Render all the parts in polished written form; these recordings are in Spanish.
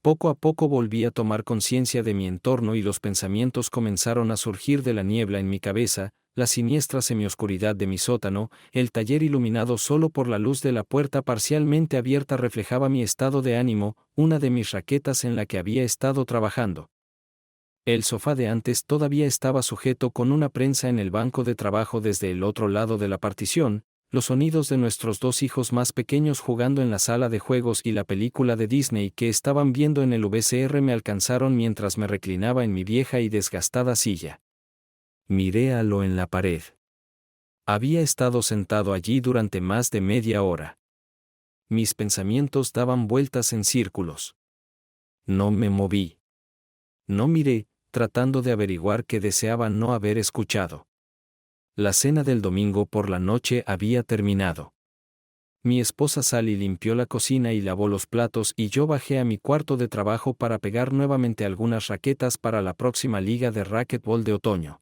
Poco a poco volví a tomar conciencia de mi entorno y los pensamientos comenzaron a surgir de la niebla en mi cabeza, la siniestra semioscuridad de mi sótano, el taller iluminado solo por la luz de la puerta parcialmente abierta reflejaba mi estado de ánimo, una de mis raquetas en la que había estado trabajando. El sofá de antes todavía estaba sujeto con una prensa en el banco de trabajo desde el otro lado de la partición, los sonidos de nuestros dos hijos más pequeños jugando en la sala de juegos y la película de Disney que estaban viendo en el VCR me alcanzaron mientras me reclinaba en mi vieja y desgastada silla. Miré a lo en la pared. Había estado sentado allí durante más de media hora. Mis pensamientos daban vueltas en círculos. No me moví. No miré, tratando de averiguar qué deseaba no haber escuchado. La cena del domingo por la noche había terminado. Mi esposa Sally limpió la cocina y lavó los platos y yo bajé a mi cuarto de trabajo para pegar nuevamente algunas raquetas para la próxima liga de racquetball de otoño.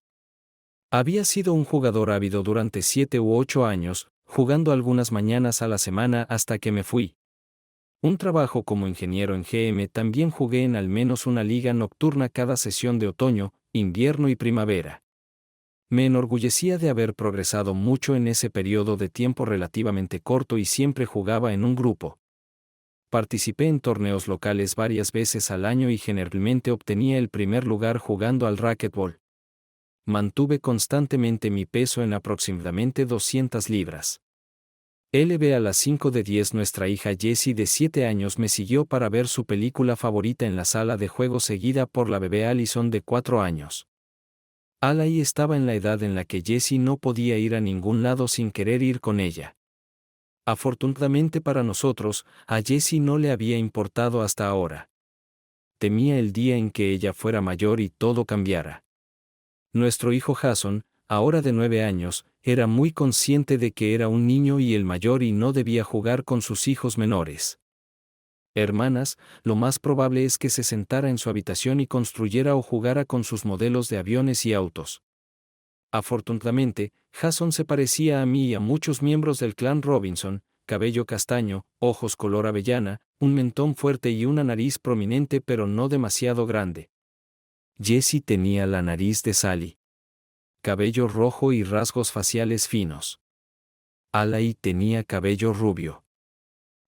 Había sido un jugador ávido durante 7 u 8 años, jugando algunas mañanas a la semana hasta que me fui. Un trabajo como ingeniero en GM también jugué en al menos una liga nocturna cada sesión de otoño, invierno y primavera. Me enorgullecía de haber progresado mucho en ese periodo de tiempo relativamente corto y siempre jugaba en un grupo. Participé en torneos locales varias veces al año y generalmente obtenía el primer lugar jugando al racquetball. Mantuve constantemente mi peso en aproximadamente 200 libras. LB a las 5 de 10 nuestra hija Jessie de 7 años me siguió para ver su película favorita en la sala de juego seguida por la bebé Allison de 4 años. Alai estaba en la edad en la que Jessie no podía ir a ningún lado sin querer ir con ella. Afortunadamente para nosotros, a Jessie no le había importado hasta ahora. Temía el día en que ella fuera mayor y todo cambiara. Nuestro hijo Jason, ahora de 9 años, era muy consciente de que era un niño y el mayor y no debía jugar con sus hijos menores. Hermanas, lo más probable es que se sentara en su habitación y construyera o jugara con sus modelos de aviones y autos. Afortunadamente, Jason se parecía a mí y a muchos miembros del clan Robinson, cabello castaño, ojos color avellana, un mentón fuerte y una nariz prominente pero no demasiado grande. Jessie tenía la nariz de Sally. Cabello rojo y rasgos faciales finos. Alai tenía cabello rubio.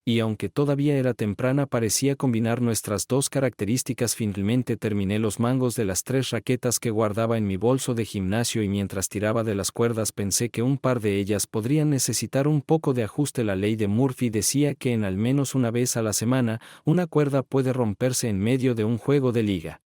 Y aunque todavía era temprana parecía combinar nuestras dos características. Finalmente terminé los mangos de las 3 raquetas que guardaba en mi bolso de gimnasio y mientras tiraba de las cuerdas pensé que un par de ellas podrían necesitar un poco de ajuste. La ley de Murphy decía que en al menos una vez a la semana, una cuerda puede romperse en medio de un juego de liga.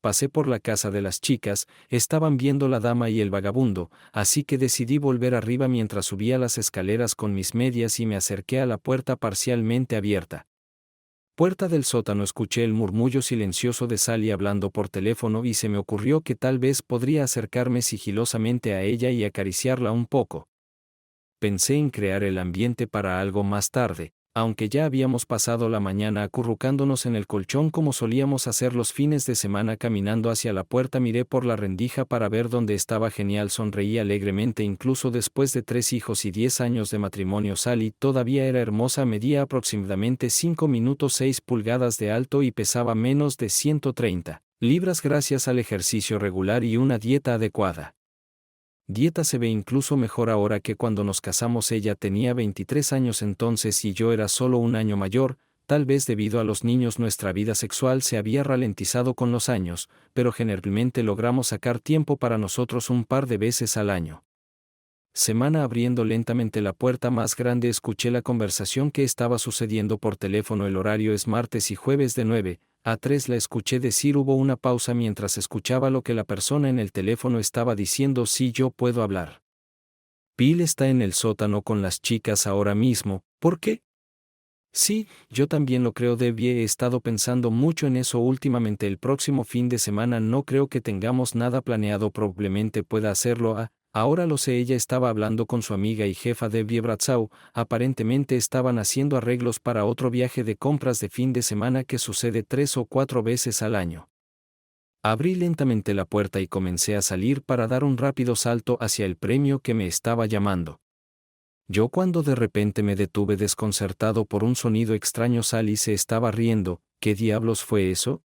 Pasé por la casa de las chicas, estaban viendo La dama y el vagabundo, así que decidí volver arriba mientras subía las escaleras con mis medias y me acerqué a la puerta parcialmente abierta. Puerta del sótano. Escuché el murmullo silencioso de Sally hablando por teléfono y se me ocurrió que tal vez podría acercarme sigilosamente a ella y acariciarla un poco. Pensé en crear el ambiente para algo más tarde, aunque ya habíamos pasado la mañana acurrucándonos en el colchón como solíamos hacer los fines de semana. Caminando hacia la puerta miré por la rendija para ver dónde estaba. Genial, sonreí alegremente. Incluso después de 3 hijos y 10 años de matrimonio, Sally todavía era hermosa. Medía aproximadamente 5 minutos 6 pulgadas de alto y pesaba menos de 130 libras gracias al ejercicio regular y una dieta adecuada. Dieta se ve incluso mejor ahora que cuando nos casamos. Ella tenía 23 años entonces y yo era solo un año mayor. Tal vez debido a los niños nuestra vida sexual se había ralentizado con los años, pero generalmente logramos sacar tiempo para nosotros un par de veces al año. Semana. Abriendo lentamente la puerta más grande escuché la conversación que estaba sucediendo por teléfono. El horario es martes y jueves de 9 a 3. La escuché decir. Hubo una pausa mientras escuchaba lo que la persona en el teléfono estaba diciendo. Sí, yo puedo hablar. Bill está en el sótano con las chicas ahora mismo. ¿Por qué? Sí, yo también lo creo. Debbie, he estado pensando mucho en eso últimamente. El próximo fin de semana no creo que tengamos nada planeado. Probablemente pueda hacerlo. Ahora lo sé. Ella estaba hablando con su amiga y jefa Debbie Bradshaw. Aparentemente estaban haciendo arreglos para otro viaje de compras de fin de semana que sucede 3 o 4 veces al año. Abrí lentamente la puerta y comencé a salir para dar un rápido salto hacia el premio que me estaba llamando. Yo cuando de repente me detuve desconcertado por un sonido extraño. Sally se estaba riendo. ¿Qué diablos fue eso?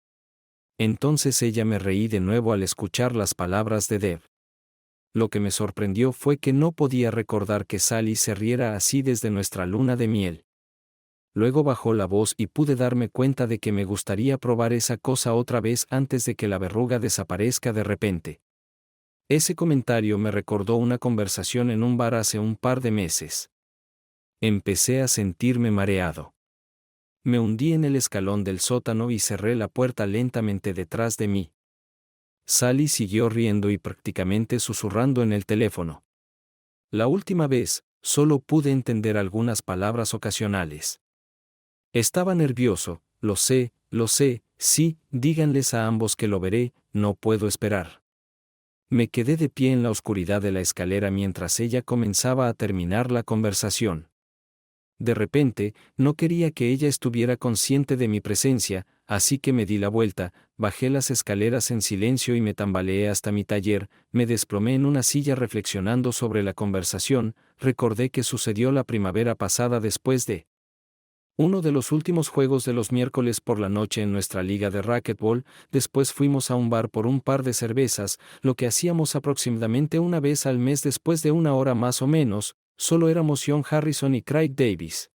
Entonces ella me reí de nuevo al escuchar las palabras de Deb. Lo que me sorprendió fue que no podía recordar que Sally se riera así desde nuestra luna de miel. Luego bajó la voz y pude darme cuenta de que me gustaría probar esa cosa otra vez antes de que la verruga desaparezca de repente. Ese comentario me recordó una conversación en un bar hace un par de meses. Empecé a sentirme mareado. Me hundí en el escalón del sótano y cerré la puerta lentamente detrás de mí. Sally siguió riendo y prácticamente susurrando en el teléfono. La última vez, solo pude entender algunas palabras ocasionales. Estaba nervioso, lo sé, sí, díganles a ambos que lo veré, no puedo esperar. Me quedé de pie en la oscuridad de la escalera mientras ella comenzaba a terminar la conversación. De repente, no quería que ella estuviera consciente de mi presencia, así que me di la vuelta, bajé las escaleras en silencio y me tambaleé hasta mi taller. Me desplomé en una silla reflexionando sobre la conversación. Recordé que sucedió la primavera pasada después de uno de los últimos juegos de los miércoles por la noche en nuestra liga de racquetball. Después fuimos a un bar por un par de cervezas, lo que hacíamos aproximadamente una vez al mes después de una hora más o menos. Solo éramos John Harrison y Craig Davis.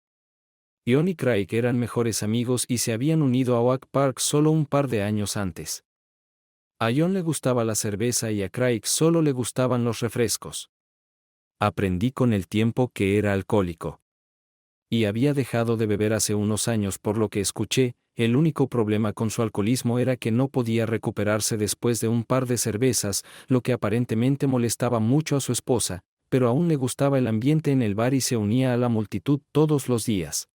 John y Craig eran mejores amigos y se habían unido a Oak Park solo un par de años antes. A John le gustaba la cerveza y a Craig solo le gustaban los refrescos. Aprendí con el tiempo que era alcohólico. Y había dejado de beber hace unos años por lo que escuché. El único problema con su alcoholismo era que no podía recuperarse después de un par de cervezas, lo que aparentemente molestaba mucho a su esposa, pero aún le gustaba el ambiente en el bar y se unía a la multitud todos los días.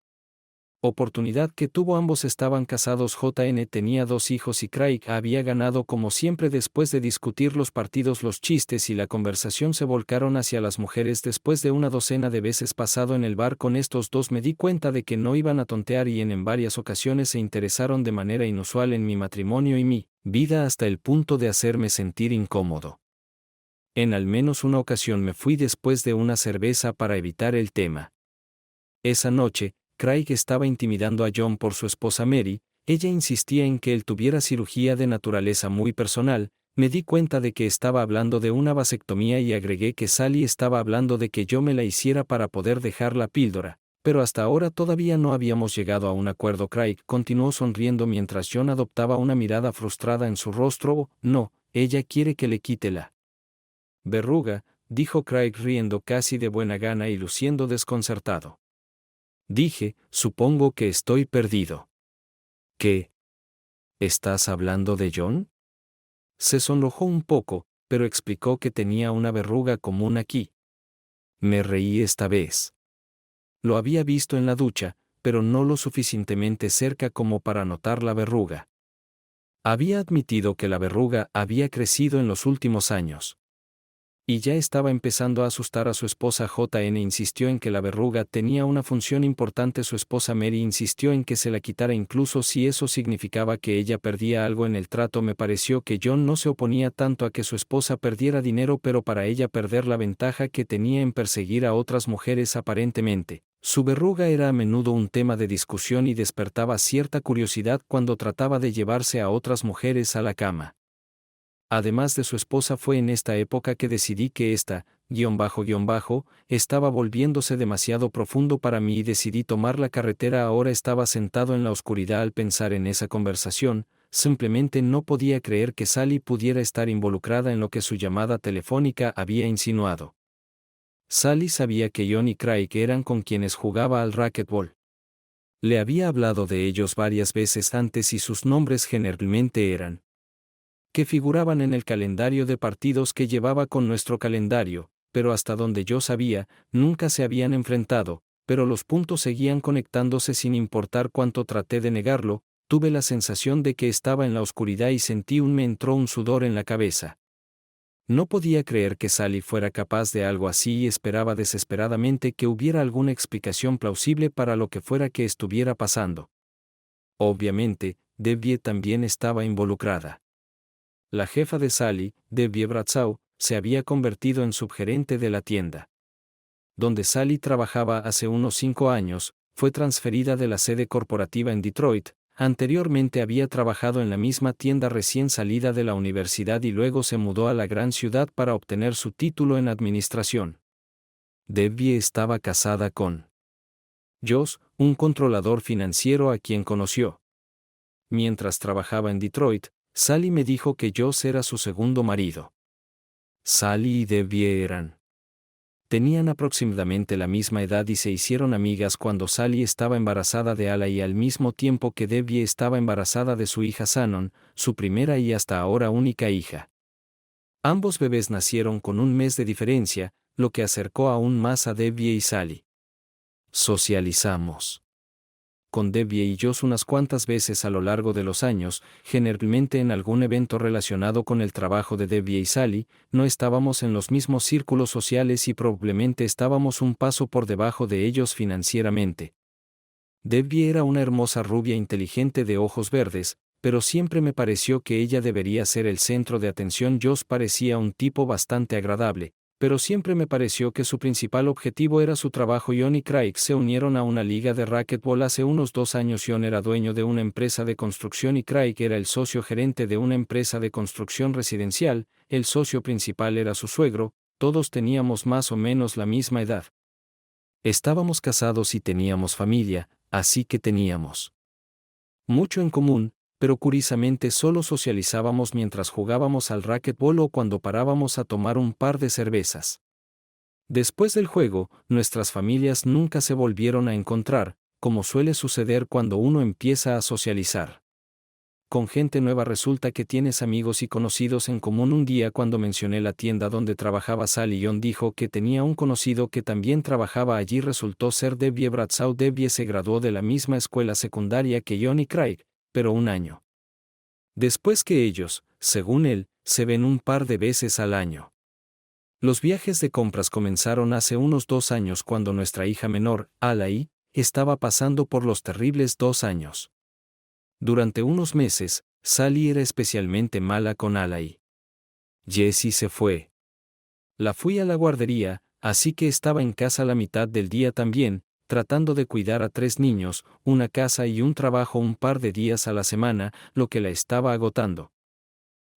Oportunidad que tuvo. Ambos estaban casados. JN tenía 2 hijos y Craig había ganado como siempre. Después de discutir los partidos, los chistes y la conversación se volcaron hacia las mujeres. Después de una docena de veces pasado en el bar con estos dos me di cuenta de que no iban a tontear y en varias ocasiones se interesaron de manera inusual en mi matrimonio y mi vida hasta el punto de hacerme sentir incómodo. En al menos una ocasión me fui después de una cerveza para evitar el tema. Esa noche, Craig estaba intimidando a John por su esposa Mary. Ella insistía en que él tuviera cirugía de naturaleza muy personal. Me di cuenta de que estaba hablando de una vasectomía y agregué que Sally estaba hablando de que yo me la hiciera para poder dejar la píldora, pero hasta ahora todavía no habíamos llegado a un acuerdo. Craig continuó sonriendo mientras John adoptaba una mirada frustrada en su rostro. Oh, no, ella quiere que le quite la verruga, dijo Craig riendo casi de buena gana y luciendo desconcertado. Dije, supongo que estoy perdido. ¿Qué? ¿Estás hablando de John? Se sonrojó un poco, pero explicó que tenía una verruga común aquí. Me reí esta vez. Lo había visto en la ducha, pero no lo suficientemente cerca como para notar la verruga. Había admitido que la verruga había crecido en los últimos años. Y ya estaba empezando a asustar a su esposa. JN insistió en que la verruga tenía una función importante. Su esposa Mary insistió en que se la quitara incluso si eso significaba que ella perdía algo en el trato. Me pareció que John no se oponía tanto a que su esposa perdiera dinero, pero para ella perder la ventaja que tenía en perseguir a otras mujeres aparentemente. Su verruga era a menudo un tema de discusión y despertaba cierta curiosidad cuando trataba de llevarse a otras mujeres a la cama. Además de su esposa, fue en esta época que decidí que esta, estaba volviéndose demasiado profundo para mí y decidí tomar la carretera. Ahora estaba sentado en la oscuridad al pensar en esa conversación. Simplemente no podía creer que Sally pudiera estar involucrada en lo que su llamada telefónica había insinuado. Sally sabía que John y Craig eran con quienes jugaba al racquetball. Le había hablado de ellos varias veces antes y sus nombres generalmente eran que figuraban en el calendario de partidos que llevaba con nuestro calendario, pero hasta donde yo sabía, nunca se habían enfrentado, pero los puntos seguían conectándose sin importar cuánto traté de negarlo. Tuve la sensación de que estaba en la oscuridad y me entró un sudor en la cabeza. No podía creer que Sally fuera capaz de algo así y esperaba desesperadamente que hubiera alguna explicación plausible para lo que fuera que estuviera pasando. Obviamente, Debbie también estaba involucrada. La jefa de Sally, Debbie Bradshaw, se había convertido en subgerente de la tienda. donde Sally trabajaba hace unos 5 años, fue transferida de la sede corporativa en Detroit. Anteriormente había trabajado en la misma tienda recién salida de la universidad y luego se mudó a la gran ciudad para obtener su título en administración. Debbie estaba casada con Josh, un controlador financiero a quien conoció mientras trabajaba en Detroit. Sally me dijo que Josh era su segundo marido. Sally y Debbie tenían aproximadamente la misma edad y se hicieron amigas cuando Sally estaba embarazada de Ala y al mismo tiempo que Debbie estaba embarazada de su hija Shannon, su primera y hasta ahora única hija. Ambos bebés nacieron con un mes de diferencia, lo que acercó aún más a Debbie y Sally. Socializamos con Debbie y yo unas cuantas veces a lo largo de los años, generalmente en algún evento relacionado con el trabajo de Debbie y Sally. No estábamos en los mismos círculos sociales y probablemente estábamos un paso por debajo de ellos financieramente. Debbie era una hermosa rubia inteligente de ojos verdes, pero siempre me pareció que ella debería ser el centro de atención. Josh parecía un tipo bastante agradable, pero siempre me pareció que su principal objetivo era su trabajo. John y Craig se unieron a una liga de racquetball hace unos 2 años. John era dueño de una empresa de construcción y Craig era el socio gerente de una empresa de construcción residencial. El socio principal era su suegro. Todos teníamos más o menos la misma edad. Estábamos casados y teníamos familia, así que teníamos mucho en común, pero curiosamente solo socializábamos mientras jugábamos al racquetball o cuando parábamos a tomar un par de cervezas. Después del juego, nuestras familias nunca se volvieron a encontrar, como suele suceder cuando uno empieza a socializar con gente nueva. Resulta que tienes amigos y conocidos en común. Un día cuando mencioné la tienda donde trabajaba Sally, John dijo que tenía un conocido que también trabajaba allí. Resultó ser Debbie Bradshaw. Debbie se graduó de la misma escuela secundaria que John y Craig, pero un año después que ellos, según él, se ven un par de veces al año. Los viajes de compras comenzaron hace unos 2 años cuando nuestra hija menor, Alai, estaba pasando por los terribles 2 años. Durante unos meses, Sally era especialmente mala con Alai. Jessie se fue. La fui a la guardería, así que estaba en casa la mitad del día también, tratando de cuidar a 3 niños, una casa y un trabajo un par de días a la semana, lo que la estaba agotando.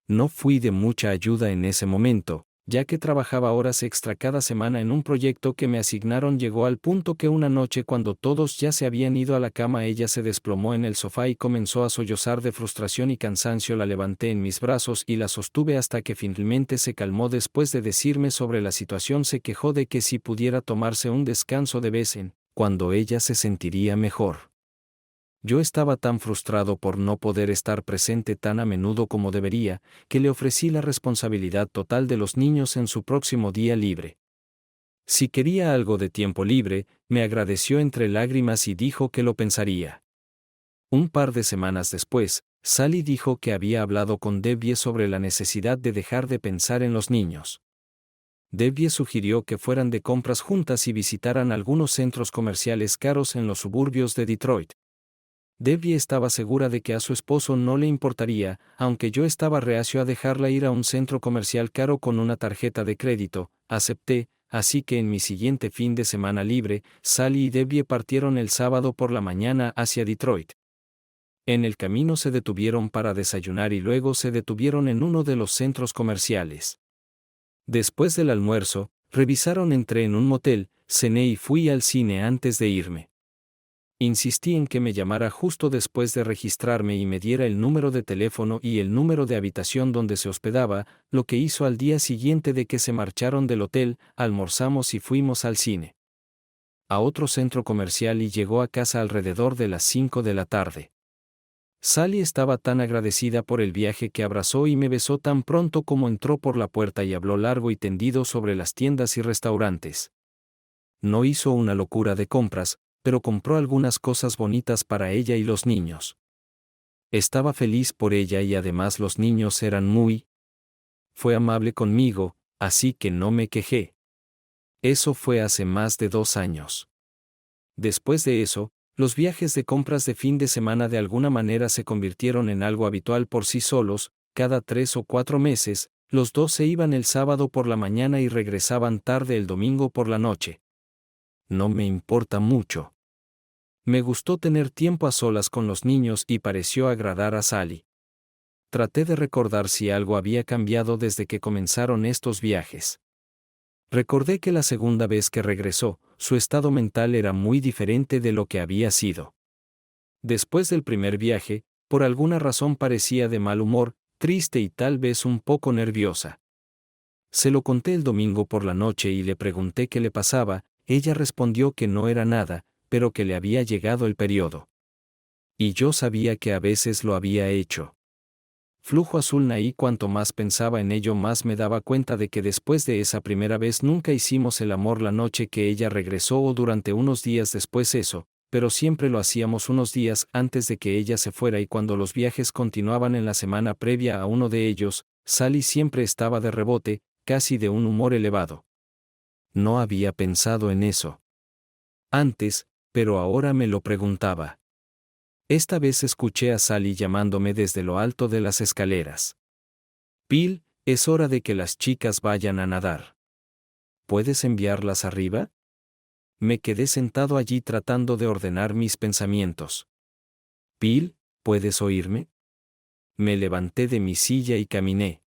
No fui de mucha ayuda en ese momento, ya que trabajaba horas extra cada semana en un proyecto que me asignaron. Llegó al punto que una noche cuando todos ya se habían ido a la cama, ella se desplomó en el sofá y comenzó a sollozar de frustración y cansancio. La levanté en mis brazos y la sostuve hasta que finalmente se calmó. Después de decirme sobre la situación, se quejó de que si pudiera tomarse un descanso de vez en cuando ella se sentiría mejor. Yo estaba tan frustrado por no poder estar presente tan a menudo como debería, que le ofrecí la responsabilidad total de los niños en su próximo día libre. Si quería algo de tiempo libre, me agradeció entre lágrimas y dijo que lo pensaría. Un par de semanas después, Sally dijo que había hablado con Debbie sobre la necesidad de dejar de pensar en los niños. Debbie sugirió que fueran de compras juntas y visitaran algunos centros comerciales caros en los suburbios de Detroit. Debbie estaba segura de que a su esposo no le importaría, aunque yo estaba reacio a dejarla ir a un centro comercial caro con una tarjeta de crédito. Acepté, así que en mi siguiente fin de semana libre, Sally y Debbie partieron el sábado por la mañana hacia Detroit. En el camino se detuvieron para desayunar y luego se detuvieron en uno de los centros comerciales. Después del almuerzo, entré en un motel, cené y fui al cine antes de irme. Insistí en que me llamara justo después de registrarme y me diera el número de teléfono y el número de habitación donde se hospedaba, lo que hizo. Al día siguiente de que se marcharon del hotel, almorzamos y fuimos al cine, a otro centro comercial y llegó a casa alrededor de las 5 de la tarde. Sally estaba tan agradecida por el viaje que abrazó y me besó tan pronto como entró por la puerta y habló largo y tendido sobre las tiendas y restaurantes. No hizo una locura de compras, pero compró algunas cosas bonitas para ella y los niños. Estaba feliz por ella y además los niños eran Fue amable conmigo, así que no me quejé. Eso fue hace más de 2 años. Después de eso, los viajes de compras de fin de semana de alguna manera se convirtieron en algo habitual por sí solos. Cada 3 o 4 meses, los dos se iban el sábado por la mañana y regresaban tarde el domingo por la noche. No me importa mucho. Me gustó tener tiempo a solas con los niños y pareció agradar a Sally. Traté de recordar si algo había cambiado desde que comenzaron estos viajes. Recordé que la segunda vez que regresó, su estado mental era muy diferente de lo que había sido. Después del primer viaje, por alguna razón parecía de mal humor, triste y tal vez un poco nerviosa. Se lo conté el domingo por la noche y le pregunté qué le pasaba. Ella respondió que no era nada, pero que le había llegado el periodo. Y yo sabía que a veces lo había hecho. Flujo azul Naí. Cuanto más pensaba en ello, más me daba cuenta de que después de esa primera vez nunca hicimos el amor la noche que ella regresó o durante unos días después eso, pero siempre lo hacíamos unos días antes de que ella se fuera, y cuando los viajes continuaban en la semana previa a uno de ellos, Sally siempre estaba de rebote, casi de un humor elevado. No había pensado en eso antes, pero ahora me lo preguntaba. Esta vez escuché a Sally llamándome desde lo alto de las escaleras. Bill, es hora de que las chicas vayan a nadar. ¿Puedes enviarlas arriba? Me quedé sentado allí tratando de ordenar mis pensamientos. Bill, ¿puedes oírme? Me levanté de mi silla y caminé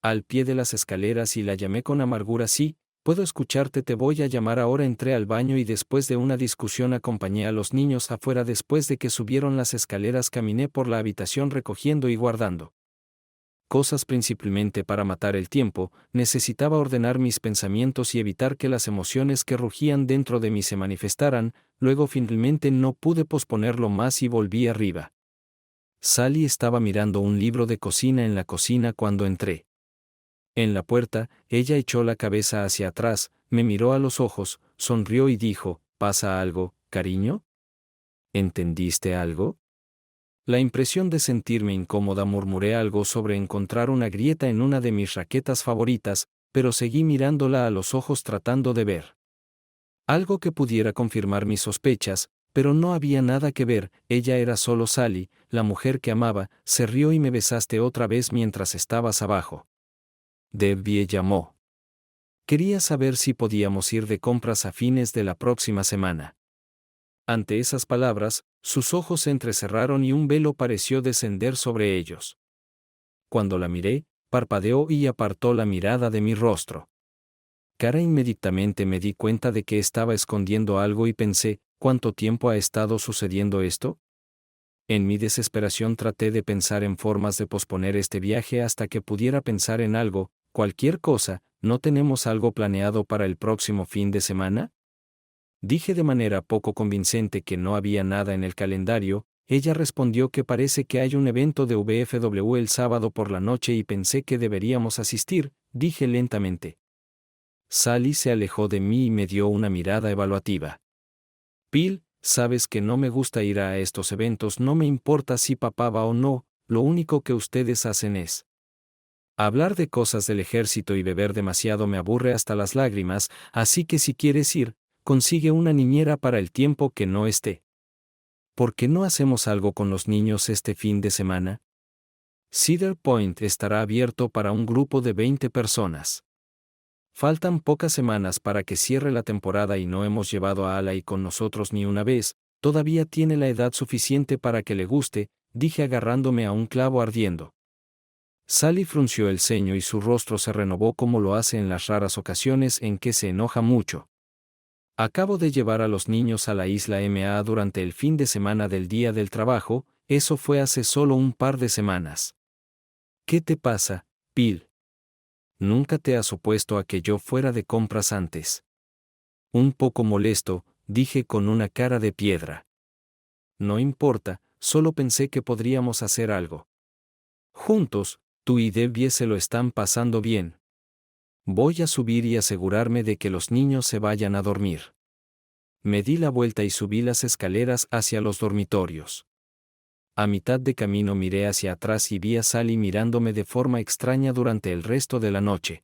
al pie de las escaleras y la llamé con amargura. Sí, puedo escucharte, te voy a llamar ahora. Entré al baño y después de una discusión acompañé a los niños afuera. Después de que subieron las escaleras caminé por la habitación recogiendo y guardando cosas, principalmente para matar el tiempo. Necesitaba ordenar mis pensamientos y evitar que las emociones que rugían dentro de mí se manifestaran. Luego finalmente no pude posponerlo más y volví arriba. Sally estaba mirando un libro de cocina en la cocina cuando entré. En la puerta, ella echó la cabeza hacia atrás, me miró a los ojos, sonrió y dijo: ¿Pasa algo, cariño? ¿Entendiste algo? La impresión de sentirme incómoda, murmuré algo sobre encontrar una grieta en una de mis raquetas favoritas, pero seguí mirándola a los ojos tratando de ver algo que pudiera confirmar mis sospechas, pero no había nada que ver. Ella era solo Sally, la mujer que amaba. Se rió y me besaste otra vez mientras estabas abajo. Debbie llamó. Quería saber si podíamos ir de compras a fines de la próxima semana. Ante esas palabras, sus ojos se entrecerraron y un velo pareció descender sobre ellos. Cuando la miré, parpadeó y apartó la mirada de mi rostro. Inmediatamente me di cuenta de que estaba escondiendo algo y pensé: ¿cuánto tiempo ha estado sucediendo esto? En mi desesperación traté de pensar en formas de posponer este viaje hasta que pudiera pensar en algo, cualquier cosa. ¿No tenemos algo planeado para el próximo fin de semana? Dije de manera poco convincente que no había nada en el calendario. Ella respondió que parece que hay un evento de VFW el sábado por la noche y pensé que deberíamos asistir, dije lentamente. Sally se alejó de mí y me dio una mirada evaluativa. Bill, sabes que no me gusta ir a estos eventos. No me importa si papá va o no, lo único que ustedes hacen es hablar de cosas del ejército y beber demasiado. Me aburre hasta las lágrimas, así que si quieres ir, consigue una niñera para el tiempo que no esté. ¿Por qué no hacemos algo con los niños este fin de semana? Cedar Point estará abierto para un grupo de 20 personas. Faltan pocas semanas para que cierre la temporada y no hemos llevado a Alai con nosotros ni una vez. Todavía tiene la edad suficiente para que le guste, dije agarrándome a un clavo ardiendo. Sally frunció el ceño y su rostro se renovó como lo hace en las raras ocasiones en que se enoja mucho. Acabo de llevar a los niños a la isla Ma durante el fin de semana del Día del Trabajo. Eso fue hace solo un par de semanas. ¿Qué te pasa, Bill? ¿Nunca te has opuesto a que yo fuera de compras antes? Un poco molesto, dije con una cara de piedra. No importa, solo pensé que podríamos hacer algo juntos. Tú y Debbie se lo están pasando bien. Voy a subir y asegurarme de que los niños se vayan a dormir. Me di la vuelta y subí las escaleras hacia los dormitorios. A mitad de camino miré hacia atrás y vi a Sally mirándome de forma extraña durante el resto de la noche.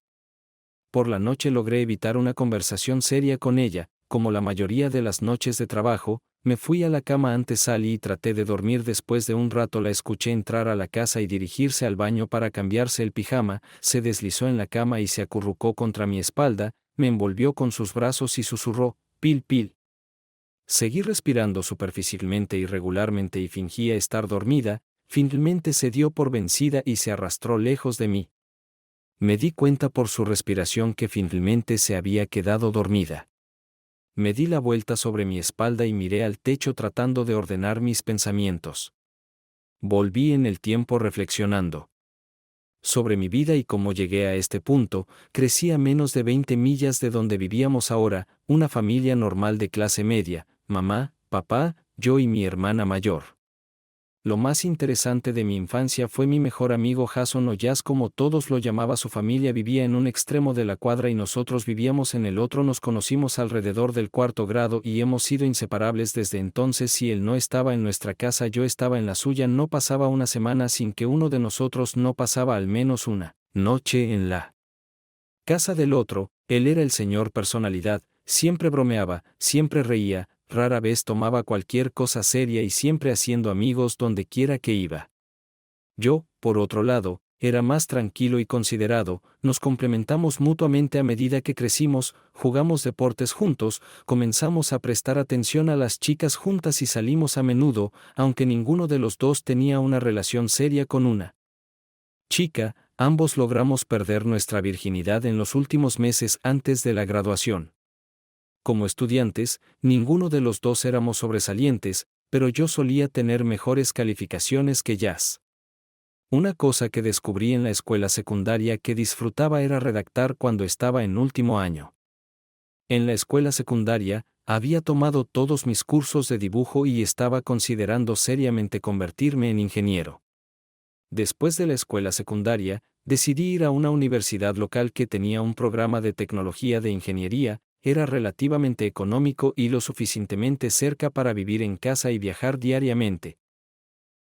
Por la noche logré evitar una conversación seria con ella. Como la mayoría de las noches de trabajo, me fui a la cama antes Sally y traté de dormir. Después de un rato la escuché entrar a la casa y dirigirse al baño para cambiarse el pijama. Se deslizó en la cama y se acurrucó contra mi espalda, me envolvió con sus brazos y susurró: Pil pil. Seguí respirando superficialmente y regularmente y fingía estar dormida. Finalmente se dio por vencida y se arrastró lejos de mí. Me di cuenta por su respiración que finalmente se había quedado dormida. Me di la vuelta sobre mi espalda y miré al techo tratando de ordenar mis pensamientos. Volví en el tiempo reflexionando sobre mi vida y cómo llegué a este punto. Crecí a menos de 20 millas de donde vivíamos ahora, una familia normal de clase media, mamá, papá, yo y mi hermana mayor. Lo más interesante de mi infancia fue mi mejor amigo Jason o Jazz, como todos lo llamaba su familia. Vivía en un extremo de la cuadra y nosotros vivíamos en el otro. Nos conocimos alrededor del 4º grado y hemos sido inseparables desde entonces. Si él no estaba en nuestra casa, yo estaba en la suya. No pasaba una semana sin que uno de nosotros no pasaba al menos una noche en la casa del otro. Él era el señor personalidad, siempre bromeaba, siempre reía, rara vez tomaba cualquier cosa seria y siempre haciendo amigos donde quiera que iba. Yo, por otro lado, era más tranquilo y considerado. Nos complementamos mutuamente a medida que crecimos, jugamos deportes juntos, comenzamos a prestar atención a las chicas juntas y salimos a menudo, aunque ninguno de los dos tenía una relación seria con una chica. Ambos logramos perder nuestra virginidad en los últimos meses antes de la graduación. Como estudiantes, ninguno de los dos éramos sobresalientes, pero yo solía tener mejores calificaciones que Jazz. Una cosa que descubrí en la escuela secundaria que disfrutaba era redactar cuando estaba en último año. En la escuela secundaria, había tomado todos mis cursos de dibujo y estaba considerando seriamente convertirme en ingeniero. Después de la escuela secundaria, decidí ir a una universidad local que tenía un programa de tecnología de ingeniería. Era relativamente económico y lo suficientemente cerca para vivir en casa y viajar diariamente.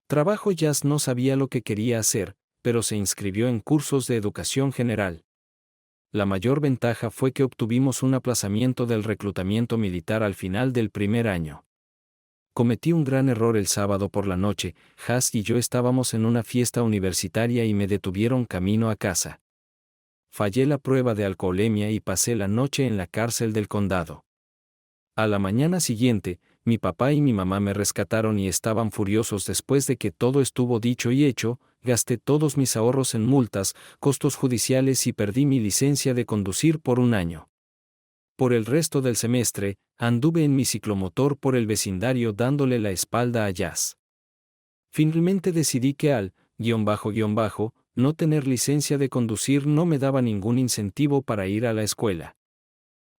Trabajo. Jazz no sabía lo que quería hacer, pero se inscribió en cursos de educación general. La mayor ventaja fue que obtuvimos un aplazamiento del reclutamiento militar al final del primer año. Cometí un gran error el sábado por la noche. Jazz y yo estábamos en una fiesta universitaria y me detuvieron camino a casa. Fallé la prueba de alcoholemia y pasé la noche en la cárcel del condado. A la mañana siguiente, mi papá y mi mamá me rescataron y estaban furiosos. Después de que todo estuvo dicho y hecho, gasté todos mis ahorros en multas, costos judiciales y perdí mi licencia de conducir por un año. Por el resto del semestre, anduve en mi ciclomotor por el vecindario dándole la espalda a Jazz. Finalmente decidí que al no tener licencia de conducir no me daba ningún incentivo para ir a la escuela.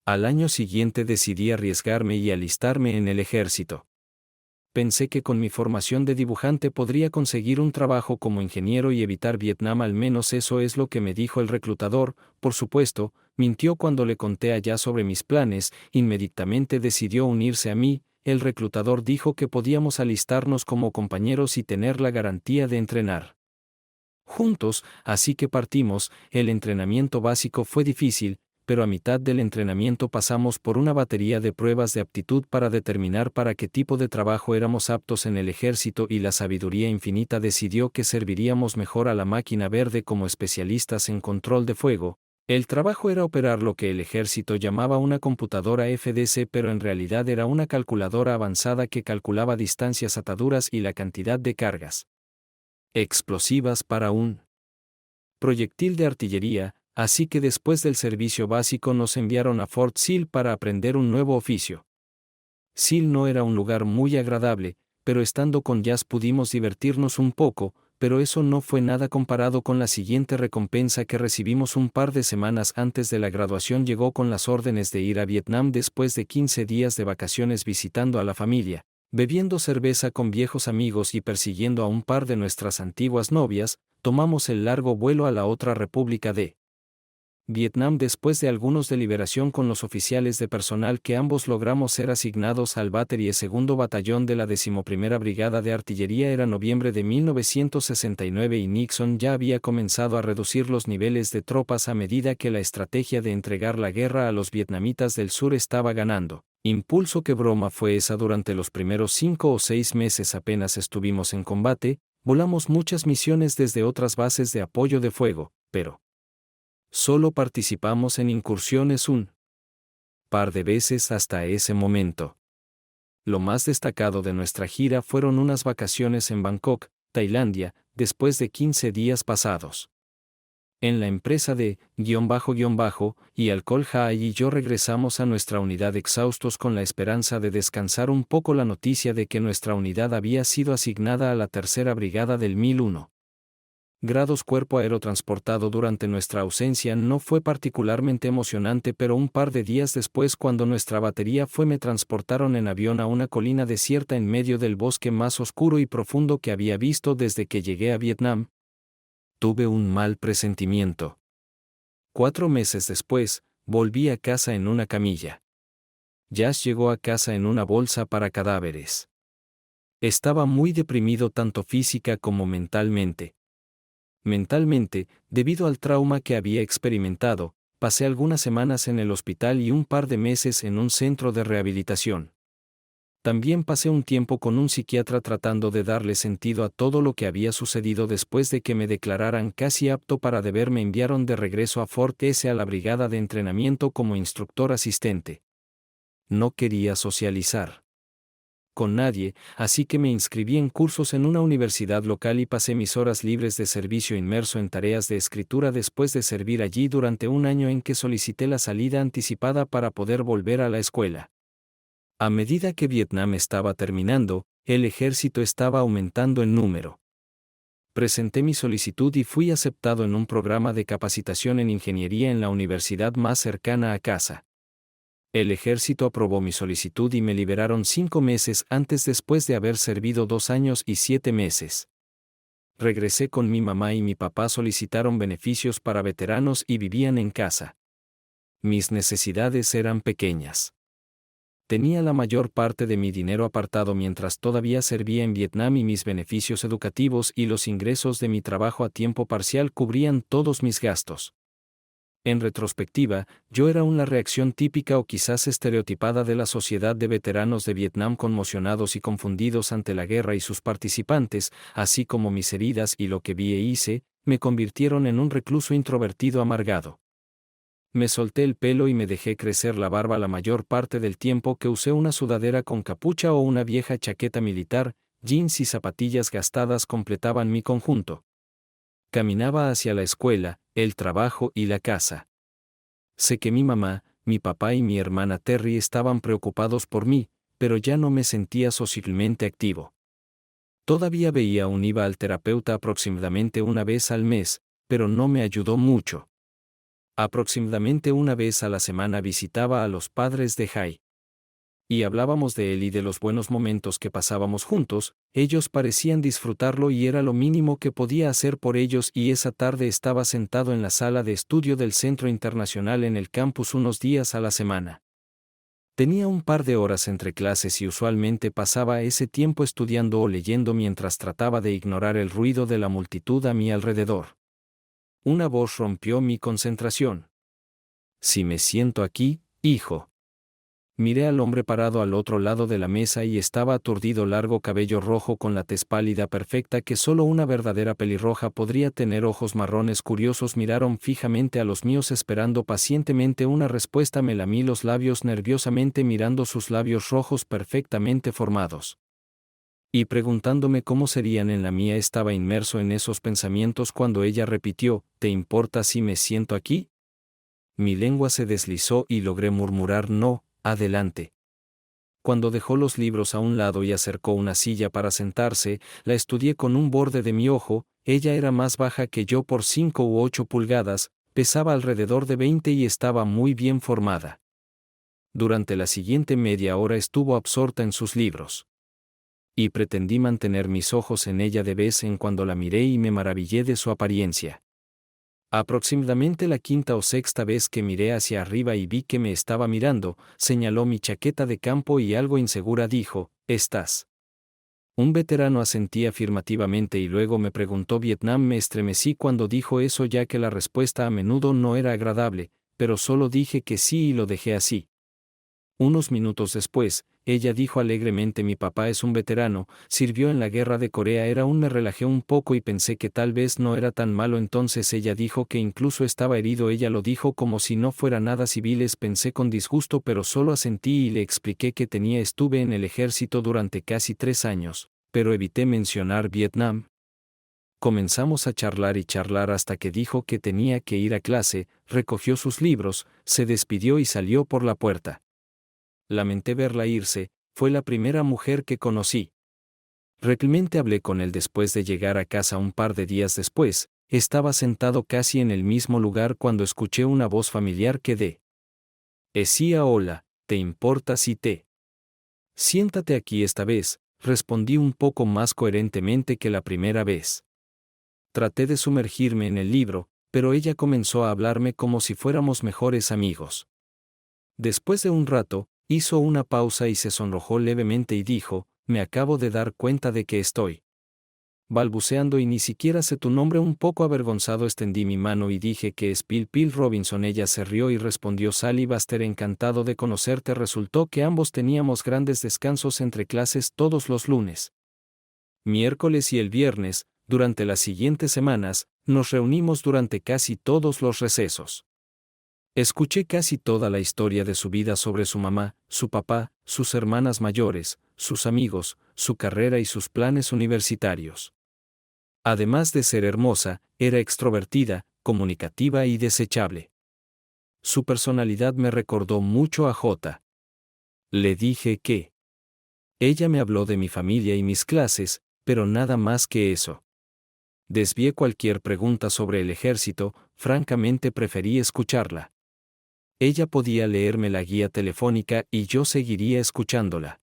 Al año siguiente decidí arriesgarme y alistarme en el ejército. Pensé que con mi formación de dibujante podría conseguir un trabajo como ingeniero y evitar Vietnam. Al menos eso es lo que me dijo el reclutador. Por supuesto, mintió cuando le conté allá sobre mis planes. Inmediatamente decidió unirse a mí. El reclutador dijo que podíamos alistarnos como compañeros y tener la garantía de entrenar juntos, así que partimos. El entrenamiento básico fue difícil, pero a mitad del entrenamiento pasamos por una batería de pruebas de aptitud para determinar para qué tipo de trabajo éramos aptos en el ejército, y la sabiduría infinita decidió que serviríamos mejor a la máquina verde como especialistas en control de fuego. El trabajo era operar lo que el ejército llamaba una computadora FDC, pero en realidad era una calculadora avanzada que calculaba distancias, ataduras y la cantidad de cargas explosivas para un proyectil de artillería. Así que después del servicio básico nos enviaron a Fort Sill para aprender un nuevo oficio. Sill no era un lugar muy agradable, pero estando con Jazz pudimos divertirnos un poco, pero eso no fue nada comparado con la siguiente recompensa que recibimos un par de semanas antes de la graduación. Llegó con las órdenes de ir a Vietnam después de 15 días de vacaciones visitando a la familia, bebiendo cerveza con viejos amigos y persiguiendo a un par de nuestras antiguas novias. Tomamos el largo vuelo a la otra república de Vietnam. Después de algunos deliberación con los oficiales de personal que ambos logramos ser asignados al Battery segundo batallón de la 11ª Brigada de Artillería. Era noviembre de 1969 y Nixon ya había comenzado a reducir los niveles de tropas a medida que la estrategia de entregar la guerra a los vietnamitas del sur estaba ganando impulso. ¿Qué broma fue esa? Durante los primeros 5 o 6 meses apenas estuvimos en combate, volamos muchas misiones desde otras bases de apoyo de fuego, pero solo participamos en incursiones un par de veces hasta ese momento. Lo más destacado de nuestra gira fueron unas vacaciones en Bangkok, Tailandia, después de 15 días pasados en la empresa de y Alcohol High y yo regresamos a nuestra unidad exhaustos con la esperanza de descansar un poco. La noticia de que nuestra unidad había sido asignada a la tercera brigada del 1001 grados cuerpo aerotransportado durante nuestra ausencia no fue particularmente emocionante, pero un par de días después, cuando nuestra batería me transportaron en avión a una colina desierta en medio del bosque más oscuro y profundo que había visto desde que llegué a Vietnam. Tuve un mal presentimiento. 4 meses después, volví a casa en una camilla. Yash llegó a casa en una bolsa para cadáveres. Estaba muy deprimido tanto física como mentalmente. Mentalmente, debido al trauma que había experimentado, pasé algunas semanas en el hospital y un par de meses en un centro de rehabilitación. También pasé un tiempo con un psiquiatra tratando de darle sentido a todo lo que había sucedido. Después de que me declararan casi apto para deber, me enviaron de regreso a Fort S a la brigada de entrenamiento como instructor asistente. No quería socializar con nadie, así que me inscribí en cursos en una universidad local y pasé mis horas libres de servicio inmerso en tareas de escritura después de servir allí durante un año en que solicité la salida anticipada para poder volver a la escuela. A medida que Vietnam estaba terminando, el ejército estaba aumentando en número. Presenté mi solicitud y fui aceptado en un programa de capacitación en ingeniería en la universidad más cercana a casa. El ejército aprobó mi solicitud y me liberaron 5 meses antes, después de haber servido 2 años y 7 meses. Regresé con mi mamá y mi papá solicitaron beneficios para veteranos y vivían en casa. Mis necesidades eran pequeñas. Tenía la mayor parte de mi dinero apartado mientras todavía servía en Vietnam y mis beneficios educativos y los ingresos de mi trabajo a tiempo parcial cubrían todos mis gastos. En retrospectiva, yo era una reacción típica o quizás estereotipada de la sociedad de veteranos de Vietnam, conmocionados y confundidos ante la guerra y sus participantes, así como mis heridas y lo que vi e hice, me convirtieron en un recluso introvertido amargado. Me solté el pelo y me dejé crecer la barba. La mayor parte del tiempo que usé una sudadera con capucha o una vieja chaqueta militar, jeans y zapatillas gastadas completaban mi conjunto. Caminaba hacia la escuela, el trabajo y la casa. Sé que mi mamá, mi papá y mi hermana Terry estaban preocupados por mí, pero ya no me sentía socialmente activo. Todavía veía o iba al terapeuta aproximadamente una vez al mes, pero no me ayudó mucho. Aproximadamente una vez a la semana visitaba a los padres de Jai. Y hablábamos de él y de los buenos momentos que pasábamos juntos. Ellos parecían disfrutarlo y era lo mínimo que podía hacer por ellos. Y esa tarde estaba sentado en la sala de estudio del Centro Internacional en el campus unos días a la semana. Tenía un par de horas entre clases y usualmente pasaba ese tiempo estudiando o leyendo mientras trataba de ignorar el ruido de la multitud a mi alrededor. Una voz rompió mi concentración. «Si me siento aquí, hijo». Miré al hombre parado al otro lado de la mesa y estaba aturdido, largo cabello rojo con la tez pálida perfecta que solo una verdadera pelirroja podría tener, ojos marrones curiosos miraron fijamente a los míos esperando pacientemente una respuesta. Me lamí los labios nerviosamente mirando sus labios rojos perfectamente formados. Y preguntándome cómo serían en la mía. Estaba inmerso en esos pensamientos cuando ella repitió: «¿Te importa si me siento aquí?». Mi lengua se deslizó y logré murmurar: «No, adelante». Cuando dejó los libros a un lado y acercó una silla para sentarse, la estudié con un borde de mi ojo. Ella era más baja que yo por 5 u 8 pulgadas, pesaba alrededor de 20 y estaba muy bien formada. Durante la siguiente media hora estuvo absorta en sus libros. Y pretendí mantener mis ojos en ella. De vez en cuando la miré y me maravillé de su apariencia. Aproximadamente la 5ª o 6ª vez que miré hacia arriba y vi que me estaba mirando, señaló mi chaqueta de campo y algo insegura dijo: «¿Estás?». Un veterano asentí afirmativamente y luego me preguntó Vietnam. Me estremecí cuando dijo eso, ya que la respuesta a menudo no era agradable, pero solo dije que sí y lo dejé así. Unos minutos después, ella dijo alegremente. Mi papá es un veterano, sirvió en la guerra de Corea. Me relajé un poco y pensé que tal vez no era tan malo. Entonces ella dijo que incluso estaba herido. Ella lo dijo como si no fuera nada civiles. Pensé con disgusto, pero solo asentí y le expliqué que estuve en el ejército durante casi 3 años, pero evité mencionar Vietnam. Comenzamos a charlar y charlar hasta que dijo que tenía que ir a clase, recogió sus libros, se despidió y salió por la puerta. Lamenté verla irse, fue la primera mujer que conocí. Realmente hablé con él después de llegar a casa un par de días después. Estaba sentado casi en el mismo lugar cuando escuché una voz familiar que decía: hola, ¿te importa si te siéntate aquí esta vez? Respondí un poco más coherentemente que la primera vez. Traté de sumergirme en el libro, pero ella comenzó a hablarme como si fuéramos mejores amigos. Después de un rato, hizo una pausa y se sonrojó levemente y dijo: me acabo de dar cuenta de que estoy balbuceando y ni siquiera sé tu nombre. Un poco avergonzado extendí mi mano y dije que es Bill Robinson. Ella se rió y respondió: Sally Buster, encantado de conocerte. Resultó que ambos teníamos grandes descansos entre clases todos los lunes, miércoles y el viernes. Durante las siguientes semanas, nos reunimos durante casi todos los recesos. Escuché casi toda la historia de su vida, sobre su mamá, su papá, sus hermanas mayores, sus amigos, su carrera y sus planes universitarios. Además de ser hermosa, era extrovertida, comunicativa y desechable. Su personalidad me recordó mucho a J. Le dije que ella me habló de mi familia y mis clases, pero nada más que eso. Desvié cualquier pregunta sobre el ejército. Francamente preferí escucharla. Ella podía leerme la guía telefónica y yo seguiría escuchándola.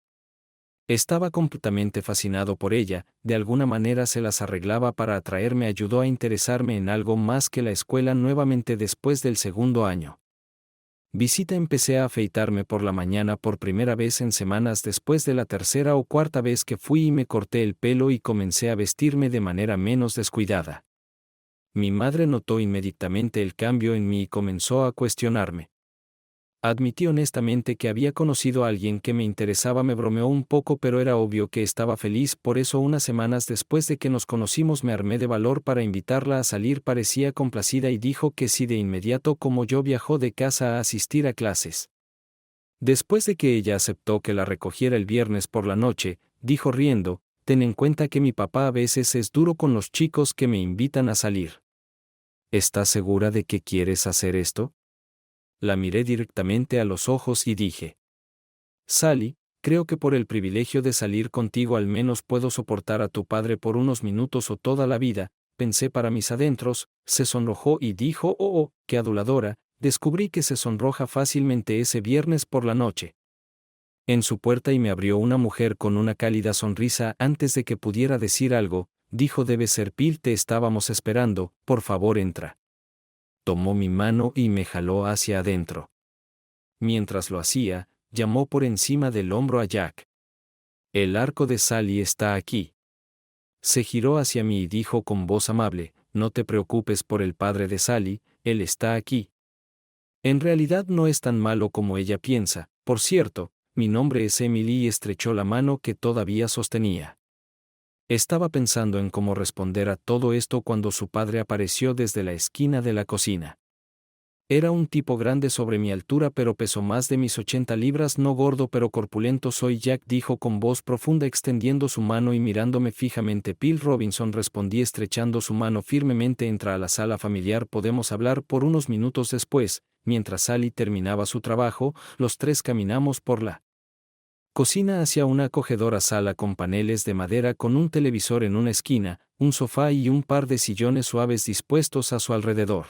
Estaba completamente fascinado por ella. De alguna manera se las arreglaba para atraerme. Ayudó a interesarme en algo más que la escuela nuevamente después del segundo año. Empecé a afeitarme por la mañana por primera vez en semanas después de la tercera o cuarta vez que fui, y me corté el pelo y comencé a vestirme de manera menos descuidada. Mi madre notó inmediatamente el cambio en mí y comenzó a cuestionarme. Admití honestamente que había conocido a alguien que me interesaba. Me bromeó un poco, pero era obvio que estaba feliz por eso. Unas semanas después de que nos conocimos me armé de valor para invitarla a salir. Parecía complacida y dijo que sí de inmediato. Como yo, viajó de casa a asistir a clases. Después de que ella aceptó que la recogiera el viernes por la noche, dijo riendo: ten en cuenta que mi papá a veces es duro con los chicos que me invitan a salir. ¿Estás segura de que quieres hacer esto? La miré directamente a los ojos y dije: Sally, creo que por el privilegio de salir contigo al menos puedo soportar a tu padre por unos minutos o toda la vida. Pensé para mis adentros. Se sonrojó y dijo: oh, qué aduladora. Descubrí que se sonroja fácilmente ese viernes por la noche. En su puerta y me abrió una mujer con una cálida sonrisa. Antes de que pudiera decir algo, dijo: debe ser Bill, te estábamos esperando, por favor entra. Tomó mi mano y me jaló hacia adentro. Mientras lo hacía, llamó por encima del hombro a Jack: el arco de Sally está aquí. Se giró hacia mí y dijo con voz amable: no te preocupes por el padre de Sally, él está aquí. En realidad no es tan malo como ella piensa. Por cierto, mi nombre es Emily. Y estrechó la mano que todavía sostenía. Estaba pensando en cómo responder a todo esto cuando su padre apareció desde la esquina de la cocina. Era un tipo grande, sobre mi altura, pero pesó más de mis 80 libras. No gordo pero corpulento. Soy Jack, dijo con voz profunda, extendiendo su mano y mirándome fijamente. Bill Robinson, respondí estrechando su mano firmemente. Entra a la sala familiar, podemos hablar por unos minutos. Después, mientras Sally terminaba su trabajo, los tres caminamos por la cocina hacia una acogedora sala con paneles de madera, con un televisor en una esquina, un sofá y un par de sillones suaves dispuestos a su alrededor.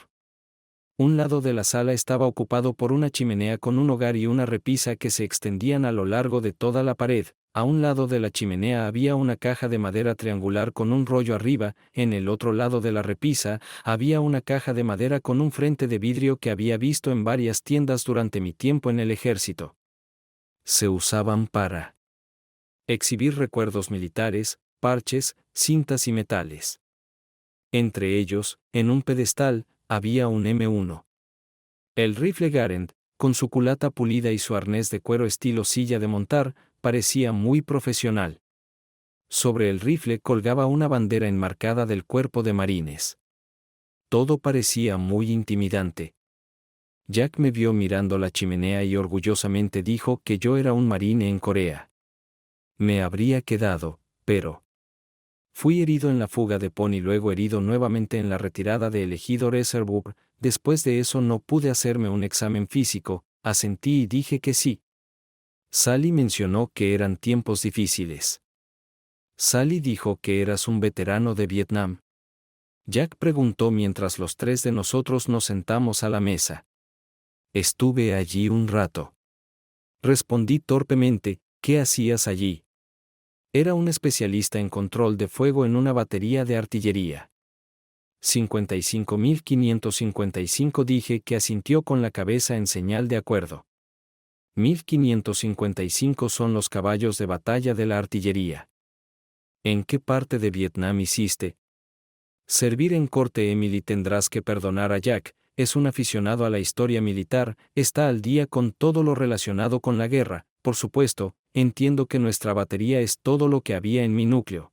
Un lado de la sala estaba ocupado por una chimenea con un hogar y una repisa que se extendían a lo largo de toda la pared. A un lado de la chimenea había una caja de madera triangular con un rollo arriba. En el otro lado de la repisa había una caja de madera con un frente de vidrio que había visto en varias tiendas durante mi tiempo en el ejército. Se usaban para exhibir recuerdos militares, parches, cintas y metales. Entre ellos, en un pedestal, había un M1. El rifle Garand, con su culata pulida y su arnés de cuero estilo silla de montar, parecía muy profesional. Sobre el rifle colgaba una bandera enmarcada del cuerpo de marines. Todo parecía muy intimidante. Jack me vio mirando la chimenea y orgullosamente dijo que yo era un marine en Corea. Me habría quedado, pero... Fui herido en la fuga de Pon y luego herido nuevamente en la retirada de Elegido Reservoir. Después de eso no pude hacerme un examen físico, asentí y dije que sí. Sally mencionó que eran tiempos difíciles. Sally dijo que eras un veterano de Vietnam. Jack preguntó mientras los tres de nosotros nos sentamos a la mesa. Estuve allí un rato. Respondí torpemente, ¿qué hacías allí? Era un especialista en control de fuego en una batería de artillería. 55.555 dije que asintió con la cabeza en señal de acuerdo. 1555 son los caballos de batalla de la artillería. ¿En qué parte de Vietnam hiciste? Servir en corte. Emily, tendrás que perdonar a Jack, es un aficionado a la historia militar, está al día con todo lo relacionado con la guerra, por supuesto, entiendo que nuestra batería es todo lo que había en mi núcleo.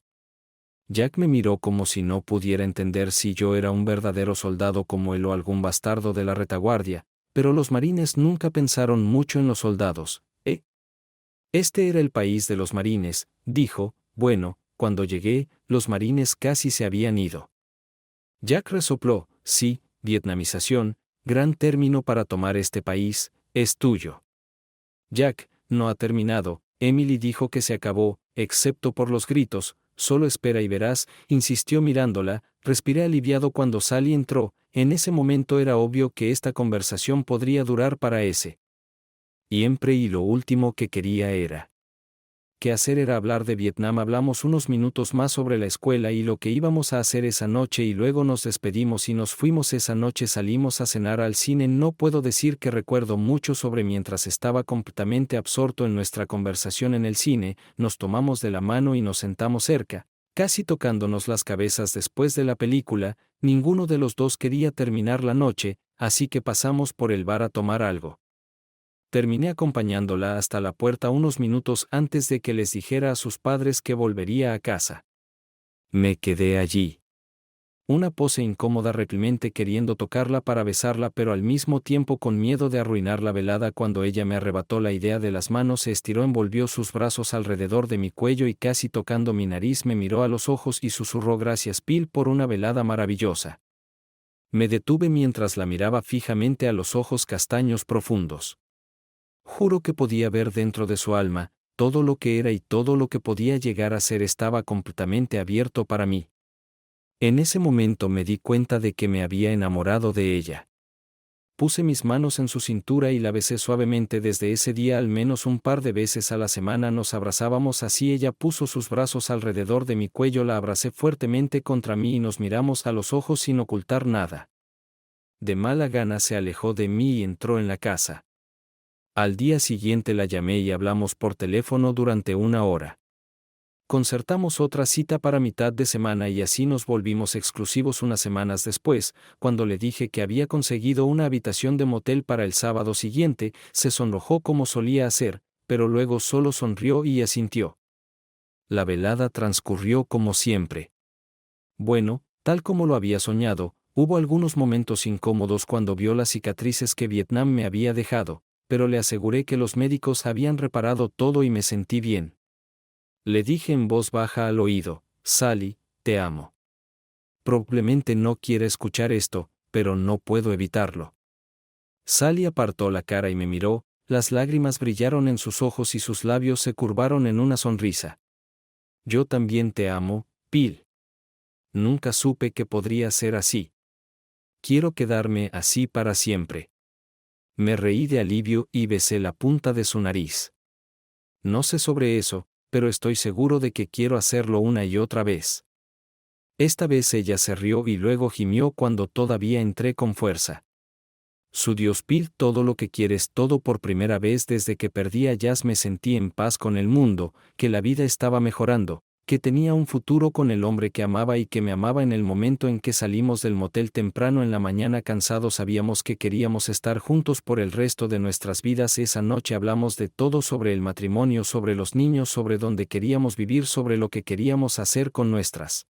Jack me miró como si no pudiera entender si yo era un verdadero soldado como él o algún bastardo de la retaguardia, pero los marines nunca pensaron mucho en los soldados, ¿eh? Este era el país de los marines, dijo. Bueno, cuando llegué, los marines casi se habían ido. Jack resopló, sí, vietnamización, gran término para tomar este país, es tuyo. Jack, no ha terminado, Emily dijo que se acabó, excepto por los gritos, solo espera y verás, insistió mirándola. Respiré aliviado cuando Sally entró. En ese momento era obvio que esta conversación podría durar para siempre y lo último que quería era. ¿Qué hacer? Era hablar de Vietnam. Hablamos unos minutos más sobre la escuela y lo que íbamos a hacer esa noche y luego nos despedimos y nos fuimos. Esa noche salimos a cenar al cine. No puedo decir que recuerdo mucho sobre mientras estaba completamente absorto en nuestra conversación en el cine. Nos tomamos de la mano y nos sentamos cerca, casi tocándonos las cabezas después de la película. Ninguno de los dos quería terminar la noche, así que pasamos por el bar a tomar algo. Terminé acompañándola hasta la puerta unos minutos antes de que les dijera a sus padres que volvería a casa. Me quedé allí. Una pose incómoda, reprimente, queriendo tocarla para besarla pero al mismo tiempo con miedo de arruinar la velada. Cuando ella me arrebató la idea de las manos, se estiró, envolvió sus brazos alrededor de mi cuello y casi tocando mi nariz me miró a los ojos y susurró: gracias, Bill, por una velada maravillosa. Me detuve mientras la miraba fijamente a los ojos castaños profundos. Juro que podía ver dentro de su alma, todo lo que era y todo lo que podía llegar a ser estaba completamente abierto para mí. En ese momento me di cuenta de que me había enamorado de ella. Puse mis manos en su cintura y la besé suavemente. Desde ese día al menos un par de veces a la semana nos abrazábamos así. Ella puso sus brazos alrededor de mi cuello, la abracé fuertemente contra mí y nos miramos a los ojos sin ocultar nada. De mala gana se alejó de mí y entró en la casa. Al día siguiente la llamé y hablamos por teléfono durante 1 hora. Concertamos otra cita para mitad de semana y así nos volvimos exclusivos unas semanas después. Cuando le dije que había conseguido una habitación de motel para el sábado siguiente, se sonrojó como solía hacer, pero luego solo sonrió y asintió. La velada transcurrió como siempre. Bueno, tal como lo había soñado. Hubo algunos momentos incómodos cuando vio las cicatrices que Vietnam me había dejado, pero le aseguré que los médicos habían reparado todo y me sentí bien. Le dije en voz baja al oído: Sally, te amo. Probablemente no quiera escuchar esto, pero no puedo evitarlo. Sally apartó la cara y me miró, las lágrimas brillaron en sus ojos y sus labios se curvaron en una sonrisa. Yo también te amo, Bill. Nunca supe que podría ser así. Quiero quedarme así para siempre. Me reí de alivio y besé la punta de su nariz. No sé sobre eso, pero estoy seguro de que quiero hacerlo una y otra vez. Esta vez ella se rió y luego gimió cuando todavía entré con fuerza. Su Dios, Bill, todo lo que quieres, todo. Por primera vez desde que perdí a Jazz me sentí en paz con el mundo, que la vida estaba mejorando, que tenía un futuro con el hombre que amaba y que me amaba. En el momento en que salimos del motel temprano en la mañana cansados, sabíamos que queríamos estar juntos por el resto de nuestras vidas. Esa noche hablamos de todo: sobre el matrimonio, sobre los niños, sobre dónde queríamos vivir, sobre lo que queríamos hacer con nuestras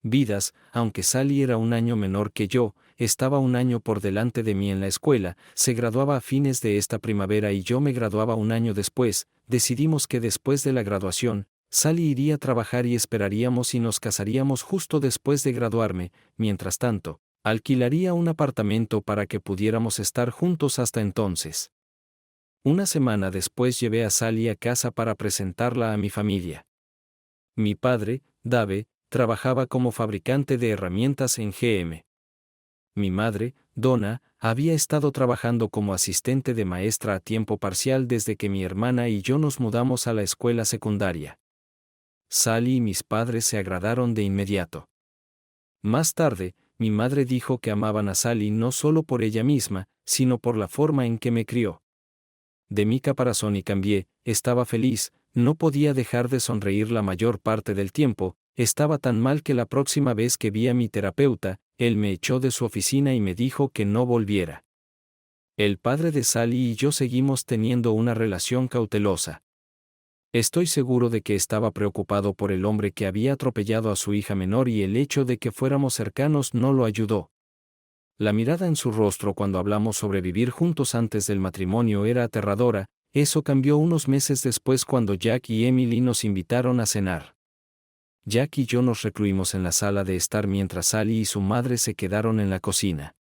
vidas. Aunque Sally era un año menor que yo, estaba un año por delante de mí en la escuela. Se graduaba a fines de esta primavera y yo me graduaba un año después. Decidimos que después de la graduación, Sally iría a trabajar y esperaríamos y nos casaríamos justo después de graduarme. Mientras tanto, alquilaría un apartamento para que pudiéramos estar juntos hasta entonces. Una semana después llevé a Sally a casa para presentarla a mi familia. Mi padre, Dave, trabajaba como fabricante de herramientas en GM. Mi madre, Donna, había estado trabajando como asistente de maestra a tiempo parcial desde que mi hermana y yo nos mudamos a la escuela secundaria. Sally y mis padres se agradaron de inmediato. Más tarde, mi madre dijo que amaban a Sally no solo por ella misma, sino por la forma en que me crió. De mi caparazón y cambié, estaba feliz, no podía dejar de sonreír la mayor parte del tiempo. Estaba tan mal que la próxima vez que vi a mi terapeuta, él me echó de su oficina y me dijo que no volviera. El padre de Sally y yo seguimos teniendo una relación cautelosa. Estoy seguro de que estaba preocupado por el hombre que había atropellado a su hija menor, y el hecho de que fuéramos cercanos no lo ayudó. La mirada en su rostro cuando hablamos sobre vivir juntos antes del matrimonio era aterradora. Eso cambió unos meses después cuando Jack y Emily nos invitaron a cenar. Jack y yo nos recluimos en la sala de estar mientras Sally y su madre se quedaron en la cocina.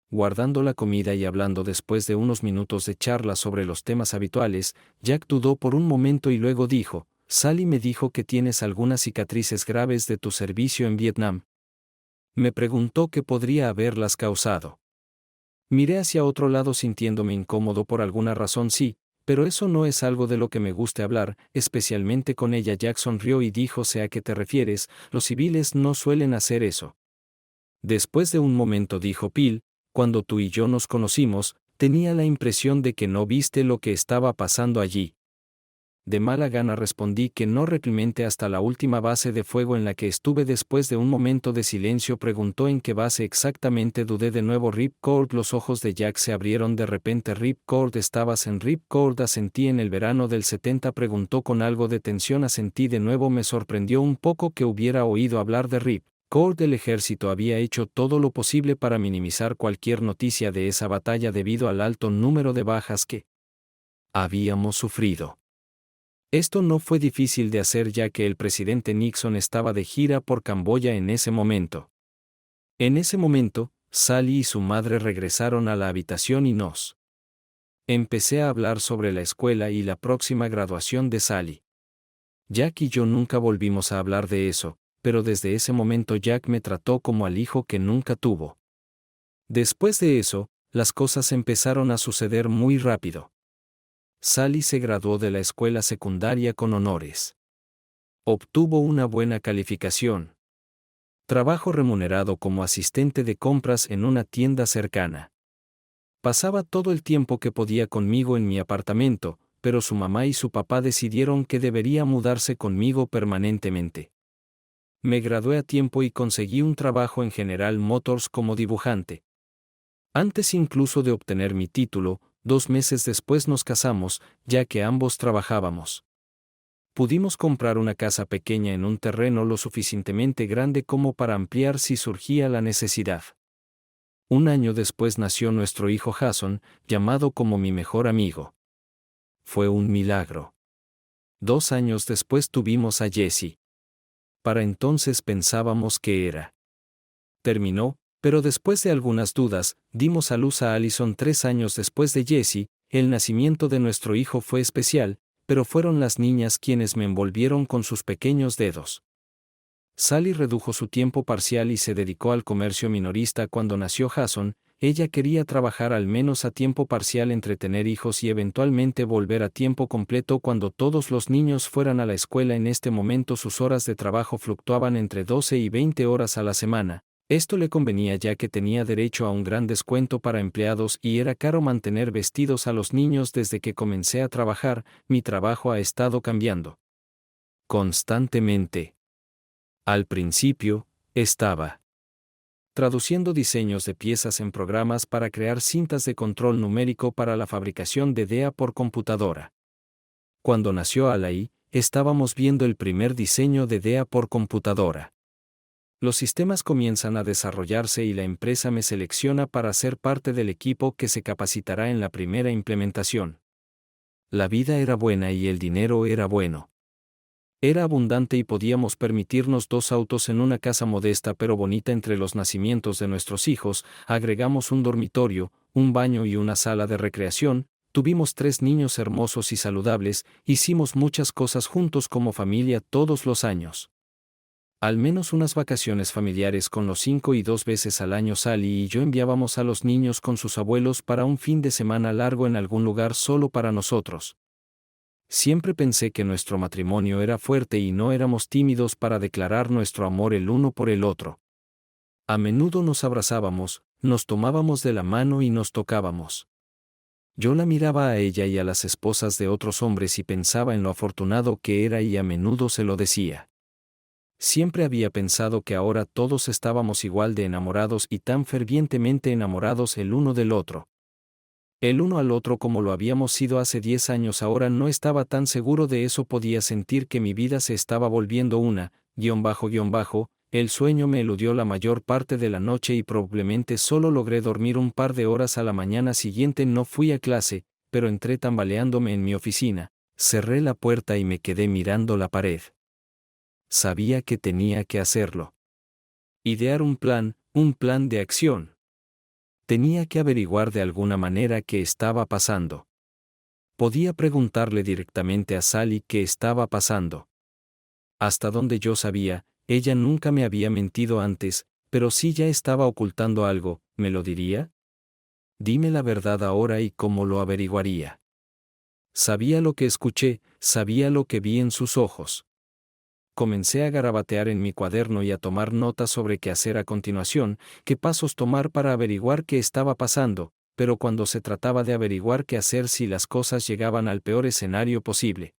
Guardando la comida y hablando. Después de unos minutos de charla sobre los temas habituales, Jack dudó por un momento y luego dijo: Sally me dijo que tienes algunas cicatrices graves de tu servicio en Vietnam. Me preguntó qué podría haberlas causado. Miré hacia otro lado sintiéndome incómodo por alguna razón. Sí, pero eso no es algo de lo que me guste hablar, especialmente con ella. Jack sonrió y dijo: sé a qué te refieres, los civiles no suelen hacer eso. Después de un momento dijo Phil: cuando tú y yo nos conocimos, tenía la impresión de que no viste lo que estaba pasando allí. De mala gana respondí que no. Realmente hasta la última base de fuego en la que estuve. Después de un momento de silencio preguntó: ¿en qué base exactamente? Dudé de nuevo. Ripcord. Los ojos de Jack se abrieron de repente. Ripcord, ¿estabas en Ripcord? Asentí. ¿En el verano del 70? Preguntó con algo de tensión. Asentí de nuevo. Me sorprendió un poco que hubiera oído hablar de Ripcord. El ejército había hecho todo lo posible para minimizar cualquier noticia de esa batalla debido al alto número de bajas que habíamos sufrido. Esto no fue difícil de hacer, ya que el presidente Nixon estaba de gira por Camboya en ese momento. En ese momento, Sally y su madre regresaron a la habitación y nos empecé a hablar sobre la escuela y la próxima graduación de Sally. Jack y yo nunca volvimos a hablar de eso, pero desde ese momento Jack me trató como al hijo que nunca tuvo. Después de eso, las cosas empezaron a suceder muy rápido. Sally se graduó de la escuela secundaria con honores. Obtuvo una buena calificación. Trabajo remunerado como asistente de compras en una tienda cercana. Pasaba todo el tiempo que podía conmigo en mi apartamento, pero su mamá y su papá decidieron que debería mudarse conmigo permanentemente. Me gradué a tiempo y conseguí un trabajo en General Motors como dibujante. Antes incluso de obtener mi título, 2 meses después nos casamos, ya que ambos trabajábamos. Pudimos comprar una casa pequeña en un terreno lo suficientemente grande como para ampliar si surgía la necesidad. Un año después nació nuestro hijo Jason, llamado como mi mejor amigo. Fue un milagro. 2 años después tuvimos a Jessie. Para entonces pensábamos que era terminó, pero después de algunas dudas, dimos a luz a Allison 3 años después de Jessie. El nacimiento de nuestro hijo fue especial, pero fueron las niñas quienes me envolvieron con sus pequeños dedos. Sally redujo su tiempo parcial y se dedicó al comercio minorista cuando nació Jason. Ella quería trabajar al menos a tiempo parcial entre tener hijos y eventualmente volver a tiempo completo cuando todos los niños fueran a la escuela. En este momento sus horas de trabajo fluctuaban entre 12 y 20 horas a la semana. Esto le convenía ya que tenía derecho a un gran descuento para empleados y era caro mantener vestidos a los niños. Desde que comencé a trabajar, mi trabajo ha estado cambiando. Constantemente. Al principio, estaba traduciendo diseños de piezas en programas para crear cintas de control numérico para la fabricación de DEA por computadora. Cuando nació Alai, estábamos viendo el primer diseño de DEA por computadora. Los sistemas comienzan a desarrollarse y la empresa me selecciona para ser parte del equipo que se capacitará en la primera implementación. La vida era buena y el dinero era bueno. Era abundante y podíamos permitirnos 2 autos en una casa modesta pero bonita. Entre los nacimientos de nuestros hijos, agregamos un dormitorio, un baño y una sala de recreación. Tuvimos 3 niños hermosos y saludables. Hicimos muchas cosas juntos como familia todos los años. Al menos unas vacaciones familiares con los 5 y 2 veces al año Sally y yo enviábamos a los niños con sus abuelos para un fin de semana largo en algún lugar solo para nosotros. Siempre pensé que nuestro matrimonio era fuerte y no éramos tímidos para declarar nuestro amor el uno por el otro. A menudo nos abrazábamos, nos tomábamos de la mano y nos tocábamos. Yo la miraba a ella y a las esposas de otros hombres y pensaba en lo afortunado que era y a menudo se lo decía. Siempre había pensado que ahora todos estábamos igual de enamorados y tan fervientemente enamorados el uno del otro. El uno al otro como lo habíamos sido hace 10 años. Ahora no estaba tan seguro de eso. Podía sentir que mi vida se estaba volviendo el sueño me eludió la mayor parte de la noche y probablemente solo logré dormir un par de horas. A la mañana siguiente no fui a clase, pero entré tambaleándome en mi oficina, cerré la puerta y me quedé mirando la pared. Sabía que tenía que hacerlo. Idear un plan de acción. Tenía que averiguar de alguna manera qué estaba pasando. Podía preguntarle directamente a Sally qué estaba pasando. Hasta donde yo sabía, ella nunca me había mentido antes, pero si ya estaba ocultando algo, ¿me lo diría? Dime la verdad ahora y cómo lo averiguaría. Sabía lo que escuché, sabía lo que vi en sus ojos. Comencé a garabatear en mi cuaderno y a tomar notas sobre qué hacer a continuación, qué pasos tomar para averiguar qué estaba pasando, pero cuando se trataba de averiguar qué hacer si las cosas llegaban al peor escenario posible.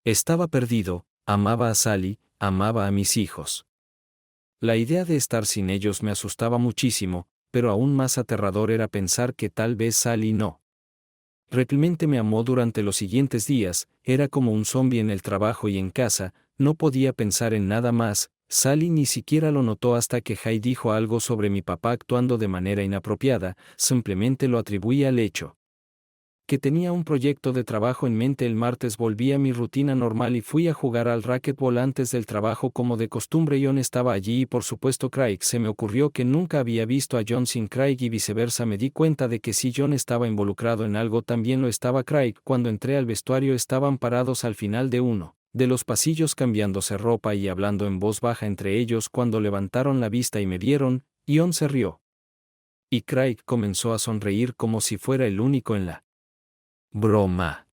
Estaba perdido, amaba a Sally, amaba a mis hijos. La idea de estar sin ellos me asustaba muchísimo, pero aún más aterrador era pensar que tal vez Sally no. Realmente me amó durante los siguientes días, era como un zombi en el trabajo y en casa. No podía pensar en nada más. Sally ni siquiera lo notó hasta que Jay dijo algo sobre mi papá actuando de manera inapropiada. Simplemente lo atribuía al hecho que tenía un proyecto de trabajo en mente. El martes volví a mi rutina normal y fui a jugar al racquetball antes del trabajo como de costumbre. John estaba allí y por supuesto Craig. Se me ocurrió que nunca había visto a John sin Craig y viceversa. Me di cuenta de que si John estaba involucrado en algo también lo estaba Craig. Cuando entré al vestuario estaban parados al final de uno de los pasillos cambiándose ropa y hablando en voz baja entre ellos. Cuando levantaron la vista y me vieron, John se rió. Y Craig comenzó a sonreír como si fuera el único en la broma.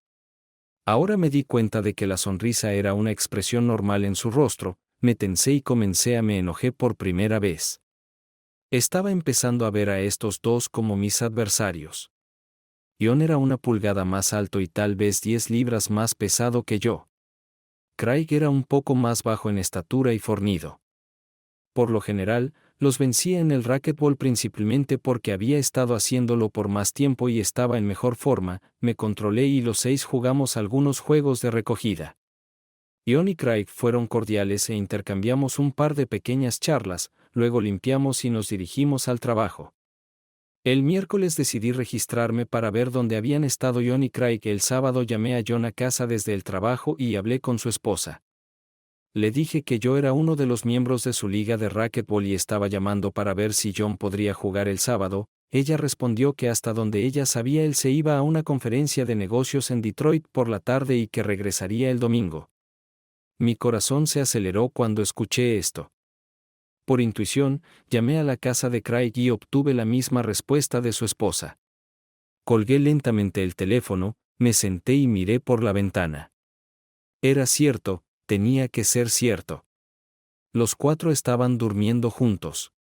Ahora me di cuenta de que la sonrisa era una expresión normal en su rostro. Me tensé y me enojé por primera vez. Estaba empezando a ver a estos dos como mis adversarios. John era 1 pulgada más alto y tal vez 10 libras más pesado que yo. Craig era un poco más bajo en estatura y fornido. Por lo general, los vencía en el racquetball principalmente porque había estado haciéndolo por más tiempo y estaba en mejor forma. Me controlé y los 6 jugamos algunos juegos de recogida. John y Craig fueron cordiales e intercambiamos un par de pequeñas charlas, luego limpiamos y nos dirigimos al trabajo. El miércoles decidí registrarme para ver dónde habían estado John y Craig. El sábado llamé a John a casa desde el trabajo y hablé con su esposa. Le dije que yo era uno de los miembros de su liga de racquetball y estaba llamando para ver si John podría jugar el sábado. Ella respondió que hasta donde ella sabía él se iba a una conferencia de negocios en Detroit por la tarde y que regresaría el domingo. Mi corazón se aceleró cuando escuché esto. Por intuición, llamé a la casa de Craig y obtuve la misma respuesta de su esposa. Colgué lentamente el teléfono, me senté y miré por la ventana. Era cierto. Tenía que ser cierto. Los 4 estaban durmiendo juntos.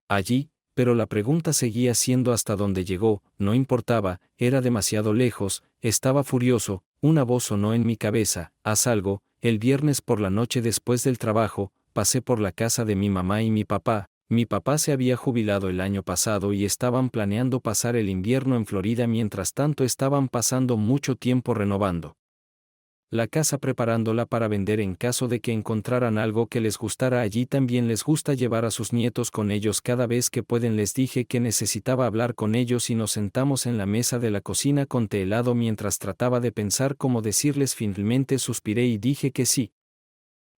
Allí, pero la pregunta seguía siendo hasta dónde llegó. No importaba, era demasiado lejos. Estaba furioso. Una voz sonó en mi cabeza: haz algo, el viernes por la noche después del trabajo, pasé por la casa de mi mamá y mi papá. Mi papá se había jubilado el año pasado y estaban planeando pasar el invierno en Florida, mientras tanto estaban pasando mucho tiempo renovando la casa, preparándola para vender en caso de que encontraran algo que les gustara allí. También les gusta llevar a sus nietos con ellos cada vez que pueden. Les dije que necesitaba hablar con ellos y nos sentamos en la mesa de la cocina con té helado mientras trataba de pensar cómo decirles. Finalmente suspiré y dije que sí.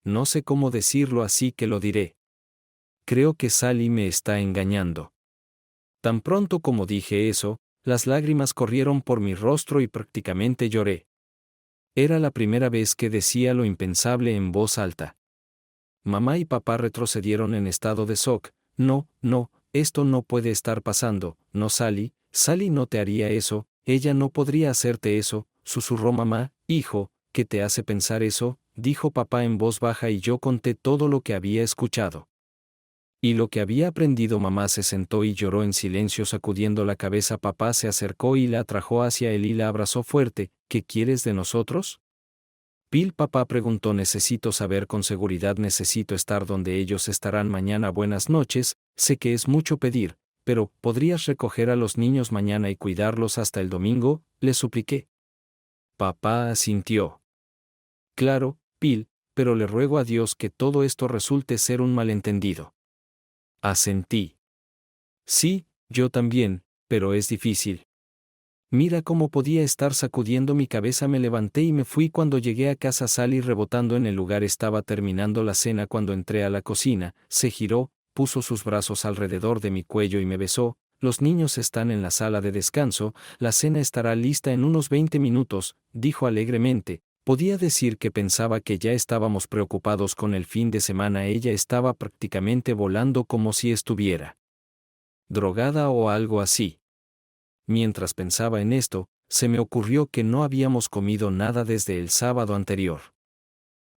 No sé cómo decirlo, así que lo diré. Creo que Sally me está engañando. Tan pronto como dije eso, las lágrimas corrieron por mi rostro y prácticamente lloré. Era la primera vez que decía lo impensable en voz alta. Mamá y papá retrocedieron en estado de shock. No, no, esto no puede estar pasando. No, Sally, Sally no te haría eso, ella no podría hacerte eso, susurró mamá. Hijo, ¿qué te hace pensar eso?, dijo papá en voz baja, y yo conté todo lo que había escuchado y lo que había aprendido. Mamá se sentó y lloró en silencio, sacudiendo la cabeza. Papá se acercó y la atrajo hacia él y la abrazó fuerte. ¿Qué quieres de nosotros, Bill? Papá preguntó. Necesito saber con seguridad, necesito estar donde ellos estarán mañana. Buenas noches, sé que es mucho pedir, pero ¿podrías recoger a los niños mañana y cuidarlos hasta el domingo?, le supliqué. Papá asintió. Claro, Bill, pero le ruego a Dios que todo esto resulte ser un malentendido. Asentí. Sí, yo también, pero es difícil. Mira cómo podía estar sacudiendo mi cabeza. Me levanté y me fui. Cuando llegué a casa, Sally rebotando en el lugar. Estaba terminando la cena cuando entré a la cocina. Se giró, puso sus brazos alrededor de mi cuello y me besó. Los niños están en la sala de descanso, la cena estará lista en unos 20 minutos, dijo alegremente. Podía decir que pensaba que ya estábamos preocupados con el fin de semana. Ella estaba prácticamente volando, como si estuviera drogada o algo así. Mientras pensaba en esto, se me ocurrió que no habíamos comido nada desde el sábado anterior.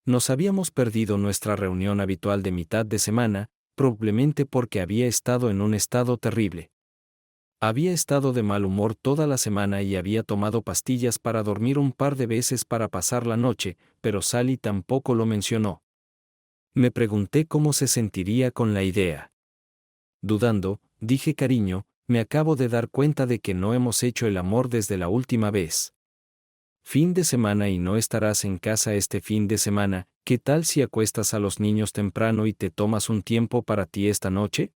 Nos habíamos perdido nuestra reunión habitual de mitad de semana, probablemente porque había estado en un estado terrible. Había estado de mal humor toda la semana y había tomado pastillas para dormir un par de veces para pasar la noche, pero Sally tampoco lo mencionó. Me pregunté cómo se sentiría con la idea. Dudando, dije: cariño, me acabo de dar cuenta de que no hemos hecho el amor desde la última vez. Fin de semana y no estarás en casa este fin de semana. ¿Qué tal si acuestas a los niños temprano y te tomas un tiempo para ti esta noche?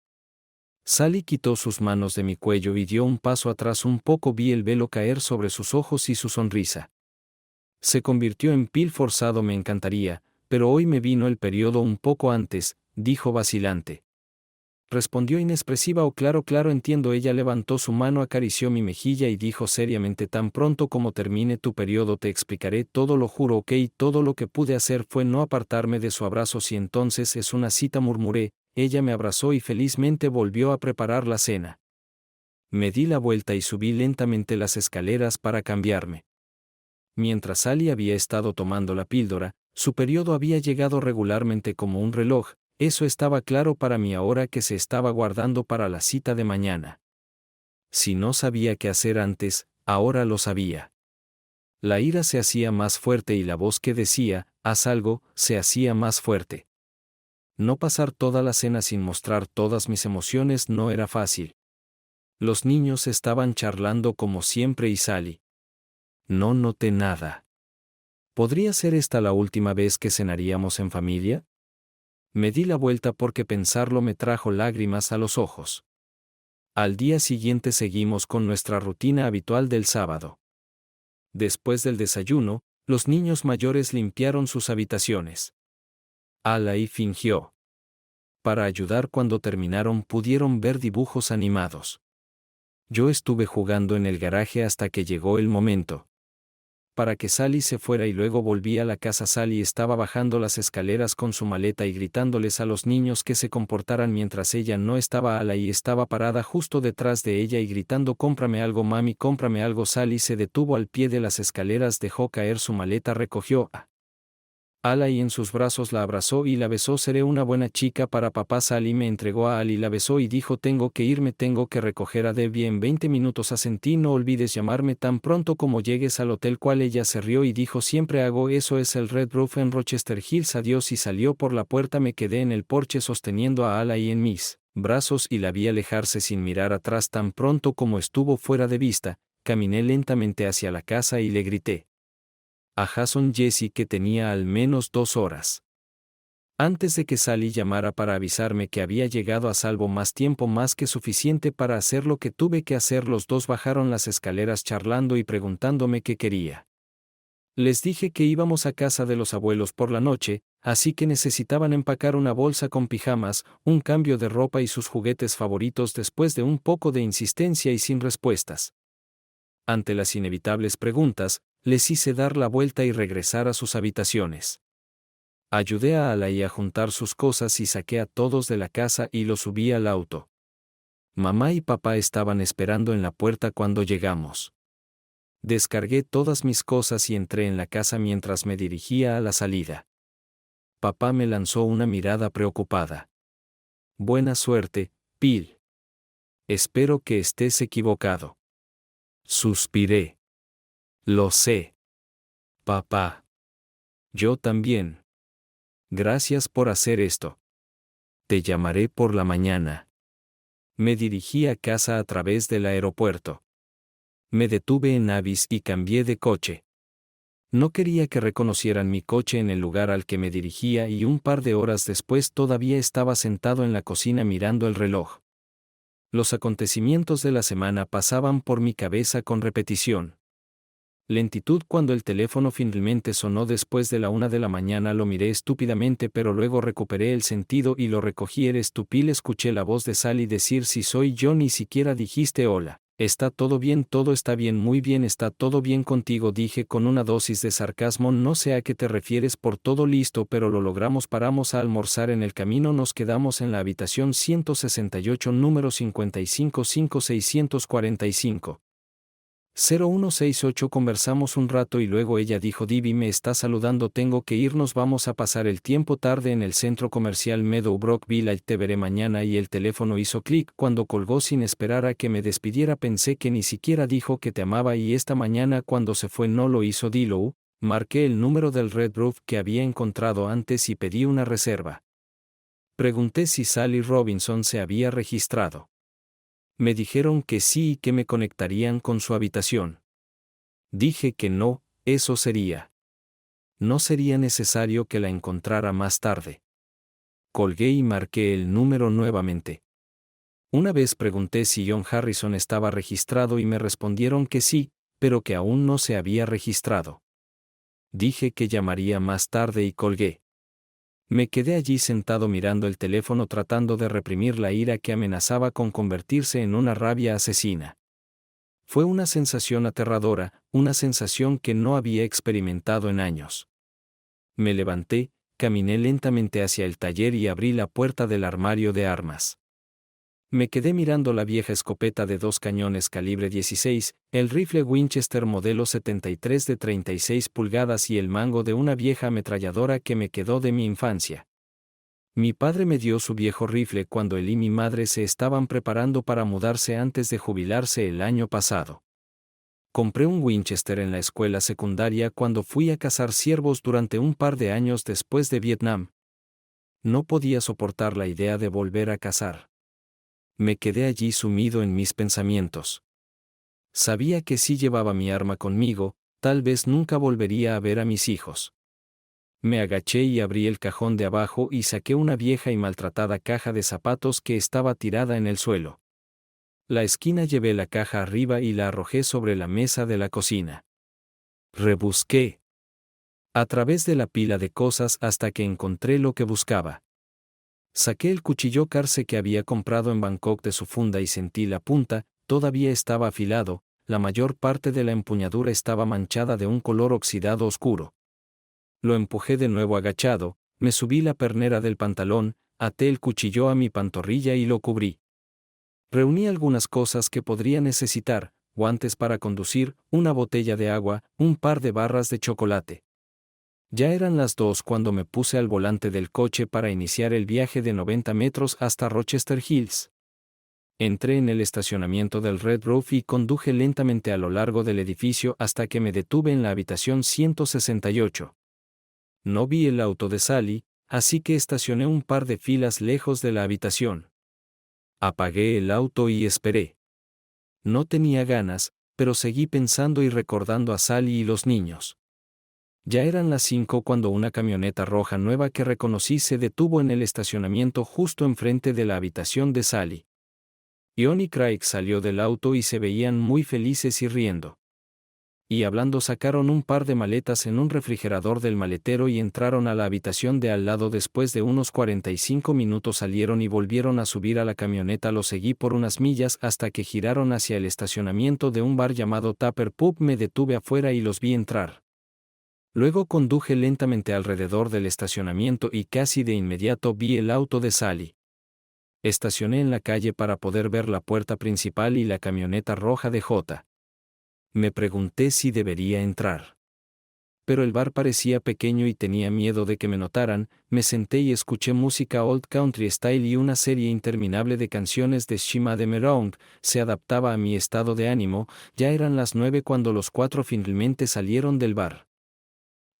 Sally quitó sus manos de mi cuello y dio un paso atrás un poco. Vi el velo caer sobre sus ojos y su sonrisa se convirtió en piel forzado. Me encantaría, pero hoy me vino el periodo un poco antes, dijo vacilante. Respondió inexpresiva. Oh, claro, claro, entiendo. Ella levantó su mano, acarició mi mejilla y dijo seriamente: tan pronto como termine tu periodo te explicaré todo, lo juro. Ok. Todo lo que pude hacer fue no apartarme de su abrazo. Si entonces es una cita, murmuré. Ella me abrazó y felizmente volvió a preparar la cena. Me di la vuelta y subí lentamente las escaleras para cambiarme. Mientras Sally había estado tomando la píldora, su periodo había llegado regularmente como un reloj. Eso estaba claro para mí ahora que se estaba guardando para la cita de mañana. Si no sabía qué hacer antes, ahora lo sabía. La ira se hacía más fuerte y la voz que decía: haz algo, se hacía más fuerte. No pasar toda la cena sin mostrar todas mis emociones no era fácil. Los niños estaban charlando como siempre y Sally. No noté nada. ¿Podría ser esta la última vez que cenaríamos en familia? Me di la vuelta porque pensarlo me trajo lágrimas a los ojos. Al día siguiente seguimos con nuestra rutina habitual del sábado. Después del desayuno, los niños mayores limpiaron sus habitaciones. Alai fingió para ayudar. Cuando terminaron pudieron ver dibujos animados. Yo estuve jugando en el garaje hasta que llegó el momento para que Sally se fuera y luego volví a la casa. Sally estaba bajando las escaleras con su maleta y gritándoles a los niños que se comportaran mientras ella no estaba. Alai estaba parada justo detrás de ella y gritando: cómprame algo, mami, cómprame algo. Sally se detuvo al pie de las escaleras, dejó caer su maleta, recogió Ali en sus brazos la abrazó y la besó. Seré una buena chica para papá. Sally me entregó a Ali, la besó y dijo tengo que irme, tengo que recoger a Debbie en 20 minutos. Asentí. No olvides llamarme tan pronto como llegues al hotel. Cual ella se rió y dijo siempre hago eso, es el Red Roof en Rochester Hills. Adiós, y salió por la puerta. Me quedé en el porche sosteniendo a Ali en mis brazos y la vi alejarse sin mirar atrás. Tan pronto como estuvo fuera de vista, caminé lentamente hacia la casa y le grité a Jason Jesse que tenía al menos 2 horas antes de que Sally llamara para avisarme que había llegado a salvo, más tiempo más que suficiente para hacer lo que tuve que hacer. Los dos bajaron las escaleras charlando y preguntándome qué quería. Les dije que íbamos a casa de los abuelos por la noche, así que necesitaban empacar una bolsa con pijamas, un cambio de ropa y sus juguetes favoritos. Después de un poco de insistencia y sin respuestas ante las inevitables preguntas, les hice dar la vuelta y regresar a sus habitaciones. Ayudé a Ali a juntar sus cosas y saqué a todos de la casa y los subí al auto. Mamá y papá estaban esperando en la puerta cuando llegamos. Descargué todas mis cosas y entré en la casa mientras me dirigía a la salida. Papá me lanzó una mirada preocupada. Buena suerte, Bill. Espero que estés equivocado. Suspiré. Lo sé. Papá. Yo también. Gracias por hacer esto. Te llamaré por la mañana. Me dirigí a casa a través del aeropuerto. Me detuve en Avis y cambié de coche. No quería que reconocieran mi coche en el lugar al que me dirigía y un par de horas después todavía estaba sentado en la cocina mirando el reloj. Los acontecimientos de la semana pasaban por mi cabeza con repetición. Lentitud cuando el teléfono finalmente sonó después de la 1 de la mañana. Lo miré estúpidamente, pero luego recuperé el sentido y lo recogí. Eres tú, Bill. Escuché la voz de Sally decir si soy yo. Ni siquiera dijiste hola. Está todo bien, todo está bien, muy bien, está todo bien contigo, dije con una dosis de sarcasmo. No sé a qué te refieres por todo listo, pero lo logramos. Paramos a almorzar en el camino, nos quedamos en la habitación 168, número 555-645. 0168. Conversamos un rato y luego ella dijo Debbie me está saludando, tengo que irnos, vamos a pasar el tiempo tarde en el centro comercial Meadowbrook Village, te veré mañana. Y el teléfono hizo clic cuando colgó sin esperar a que me despidiera. Pensé que ni siquiera dijo que te amaba y esta mañana cuando se fue no lo hizo. Dilo. Marqué el número del Red Roof que había encontrado antes y pedí una reserva. Pregunté si Sally Robinson se había registrado. Me dijeron que sí y que me conectarían con su habitación. Dije que no, eso sería. No sería necesario que la encontrara más tarde. Colgué y marqué el número nuevamente. Una vez pregunté si John Harrison estaba registrado y me respondieron que sí, pero que aún no se había registrado. Dije que llamaría más tarde y colgué. Me quedé allí sentado mirando el teléfono tratando de reprimir la ira que amenazaba con convertirse en una rabia asesina. Fue una sensación aterradora, una sensación que no había experimentado en años. Me levanté, caminé lentamente hacia el taller y abrí la puerta del armario de armas. Me quedé mirando la vieja escopeta de 2 cañones calibre 16, el rifle Winchester modelo 73 de 36 pulgadas y el mango de una vieja ametralladora que me quedó de mi infancia. Mi padre me dio su viejo rifle cuando él y mi madre se estaban preparando para mudarse antes de jubilarse el año pasado. Compré un Winchester en la escuela secundaria cuando fui a cazar ciervos durante un par de años después de Vietnam. No podía soportar la idea de volver a cazar. Me quedé allí sumido en mis pensamientos. Sabía que si llevaba mi arma conmigo, tal vez nunca volvería a ver a mis hijos. Me agaché y abrí el cajón de abajo y saqué una vieja y maltratada caja de zapatos que estaba tirada en el suelo. La esquina llevé la caja arriba y la arrojé sobre la mesa de la cocina. Rebusqué a través de la pila de cosas hasta que encontré lo que buscaba. Saqué el cuchillo Carce que había comprado en Bangkok de su funda y sentí la punta, todavía estaba afilado, la mayor parte de la empuñadura estaba manchada de un color oxidado oscuro. Lo empujé de nuevo agachado, me subí la pernera del pantalón, até el cuchillo a mi pantorrilla y lo cubrí. Reuní algunas cosas que podría necesitar, guantes para conducir, una botella de agua, un par de barras de chocolate. Ya eran las 2 cuando me puse al volante del coche para iniciar el viaje de 90 metros hasta Rochester Hills. Entré en el estacionamiento del Red Roof y conduje lentamente a lo largo del edificio hasta que me detuve en la habitación 168. No vi el auto de Sally, así que estacioné un par de filas lejos de la habitación. Apagué el auto y esperé. No tenía ganas, pero seguí pensando y recordando a Sally y los niños. Ya eran las 5 cuando una camioneta roja nueva que reconocí se detuvo en el estacionamiento justo enfrente de la habitación de Sally. John y Craig salió del auto y se veían muy felices y riendo. Y hablando sacaron un par de maletas en un refrigerador del maletero y entraron a la habitación de al lado. Después de unos 45 minutos salieron y volvieron a subir a la camioneta. Lo seguí por unas millas hasta que giraron hacia el estacionamiento de un bar llamado Tupper Pub. Me detuve afuera y los vi entrar. Luego conduje lentamente alrededor del estacionamiento y casi de inmediato vi el auto de Sally. Estacioné en la calle para poder ver la puerta principal y la camioneta roja de J. Me pregunté si debería entrar. Pero el bar parecía pequeño y tenía miedo de que me notaran. Me senté y escuché música old country style y una serie interminable de canciones de Shima de Merong. Se adaptaba a mi estado de ánimo. Ya eran las 9 cuando los 4 finalmente salieron del bar.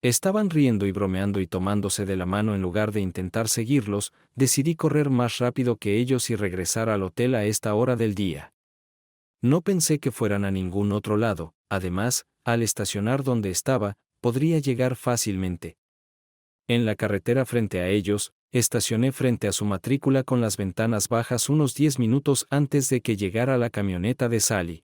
Estaban riendo y bromeando y tomándose de la mano. En lugar de intentar seguirlos, decidí correr más rápido que ellos y regresar al hotel a esta hora del día. No pensé que fueran a ningún otro lado. Además, al estacionar donde estaba, podría llegar fácilmente. En la carretera frente a ellos, estacioné frente a su matrícula con las ventanas bajas unos 10 minutos antes de que llegara la camioneta de Sally.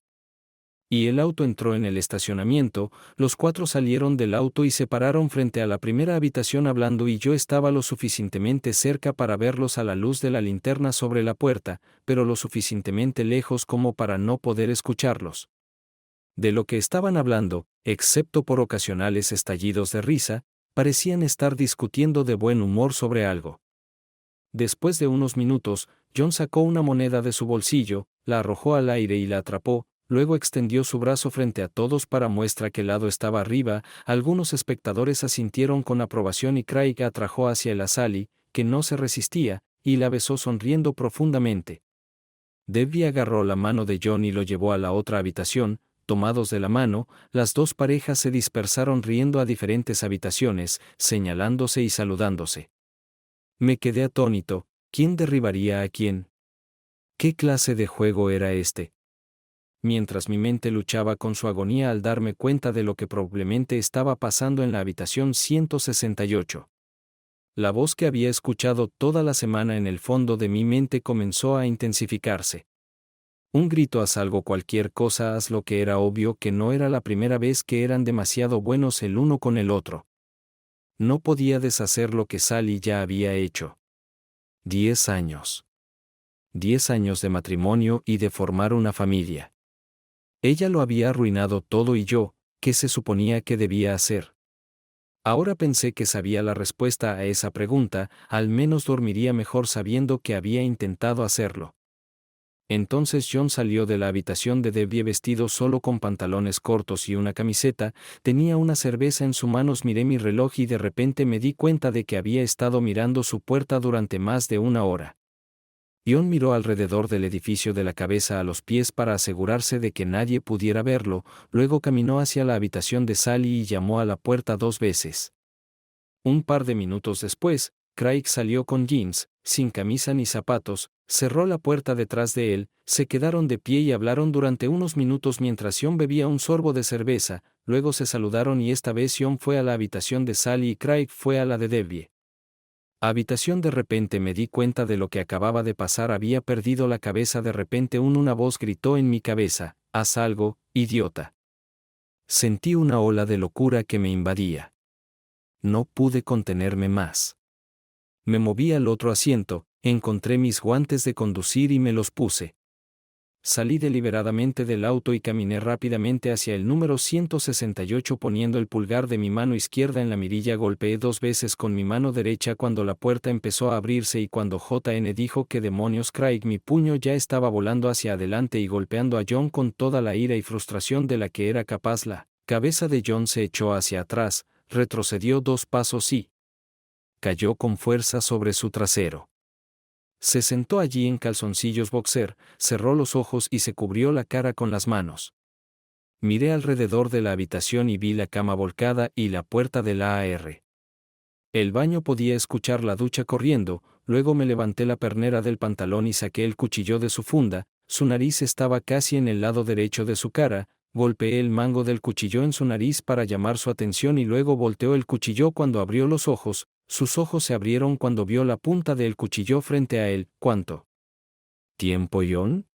Y el auto entró en el estacionamiento. Los 4 salieron del auto y se pararon frente a la primera habitación hablando y yo estaba lo suficientemente cerca para verlos a la luz de la linterna sobre la puerta, pero lo suficientemente lejos como para no poder escucharlos. De lo que estaban hablando, excepto por ocasionales estallidos de risa, parecían estar discutiendo de buen humor sobre algo. Después de unos minutos, John sacó una moneda de su bolsillo, la arrojó al aire y la atrapó. Luego extendió su brazo frente a todos para muestra que el lado estaba arriba. Algunos espectadores asintieron con aprobación y Craig atrajo hacia él a Sally, que no se resistía, y la besó sonriendo profundamente. Debbie agarró la mano de John y lo llevó a la otra habitación. Tomados de la mano, las dos parejas se dispersaron riendo a diferentes habitaciones, señalándose y saludándose. Me quedé atónito. ¿Quién derribaría a quién? ¿Qué clase de juego era este? Mientras mi mente luchaba con su agonía al darme cuenta de lo que probablemente estaba pasando en la habitación 168. La voz que había escuchado toda la semana en el fondo de mi mente comenzó a intensificarse. Un grito: haz algo, cualquier cosa, haz lo que era obvio que no era la primera vez que eran demasiado buenos el uno con el otro. No podía deshacer lo que Sally ya había hecho. 10 años. 10 años de matrimonio y de formar una familia. Ella lo había arruinado todo y yo, ¿qué se suponía que debía hacer? Ahora pensé que sabía la respuesta a esa pregunta. Al menos dormiría mejor sabiendo que había intentado hacerlo. Entonces John salió de la habitación de Debbie vestido solo con pantalones cortos y una camiseta. Tenía una cerveza en sus manos. Miré mi reloj y de repente me di cuenta de que había estado mirando su puerta durante más de una hora. John miró alrededor del edificio de la cabeza a los pies para asegurarse de que nadie pudiera verlo. Luego caminó hacia la habitación de Sally y llamó a la puerta 2 veces. Un par de minutos después, Craig salió con jeans, sin camisa ni zapatos, cerró la puerta detrás de él. Se quedaron de pie y hablaron durante unos minutos mientras John bebía un sorbo de cerveza. Luego se saludaron y esta vez John fue a la habitación de Sally y Craig fue a la de Debbie. Habitación. De repente me di cuenta de lo que acababa de pasar. Había perdido la cabeza. De repente una voz gritó en mi cabeza: haz algo, idiota. Sentí una ola de locura que me invadía. No pude contenerme más. Me moví al otro asiento, encontré mis guantes de conducir y me los puse. Salí deliberadamente del auto y caminé rápidamente hacia el número 168 poniendo el pulgar de mi mano izquierda en la mirilla. Golpeé 2 veces con mi mano derecha cuando la puerta empezó a abrirse y cuando JN dijo «¿Qué demonios, Craig?». Mi puño ya estaba volando hacia adelante y golpeando a John con toda la ira y frustración de la que era capaz. La cabeza de John se echó hacia atrás, retrocedió 2 pasos y cayó con fuerza sobre su trasero. Se sentó allí en calzoncillos boxer, cerró los ojos y se cubrió la cara con las manos. Miré alrededor de la habitación y vi la cama volcada y la puerta del AR. El baño podía escuchar la ducha corriendo, luego me levanté la pernera del pantalón y saqué el cuchillo de su funda, su nariz estaba casi en el lado derecho de su cara, golpeé el mango del cuchillo en su nariz para llamar su atención y luego volteó el cuchillo cuando abrió los ojos, sus ojos se abrieron cuando vio la punta del cuchillo frente a él. ¿Cuánto tiempo, John?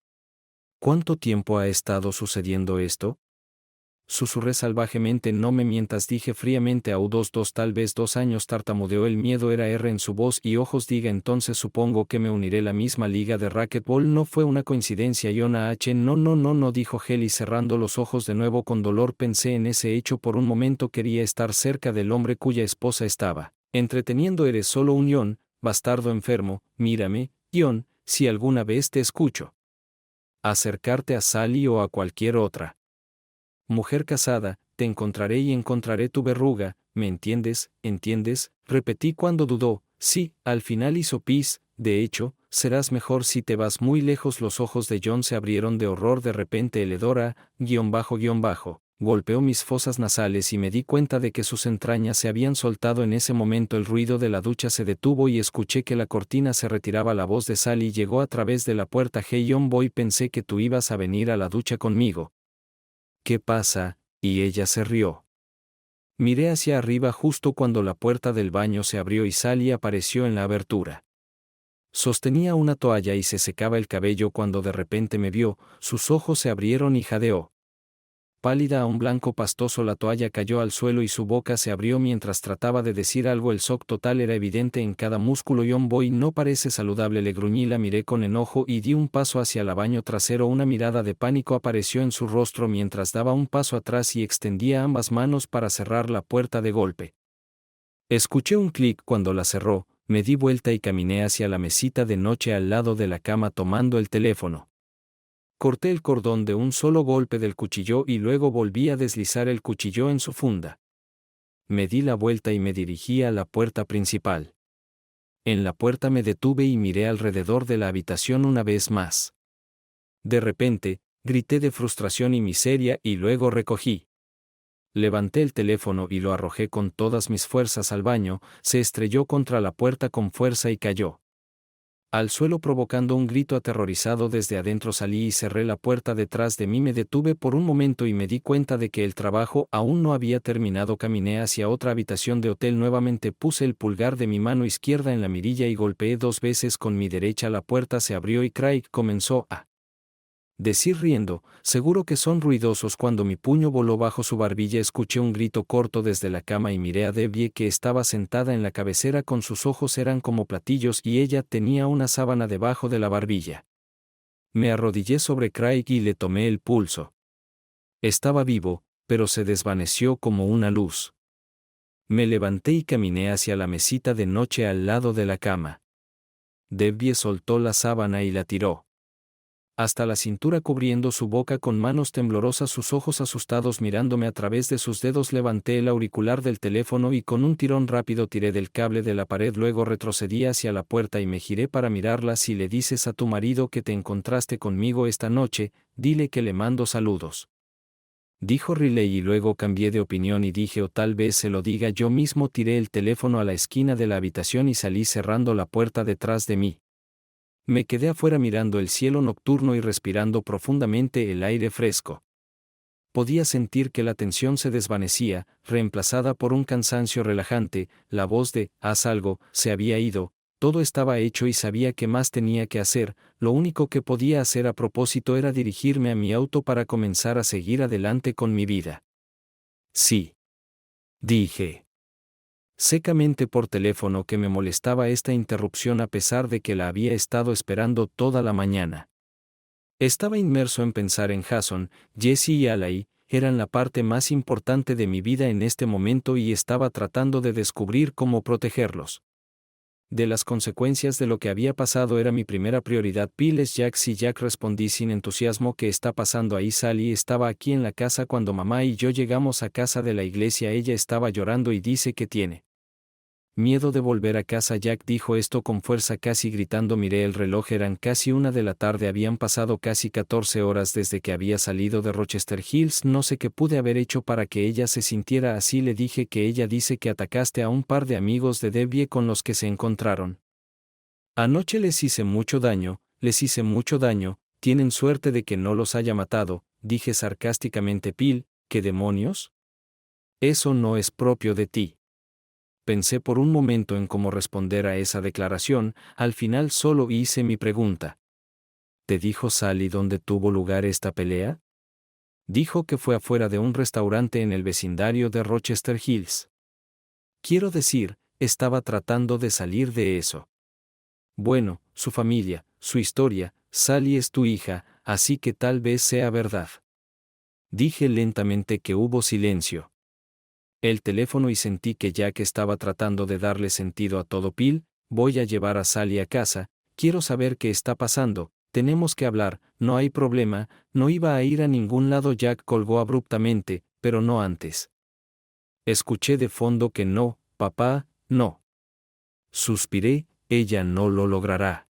¿Cuánto tiempo ha estado sucediendo esto? Susurré salvajemente. No me mientas, dije fríamente. Tal vez 2 años. Tartamudeó. El miedo era R en su voz y ojos. Diga entonces, supongo que me uniré. La misma liga de racquetball no fue una coincidencia. Iona H. No, dijo Helly cerrando los ojos de nuevo con dolor. Pensé en ese hecho por un momento. Quería estar cerca del hombre cuya esposa estaba entreteniendo. Eres solo un John, bastardo enfermo. Mírame, John, si alguna vez te escucho acercarte a Sally o a cualquier otra mujer casada, te encontraré y encontraré tu verruga, ¿me entiendes? ¿Entiendes? Repetí cuando dudó. Sí, al final hizo pis. De hecho, serás mejor si te vas muy lejos. Los ojos de John se abrieron de horror. De repente el hedor golpeó mis fosas nasales y me di cuenta de que sus entrañas se habían soltado. En ese momento el ruido de la ducha se detuvo y escuché que la cortina se retiraba. La voz de Sally llegó a través de la puerta. Hey John Boy, pensé que tú ibas a venir a la ducha conmigo. ¿Qué pasa? Y ella se rió. Miré hacia arriba justo cuando la puerta del baño se abrió y Sally apareció en la abertura. Sostenía una toalla y se secaba el cabello cuando de repente me vio, sus ojos se abrieron y jadeó. Pálida a un blanco pastoso, la toalla cayó al suelo y su boca se abrió mientras trataba de decir algo. El shock total era evidente en cada músculo. John Boy no parece saludable, le gruñí. La miré con enojo y di un paso hacia el baño trasero. Una mirada de pánico apareció en su rostro mientras daba un paso atrás y extendía ambas manos para cerrar la puerta de golpe. Escuché un clic cuando la cerró, me di vuelta y caminé hacia la mesita de noche al lado de la cama tomando el teléfono. Corté el cordón de un solo golpe del cuchillo y luego volví a deslizar el cuchillo en su funda. Me di la vuelta y me dirigí a la puerta principal. En la puerta me detuve y miré alrededor de la habitación una vez más. De repente, grité de frustración y miseria y luego recogí. Levanté el teléfono y lo arrojé con todas mis fuerzas al baño. Se estrelló contra la puerta con fuerza y cayó al suelo provocando un grito aterrorizado. Desde adentro salí y cerré la puerta detrás de mí. Me detuve por un momento y me di cuenta de que el trabajo aún no había terminado. Caminé hacia otra habitación de hotel. Nuevamente puse el pulgar de mi mano izquierda en la mirilla y golpeé 2 veces con mi derecha. La puerta se abrió y Craig comenzó a decir riendo, seguro que son ruidosos. Cuando mi puño voló bajo su barbilla escuché un grito corto desde la cama y miré a Debbie, que estaba sentada en la cabecera con sus ojos eran como platillos y ella tenía una sábana debajo de la barbilla. Me arrodillé sobre Craig y le tomé el pulso. Estaba vivo, pero se desvaneció como una luz. Me levanté y caminé hacia la mesita de noche al lado de la cama. Debbie soltó la sábana y la tiró hasta la cintura cubriendo su boca con manos temblorosas, sus ojos asustados mirándome a través de sus dedos. Levanté el auricular del teléfono y con un tirón rápido tiré del cable de la pared. Luego retrocedí hacia la puerta y me giré para mirarla. Si le dices a tu marido que te encontraste conmigo esta noche, dile que le mando saludos, dijo Riley, y luego cambié de opinión y dije o tal vez se lo diga yo mismo. Tiré el teléfono a la esquina de la habitación y salí cerrando la puerta detrás de mí. Me quedé afuera mirando el cielo nocturno y respirando profundamente el aire fresco. Podía sentir que la tensión se desvanecía, reemplazada por un cansancio relajante. La voz de «haz algo» se había ido, todo estaba hecho y sabía qué más tenía que hacer. Lo único que podía hacer a propósito era dirigirme a mi auto para comenzar a seguir adelante con mi vida. Sí, dije secamente por teléfono, que me molestaba esta interrupción a pesar de que la había estado esperando toda la mañana. Estaba inmerso en pensar en Jason. Jesse y Allie eran la parte más importante de mi vida en este momento y estaba tratando de descubrir cómo protegerlos. De las consecuencias de lo que había pasado era mi primera prioridad. Bill es Jack. Sí, Jack, respondí sin entusiasmo. ¿Qué está pasando ahí? Sally estaba aquí en la casa cuando mamá y yo llegamos a casa de la iglesia. Ella estaba llorando y dice que tiene miedo de volver a casa. Jack dijo esto con fuerza, casi gritando. Miré el reloj, eran casi 1 de la tarde, habían pasado casi 14 horas desde que había salido de Rochester Hills. No sé qué pude haber hecho para que ella se sintiera así. Le dije que ella dice que atacaste a un par de amigos de Debbie con los que se encontraron anoche. Les hice mucho daño, tienen suerte de que no los haya matado, dije sarcásticamente. Bill, ¿qué demonios? Eso no es propio de ti. Pensé por un momento en cómo responder a esa declaración. Al final solo hice mi pregunta. ¿Te dijo Sally dónde tuvo lugar esta pelea? Dijo que fue afuera de un restaurante en el vecindario de Rochester Hills. Quiero decir, estaba tratando de salir de eso. Bueno, su familia, su historia, Sally es tu hija, así que tal vez sea verdad. Dije lentamente. Que hubo silencio. El teléfono y sentí que Jack estaba tratando de darle sentido a todo. Bill, voy a llevar a Sally a casa, quiero saber qué está pasando, tenemos que hablar. No hay problema, no iba a ir a ningún lado. Jack colgó abruptamente, pero no antes. Escuché de fondo que no, papá, no. Suspiré, ella no lo logrará.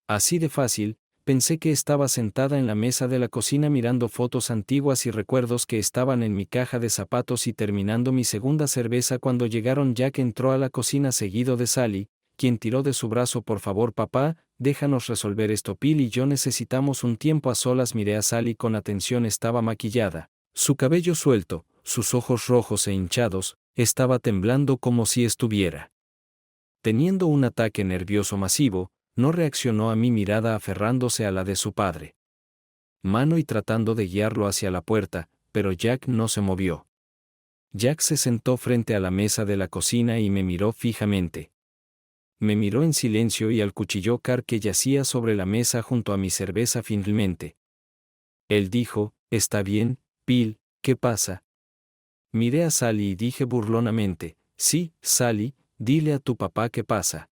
Así de fácil. Pensé que estaba sentada en la mesa de la cocina mirando fotos antiguas y recuerdos que estaban en mi caja de zapatos y terminando mi segunda cerveza cuando llegaron. Jack entró a la cocina seguido de Sally, quien tiró de su brazo. Por favor, papá, déjanos resolver esto. Bill y yo necesitamos un tiempo a solas. Miré a Sally con atención. Estaba maquillada, su cabello suelto, sus ojos rojos e hinchados, estaba temblando como si estuviera teniendo un ataque nervioso masivo. No reaccionó a mi mirada, aferrándose a la de su padre mano y tratando de guiarlo hacia la puerta, pero Jack no se movió. Jack se sentó frente a la mesa de la cocina y me miró fijamente. Me miró en silencio y al cuchillo Car que yacía sobre la mesa junto a mi cerveza. Finalmente él dijo, está bien, Bill, ¿qué pasa? Miré a Sally y dije burlonamente, sí, Sally, dile a tu papá qué pasa.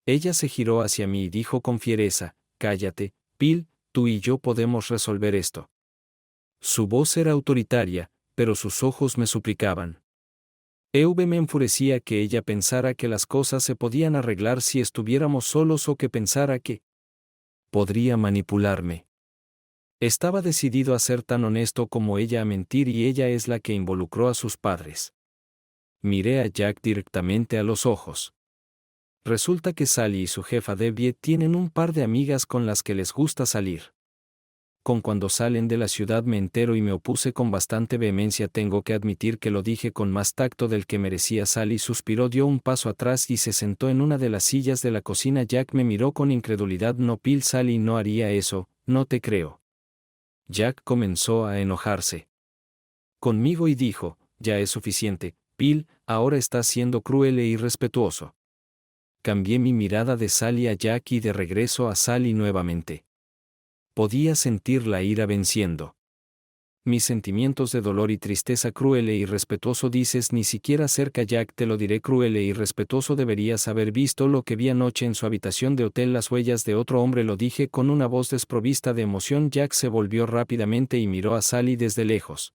Ella se giró hacia mí y dijo con fiereza, cállate, Bill, tú y yo podemos resolver esto. Su voz era autoritaria, pero sus ojos me suplicaban. Me enfurecía que ella pensara que las cosas se podían arreglar si estuviéramos solos o que pensara que podría manipularme. Estaba decidido a ser tan honesto como ella a mentir y ella es la que involucró a sus padres. Miré a Jack directamente a los ojos. Resulta que Sally y su jefa Debbie tienen un par de amigas con las que les gusta salir. Con cuando salen de la ciudad me entero y me opuse con bastante vehemencia. Tengo que admitir que lo dije con más tacto del que merecía. Sally suspiró, dio un paso atrás y se sentó en una de las sillas de la cocina. Jack me miró con incredulidad. No, Bill, Sally no haría eso, no te creo. Jack comenzó a enojarse conmigo y dijo, ya es suficiente, Bill, ahora estás siendo cruel e irrespetuoso. Cambié mi mirada de Sally a Jack y de regreso a Sally nuevamente. Podía sentir la ira venciendo mis sentimientos de dolor y tristeza. Cruel e irrespetuoso dices, ni siquiera cerca. Jack, te lo diré, cruel e irrespetuoso. Deberías haber visto lo que vi anoche en su habitación de hotel, las huellas de otro hombre. Lo dije con una voz desprovista de emoción. Jack se volvió rápidamente y miró a Sally desde lejos.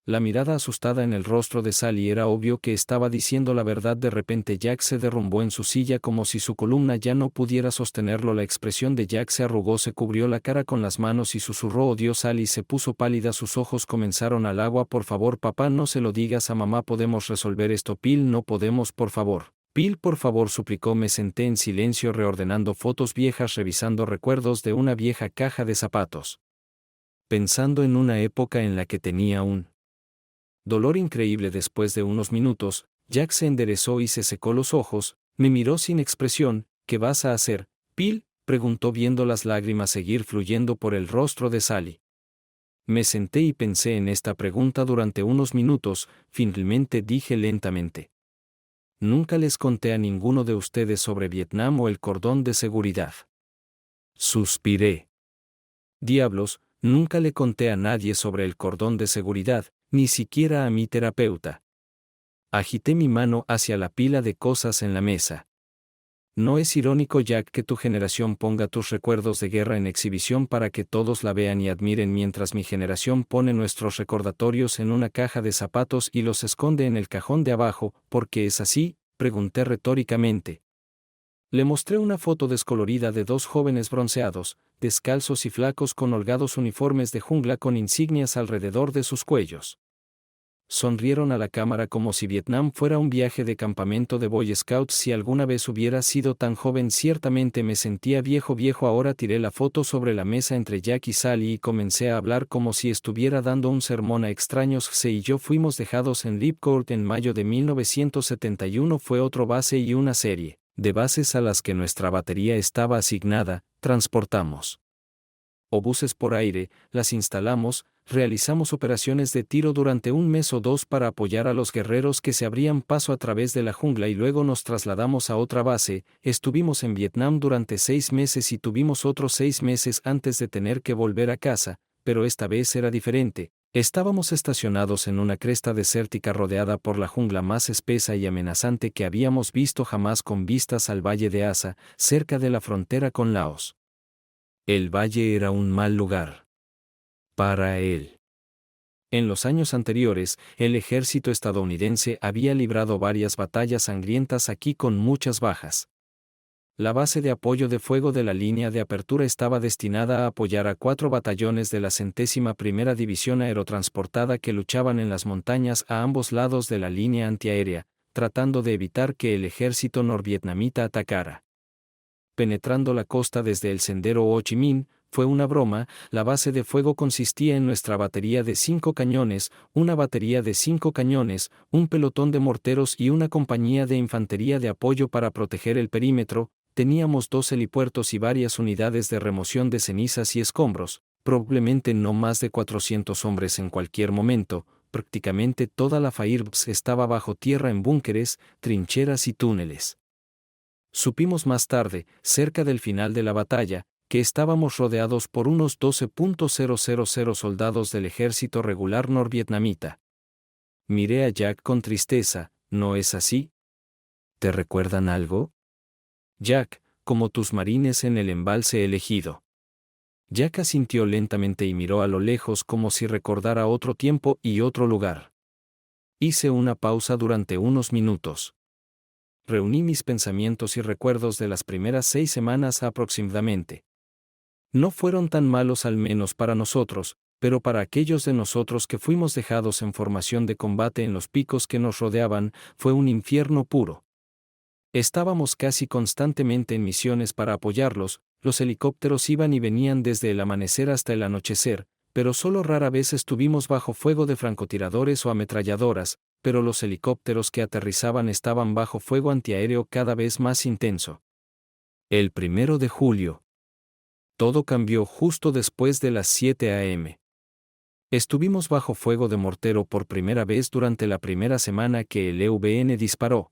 La mirada asustada en el rostro de Sally era obvio que estaba diciendo la verdad. De repente Jack se derrumbó en su silla como si su columna ya no pudiera sostenerlo. La expresión de Jack se arrugó, se cubrió la cara con las manos y susurró, oh Dios. Sally se puso pálida, sus ojos comenzaron al agua. Por favor, papá, no se lo digas a mamá, podemos resolver esto. Bill, no podemos, por favor. Bill, por favor, suplicó. Me senté en silencio reordenando fotos viejas, revisando recuerdos de una vieja caja de zapatos. Pensando en una época en la que tenía un dolor increíble. Después de unos minutos, Jack se enderezó y se secó los ojos, me miró sin expresión. ¿Qué vas a hacer, Bill?, preguntó viendo las lágrimas seguir fluyendo por el rostro de Sally. Me senté y pensé en esta pregunta durante unos minutos. Finalmente dije lentamente, nunca les conté a ninguno de ustedes sobre Vietnam o el cordón de seguridad. Suspiré. Diablos, nunca le conté a nadie sobre el cordón de seguridad, ni siquiera a mi terapeuta. Agité mi mano hacia la pila de cosas en la mesa. ¿No es irónico, Jack, que tu generación ponga tus recuerdos de guerra en exhibición para que todos la vean y admiren, mientras mi generación pone nuestros recordatorios en una caja de zapatos y los esconde en el cajón de abajo? ¿Por qué es así?, pregunté retóricamente. Le mostré una foto descolorida de dos jóvenes bronceados, descalzos y flacos con holgados uniformes de jungla con insignias alrededor de sus cuellos. Sonrieron a la cámara como si Vietnam fuera un viaje de campamento de Boy Scouts. Si alguna vez hubiera sido tan joven, ciertamente me sentía viejo. Ahora tiré la foto sobre la mesa entre Jack y Sally y comencé a hablar como si estuviera dando un sermón a extraños. C y yo fuimos dejados en Lipcourt en mayo de 1971. Fue otro base y una serie de bases a las que nuestra batería estaba asignada. Transportamos obuses por aire, las instalamos, realizamos operaciones de tiro durante un mes o dos para apoyar a los guerreros que se abrían paso a través de la jungla y luego nos trasladamos a otra base. Estuvimos en Vietnam durante 6 meses y tuvimos otros 6 meses antes de tener que volver a casa, pero esta vez era diferente. Estábamos estacionados en una cresta desértica rodeada por la jungla más espesa y amenazante que habíamos visto jamás, con vistas al valle de Asa, cerca de la frontera con Laos. El valle era un mal lugar para él. En los años anteriores, el ejército estadounidense había librado varias batallas sangrientas aquí con muchas bajas. La base de apoyo de fuego de la línea de apertura estaba destinada a apoyar a 4 batallones de la 101ª División Aerotransportada que luchaban en las montañas a ambos lados de la línea antiaérea, tratando de evitar que el ejército norvietnamita atacara. Penetrando la costa desde el sendero Ho Chi Minh, fue una broma. La base de fuego consistía en nuestra batería de 5 cañones, una batería de 5 cañones, un pelotón de morteros y una compañía de infantería de apoyo para proteger el perímetro. Teníamos 2 helipuertos y varias unidades de remoción de cenizas y escombros, probablemente no más de 400 hombres en cualquier momento. Prácticamente toda la FAIRBS estaba bajo tierra en búnkeres, trincheras y túneles. Supimos más tarde, cerca del final de la batalla, que estábamos rodeados por unos 12.000 soldados del ejército regular norvietnamita. Miré a Jack con tristeza. ¿No es así? ¿Te recuerdan algo? Jack, como tus marines en el embalse elegido. Jack asintió lentamente y miró a lo lejos como si recordara otro tiempo y otro lugar. Hice una pausa durante unos minutos. Reuní mis pensamientos y recuerdos de las primeras 6 semanas aproximadamente. No fueron tan malos, al menos para nosotros, pero para aquellos de nosotros que fuimos dejados en formación de combate en los picos que nos rodeaban, fue un infierno puro. Estábamos casi constantemente en misiones para apoyarlos. Los helicópteros iban y venían desde el amanecer hasta el anochecer, pero solo rara vez estuvimos bajo fuego de francotiradores o ametralladoras, pero los helicópteros que aterrizaban estaban bajo fuego antiaéreo cada vez más intenso. El 1 de julio. Todo cambió justo después de las 7 a.m. Estuvimos bajo fuego de mortero por primera vez durante la primera semana que el EVN disparó.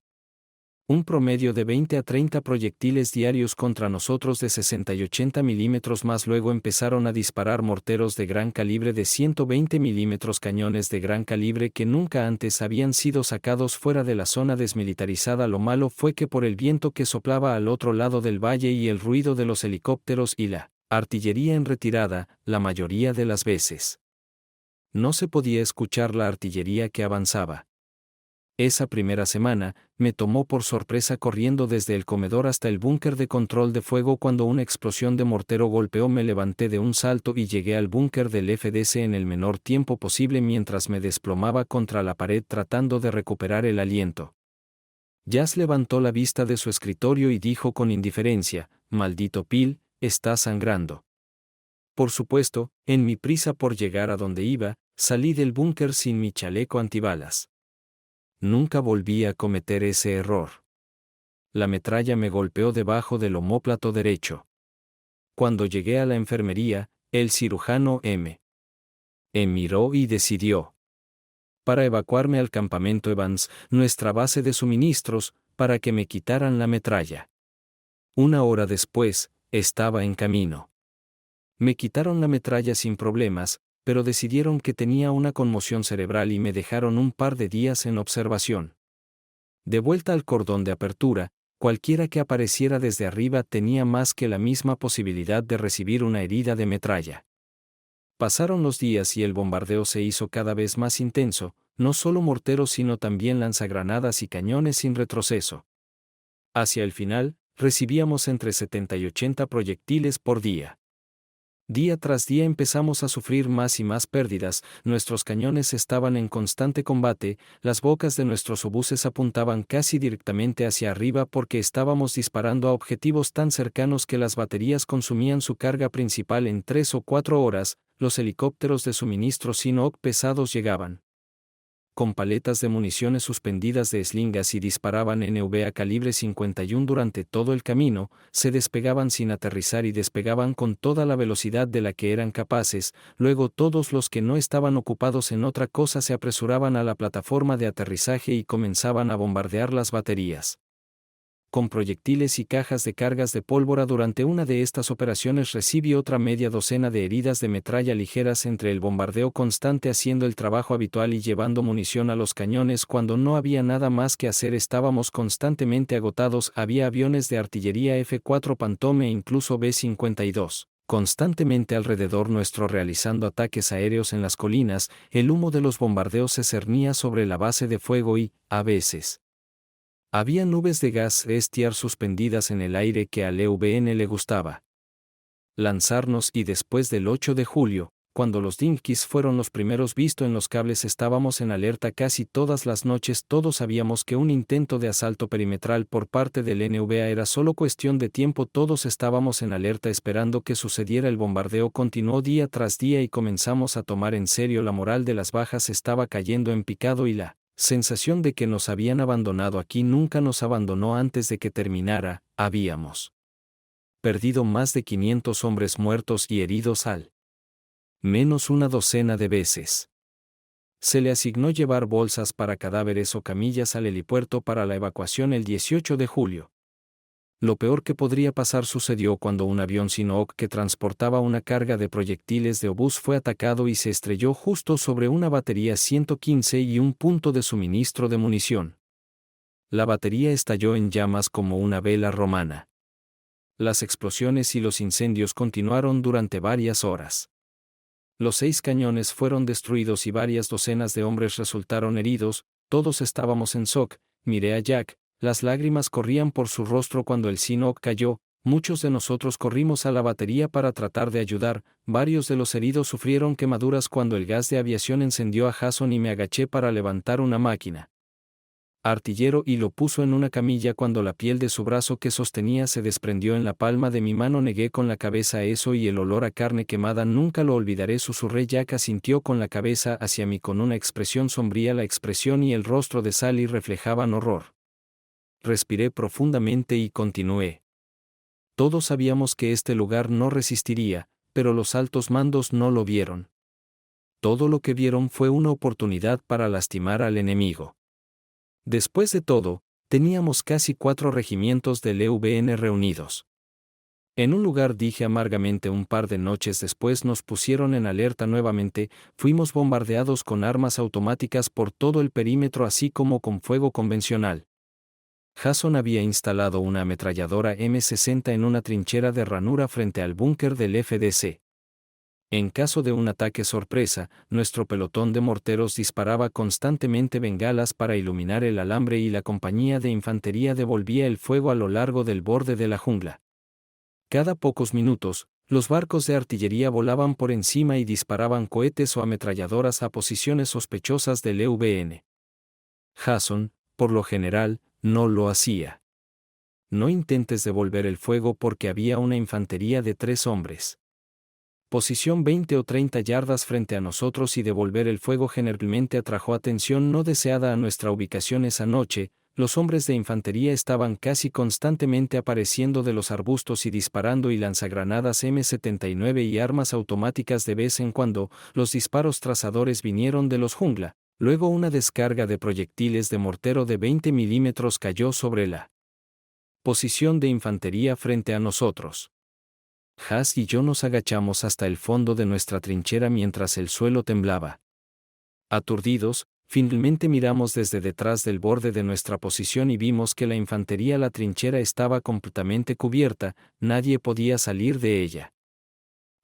Un promedio de 20 a 30 proyectiles diarios contra nosotros de 60 y 80 milímetros más. Luego empezaron a disparar morteros de gran calibre de 120 milímetros, cañones de gran calibre que nunca antes habían sido sacados fuera de la zona desmilitarizada. Lo malo fue que por el viento que soplaba al otro lado del valle y el ruido de los helicópteros y la artillería en retirada, la mayoría de las veces no se podía escuchar la artillería que avanzaba. Esa primera semana, me tomó por sorpresa corriendo desde el comedor hasta el búnker de control de fuego cuando una explosión de mortero golpeó. Me levanté de un salto y llegué al búnker del FDC en el menor tiempo posible mientras me desplomaba contra la pared tratando de recuperar el aliento. Jazz levantó la vista de su escritorio y dijo con indiferencia: «Maldito Phil, está sangrando». Por supuesto, en mi prisa por llegar a donde iba, salí del búnker sin mi chaleco antibalas. Nunca volví a cometer ese error. La metralla me golpeó debajo del omóplato derecho. Cuando llegué a la enfermería, el cirujano me miró y decidió para evacuarme al campamento Evans, nuestra base de suministros, para que me quitaran la metralla. 1 hora después, estaba en camino. Me quitaron la metralla sin problemas, pero decidieron que tenía una conmoción cerebral y me dejaron un par de días en observación. De vuelta al cordón de apertura, cualquiera que apareciera desde arriba tenía más que la misma posibilidad de recibir una herida de metralla. Pasaron los días y el bombardeo se hizo cada vez más intenso, no solo morteros sino también lanzagranadas y cañones sin retroceso. Hacia el final, recibíamos entre 70 y 80 proyectiles por día. Día tras día empezamos a sufrir más y más pérdidas, nuestros cañones estaban en constante combate, las bocas de nuestros obuses apuntaban casi directamente hacia arriba porque estábamos disparando a objetivos tan cercanos que las baterías consumían su carga principal en 3 o 4 horas, los helicópteros de suministro Chinook pesados llegaban con paletas de municiones suspendidas de eslingas y disparaban NV a calibre 51 durante todo el camino, se despegaban sin aterrizar y despegaban con toda la velocidad de la que eran capaces, luego todos los que no estaban ocupados en otra cosa se apresuraban a la plataforma de aterrizaje y comenzaban a bombardear las baterías. Con proyectiles y cajas de cargas de pólvora durante una de estas operaciones recibí otra media docena de heridas de metralla ligeras entre el bombardeo constante haciendo el trabajo habitual y llevando munición a los cañones cuando no había nada más que hacer estábamos constantemente agotados había aviones de artillería F-4 Phantom e incluso B-52. Constantemente alrededor nuestro realizando ataques aéreos en las colinas, el humo de los bombardeos se cernía sobre la base de fuego y, a veces, había nubes de gas estiar suspendidas en el aire que al EVN le gustaba lanzarnos y después del 8 de julio, cuando los Dinkies fueron los primeros vistos en los cables estábamos en alerta casi todas las noches todos sabíamos que un intento de asalto perimetral por parte del NVA era solo cuestión de tiempo todos estábamos en alerta esperando que sucediera el bombardeo continuó día tras día y comenzamos a tomar en serio la moral de las bajas estaba cayendo en picado y la sensación de que nos habían abandonado aquí nunca nos abandonó antes de que terminara, habíamos perdido más de 500 hombres muertos y heridos al menos una docena de veces. Se le asignó llevar bolsas para cadáveres o camillas al helipuerto para la evacuación el 18 de julio. Lo peor que podría pasar sucedió cuando un avión Chinook que transportaba una carga de proyectiles de obús fue atacado y se estrelló justo sobre una batería 115 y un punto de suministro de munición. La batería estalló en llamas como una vela romana. Las explosiones y los incendios continuaron durante varias horas. Los 6 cañones fueron destruidos y varias docenas de hombres resultaron heridos, todos estábamos en shock, miré a Jack. Las lágrimas corrían por su rostro cuando el Chinook cayó, muchos de nosotros corrimos a la batería para tratar de ayudar, varios de los heridos sufrieron quemaduras cuando el gas de aviación encendió a Jason y me agaché para levantar una máquina artillero y lo puso en una camilla cuando la piel de su brazo que sostenía se desprendió en la palma de mi mano negué con la cabeza eso y el olor a carne quemada nunca lo olvidaré susurré Jack asintió con la cabeza hacia mí con una expresión sombría la expresión y el rostro de Sally reflejaban horror. Respiré profundamente y continué. Todos sabíamos que este lugar no resistiría, pero los altos mandos no lo vieron. Todo lo que vieron fue una oportunidad para lastimar al enemigo. Después de todo, teníamos casi 4 regimientos del EVN reunidos. En un lugar dije amargamente un par de noches después nos pusieron en alerta nuevamente, fuimos bombardeados con armas automáticas por todo el perímetro así como con fuego convencional. Jason había instalado una ametralladora M60 en una trinchera de ranura frente al búnker del FDC. En caso de un ataque sorpresa, nuestro pelotón de morteros disparaba constantemente bengalas para iluminar el alambre y la compañía de infantería devolvía el fuego a lo largo del borde de la jungla. Cada pocos minutos, los barcos de artillería volaban por encima y disparaban cohetes o ametralladoras a posiciones sospechosas del EVN. Jason, por lo general, no lo hacía. No intentes devolver el fuego porque había una infantería de 3 hombres. Posición 20 o 30 yardas frente a nosotros y devolver el fuego generalmente atrajo atención no deseada a nuestra ubicación esa noche, los hombres de infantería estaban casi constantemente apareciendo de los arbustos y disparando y lanzagranadas M79 y armas automáticas de vez en cuando, los disparos trazadores vinieron de los jungla. Luego una descarga de proyectiles de mortero de 20 milímetros cayó sobre la posición de infantería frente a nosotros. Haas y yo nos agachamos hasta el fondo de nuestra trinchera mientras el suelo temblaba. Aturdidos, Finalmente miramos desde detrás del borde de nuestra posición y vimos que la trinchera estaba completamente cubierta, nadie podía salir de ella.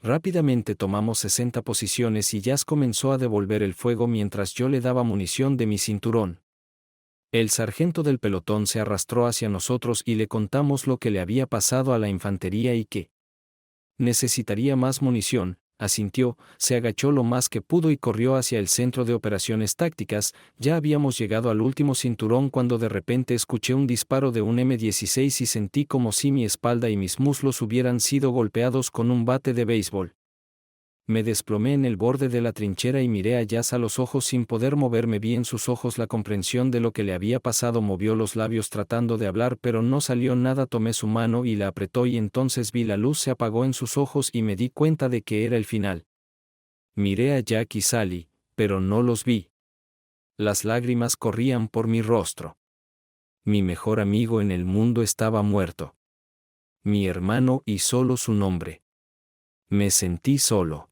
Rápidamente tomamos 60 posiciones y Jazz comenzó a devolver el fuego mientras yo le daba munición de mi cinturón. El sargento del pelotón se arrastró hacia nosotros y le contamos lo que le había pasado a la infantería y que necesitaría más munición. Asintió, se agachó lo más que pudo y corrió hacia el centro de operaciones tácticas. Ya habíamos llegado al último cinturón cuando de repente escuché un disparo de un M16 y sentí como si mi espalda y mis muslos hubieran sido golpeados con un bate de béisbol. Me desplomé en el borde de la trinchera y miré a Jazz a los ojos sin poder moverme. Vi en sus ojos la comprensión de lo que le había pasado. Movió los labios tratando de hablar pero no salió nada. Tomé su mano y la apretó y entonces vi la luz se apagó en sus ojos y me di cuenta de que era el final. Miré a Jack y Sally, pero no los vi. Las lágrimas corrían por mi rostro. Mi mejor amigo en el mundo estaba muerto. Mi hermano y solo su nombre. Me sentí solo.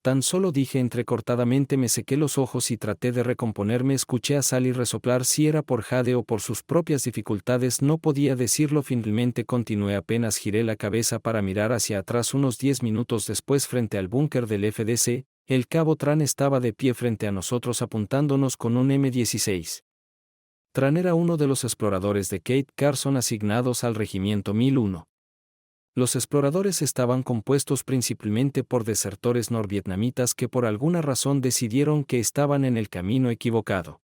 Tan solo dije entrecortadamente. Me sequé los ojos y traté de recomponerme. Escuché a Sally resoplar. Si era por Jade o por sus propias dificultades no podía decirlo. Finalmente continué. Apenas giré la cabeza para mirar hacia atrás. Unos 10 minutos después, frente al búnker del FDC, el cabo Tran estaba de pie frente a nosotros apuntándonos con un M16. Tran era uno de los exploradores de Kate Carson asignados al Regimiento 1001. Los exploradores estaban compuestos principalmente por desertores norvietnamitas que por alguna razón decidieron que estaban en el camino equivocado.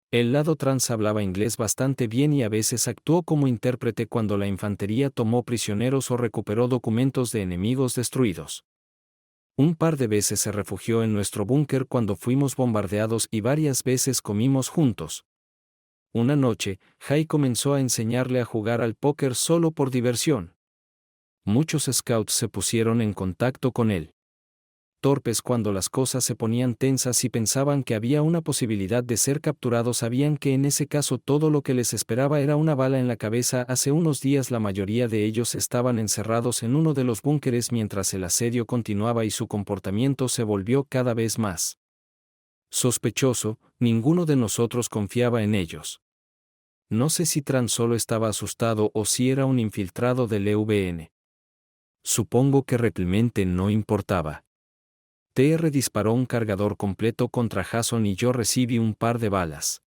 El lado trans hablaba inglés bastante bien y a veces actuó como intérprete cuando la infantería tomó prisioneros o recuperó documentos de enemigos destruidos. Un par de veces se refugió en nuestro búnker cuando fuimos bombardeados y varias veces comimos juntos. Una noche, Jay comenzó a enseñarle a jugar al póker solo por diversión. Muchos scouts se pusieron en contacto con él. Torpes cuando las cosas se ponían tensas y pensaban que había una posibilidad de ser capturados, sabían que en ese caso todo lo que les esperaba era una bala en la cabeza. Hace unos días la mayoría de ellos estaban encerrados en uno de los búnkeres mientras el asedio continuaba y su comportamiento se volvió cada vez más sospechoso. Ninguno de nosotros confiaba en ellos. No sé si Tran solo estaba asustado o si era un infiltrado del EVN. Supongo que realmente no importaba. TR disparó un cargador completo contra Jason y yo recibí un par de balas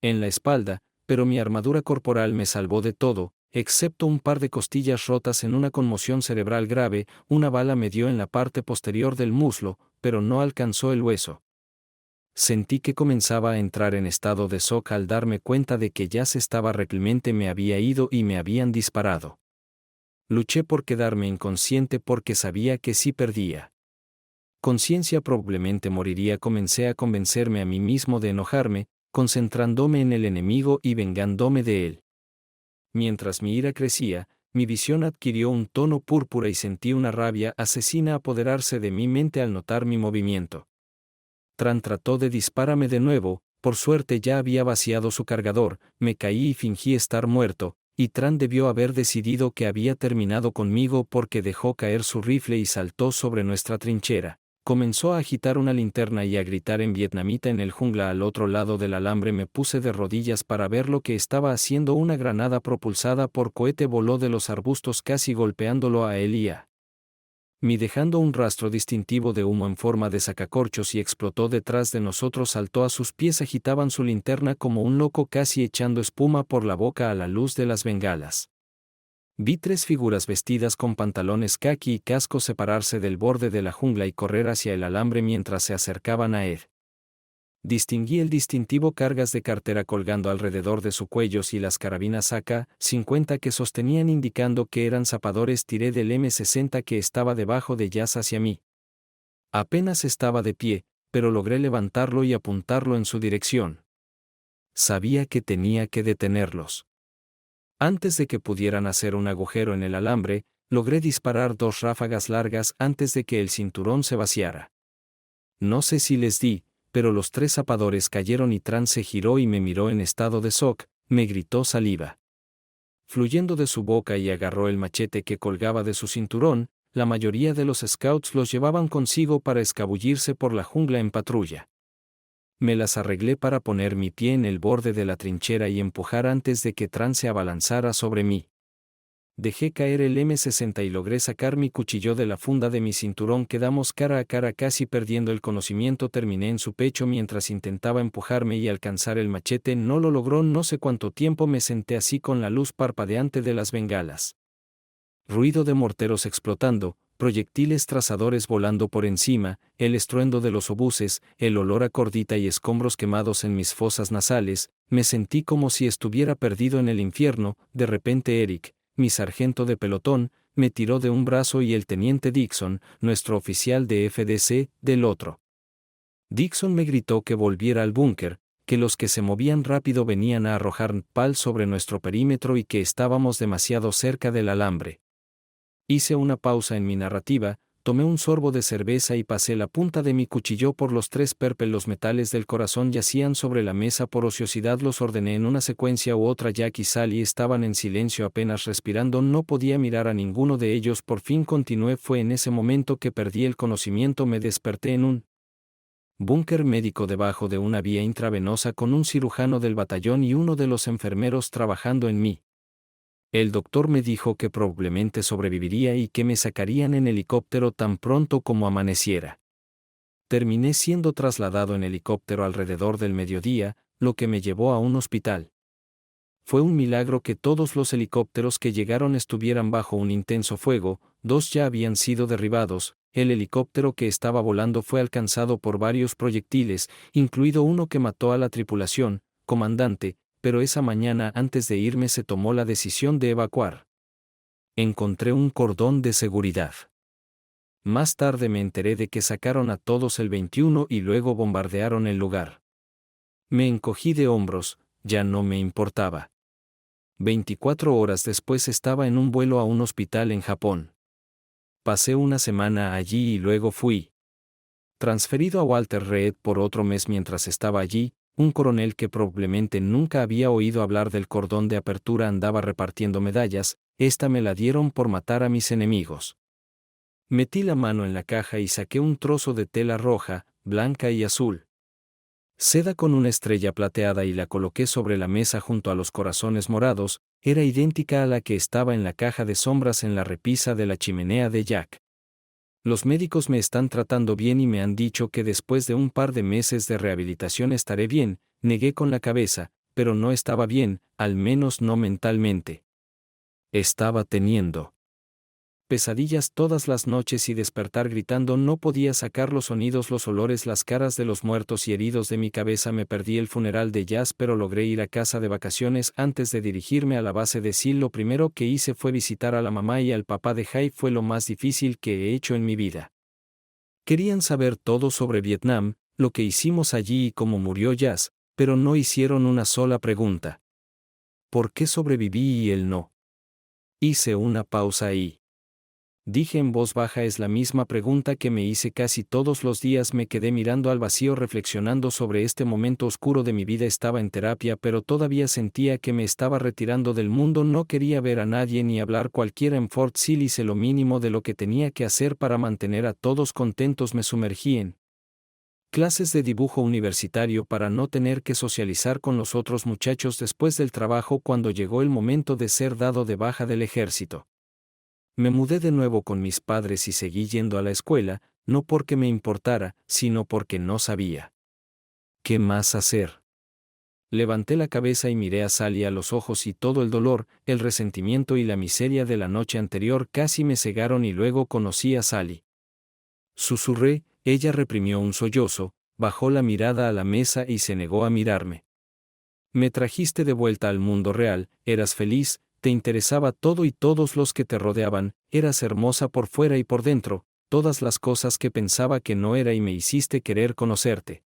en la espalda, pero mi armadura corporal me salvó de todo, excepto un par de costillas rotas en una conmoción cerebral grave. Una bala me dio en la parte posterior del muslo, pero no alcanzó el hueso. Sentí que comenzaba a entrar en estado de shock al darme cuenta de que ya se estaba realmente me había ido y me habían disparado. Luché por quedarme inconsciente porque sabía que si perdía conciencia probablemente moriría. Comencé a convencerme a mí mismo de enojarme, concentrándome en el enemigo y vengándome de él. Mientras mi ira crecía, mi visión adquirió un tono púrpura y sentí una rabia asesina apoderarse de mi mente al notar mi movimiento. Tran trató de dispararme de nuevo, por suerte ya había vaciado su cargador. Me caí y fingí estar muerto, y Tran debió haber decidido que había terminado conmigo porque dejó caer su rifle y saltó sobre nuestra trinchera. Comenzó a agitar una linterna y a gritar en vietnamita en el jungla al otro lado del alambre. Me puse de rodillas para ver lo que estaba haciendo. Una granada propulsada por cohete voló de los arbustos casi golpeándolo a él y a mí, dejando un rastro distintivo de humo en forma de sacacorchos, y explotó detrás de nosotros. Saltó a sus pies, agitaban su linterna como un loco, casi echando espuma por la boca a la luz de las bengalas. Vi 3 figuras vestidas con pantalones caqui y casco separarse del borde de la jungla y correr hacia el alambre mientras se acercaban a él. Distinguí el distintivo cargas de cartera colgando alrededor de su cuello y las carabinas AK-50 que sostenían, indicando que eran zapadores. Tiré del M60 que estaba debajo de Jazz hacia mí. Apenas estaba de pie, pero logré levantarlo y apuntarlo en su dirección. Sabía que tenía que detenerlos. Antes de que pudieran hacer un agujero en el alambre, logré disparar 2 ráfagas largas antes de que el cinturón se vaciara. No sé si les di, pero los 3 zapadores cayeron y Tran se giró y me miró en estado de shock. Me gritó saliva fluyendo de su boca y agarró el machete que colgaba de su cinturón. La mayoría de los scouts los llevaban consigo para escabullirse por la jungla en patrulla. Me las arreglé para poner mi pie en el borde de la trinchera y empujar antes de que Tran se abalanzara sobre mí. Dejé caer el M60 y logré sacar mi cuchillo de la funda de mi cinturón. Quedamos cara a cara casi perdiendo el conocimiento. Terminé en su pecho mientras intentaba empujarme y alcanzar el machete. No lo logró. No sé cuánto tiempo me senté así con la luz parpadeante de las bengalas. Ruido de morteros explotando, proyectiles trazadores volando por encima, el estruendo de los obuses, el olor a cordita y escombros quemados en mis fosas nasales. Me sentí como si estuviera perdido en el infierno. De repente Eric, mi sargento de pelotón, me tiró de un brazo y el teniente Dixon, nuestro oficial de FDC, del otro. Dixon me gritó que volviera al búnker, que los que se movían rápido venían a arrojar napalm sobre nuestro perímetro y que estábamos demasiado cerca del alambre. Hice una pausa en mi narrativa, tomé un sorbo de cerveza y pasé la punta de mi cuchillo por los 3 perpel. Los metales del corazón yacían sobre la mesa. Por ociosidad los ordené en una secuencia u otra. Jack y Sally estaban en silencio apenas respirando. No podía mirar a ninguno de ellos. Por fin continué. Fue en ese momento que perdí el conocimiento. Me desperté en un búnker médico debajo de una vía intravenosa con un cirujano del batallón y uno de los enfermeros trabajando en mí. El doctor me dijo que probablemente sobreviviría y que me sacarían en helicóptero tan pronto como amaneciera. Terminé siendo trasladado en helicóptero alrededor del mediodía, lo que me llevó a un hospital. Fue un milagro que todos los helicópteros que llegaron estuvieran bajo un intenso fuego. 2 ya habían sido derribados. El helicóptero que estaba volando fue alcanzado por varios proyectiles, incluido uno que mató a la tripulación, comandante, pero esa mañana antes de irme se tomó la decisión de evacuar. Encontré un cordón de seguridad. Más tarde me enteré de que sacaron a todos el 21 y luego bombardearon el lugar. Me encogí de hombros, ya no me importaba. 24 horas después estaba en un vuelo a un hospital en Japón. Pasé una semana allí y luego fui transferido a Walter Reed por otro mes. Mientras estaba allí, un coronel que probablemente nunca había oído hablar del cordón de apertura andaba repartiendo medallas. Esta me la dieron por matar a mis enemigos. Metí la mano en la caja y saqué un trozo de tela roja, blanca y azul. Seda con una estrella plateada y la coloqué sobre la mesa junto a los corazones morados. Era idéntica a la que estaba en la caja de sombras en la repisa de la chimenea de Jack. Los médicos me están tratando bien y me han dicho que después de un par de meses de rehabilitación estaré bien. Negué con la cabeza, pero no estaba bien, al menos no mentalmente. Estaba teniendo pesadillas todas las noches y despertar gritando. No podía sacar los sonidos, los olores, las caras de los muertos y heridos de mi cabeza. Me perdí el funeral de Jazz, pero logré ir a casa de vacaciones antes de dirigirme a la base de SEAL. Lo primero que hice fue visitar a la mamá y al papá de Jai. Fue lo más difícil que he hecho en mi vida. Querían saber todo sobre Vietnam, lo que hicimos allí y cómo murió Jazz, pero no hicieron una sola pregunta. ¿Por qué sobreviví y él no? Hice una pausa y dije en voz baja: es la misma pregunta que me hice casi todos los días. Me quedé mirando al vacío reflexionando sobre este momento oscuro de mi vida. Estaba en terapia, pero todavía sentía que me estaba retirando del mundo. No quería ver a nadie ni hablar cualquiera en Fort Sill. Hice lo mínimo de lo que tenía que hacer para mantener a todos contentos. Me sumergí en clases de dibujo universitario para no tener que socializar con los otros muchachos después del trabajo. Cuando llegó el momento de ser dado de baja del ejército, me mudé de nuevo con mis padres y seguí yendo a la escuela, no porque me importara, sino porque no sabía qué más hacer. Levanté la cabeza y miré a Sally a los ojos y todo el dolor, el resentimiento y la miseria de la noche anterior casi me cegaron. Y luego conocí a Sally. Susurré. Ella reprimió un sollozo, bajó la mirada a la mesa y se negó a mirarme. Me trajiste de vuelta al mundo real, eras feliz, te interesaba todo y todos los que te rodeaban, eras hermosa por fuera y por dentro, todas las cosas que pensaba que no era, y me hiciste querer conocerte.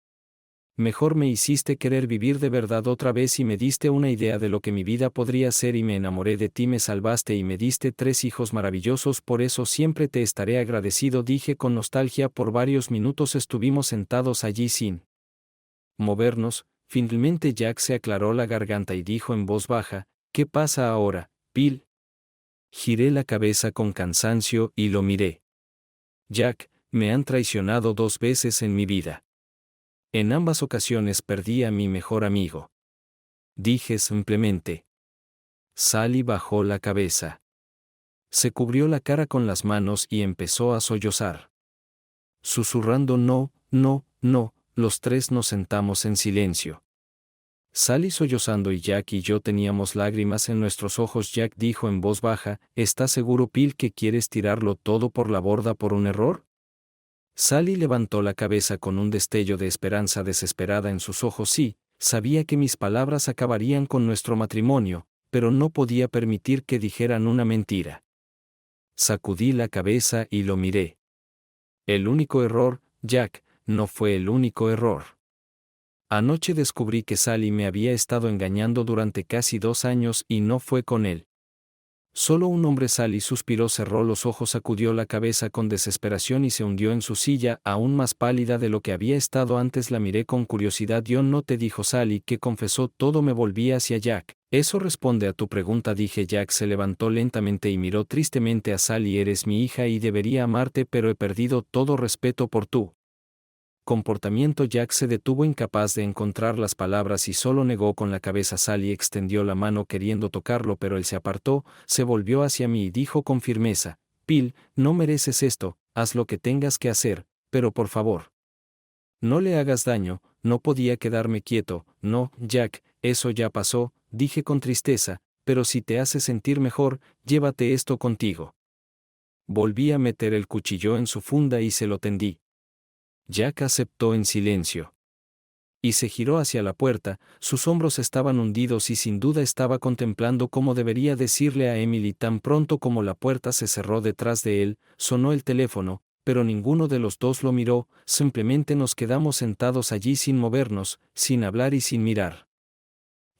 Mejor, me hiciste querer vivir de verdad otra vez y me diste una idea de lo que mi vida podría ser y me enamoré de ti. Me salvaste y me diste 3 hijos maravillosos, por eso siempre te estaré agradecido, dije con nostalgia. Por varios minutos estuvimos sentados allí sin movernos. Finalmente Jack se aclaró la garganta y dijo en voz baja: ¿qué pasa ahora, Bill? Giré la cabeza con cansancio y lo miré. Jack, me han traicionado 2 veces en mi vida. En ambas ocasiones perdí a mi mejor amigo. Dije simplemente. Sally bajó la cabeza. Se cubrió la cara con las manos y empezó a sollozar. Susurrando no, no, no, los tres nos sentamos en silencio. Sally sollozando y Jack y yo teníamos lágrimas en nuestros ojos. Jack dijo en voz baja, ¿estás seguro, Bill, que quieres tirarlo todo por la borda por un error? Sally levantó la cabeza con un destello de esperanza desesperada en sus ojos. Sí, sabía que mis palabras acabarían con nuestro matrimonio, pero no podía permitir que dijeran una mentira. Sacudí la cabeza y lo miré. El único error, Jack, no fue el único error. Anoche descubrí que Sally me había estado engañando durante casi 2 años y no fue con él. Solo un hombre. Sally suspiró, cerró los ojos, sacudió la cabeza con desesperación y se hundió en su silla, aún más pálida de lo que había estado antes. La miré con curiosidad. John no te dijo, Sally, que confesó todo. Me volví hacia Jack. Eso responde a tu pregunta, dije. Jack se levantó lentamente y miró tristemente a Sally. Eres mi hija y debería amarte, pero he perdido todo respeto por tu comportamiento. Jack se detuvo, incapaz de encontrar las palabras, y solo negó con la cabeza. Sally extendió la mano queriendo tocarlo, pero él se apartó, se volvió hacia mí y dijo con firmeza, Bill, no mereces esto, haz lo que tengas que hacer, pero por favor, no le hagas daño. No podía quedarme quieto. No, Jack, eso ya pasó, dije con tristeza, pero si te hace sentir mejor, llévate esto contigo. Volví a meter el cuchillo en su funda y se lo tendí. Jack aceptó en silencio. Y se giró hacia la puerta. Sus hombros estaban hundidos y sin duda estaba contemplando cómo debería decirle a Emily. Tan pronto como la puerta se cerró detrás de él, sonó el teléfono, pero ninguno de los dos lo miró. Simplemente nos quedamos sentados allí sin movernos, sin hablar y sin mirar.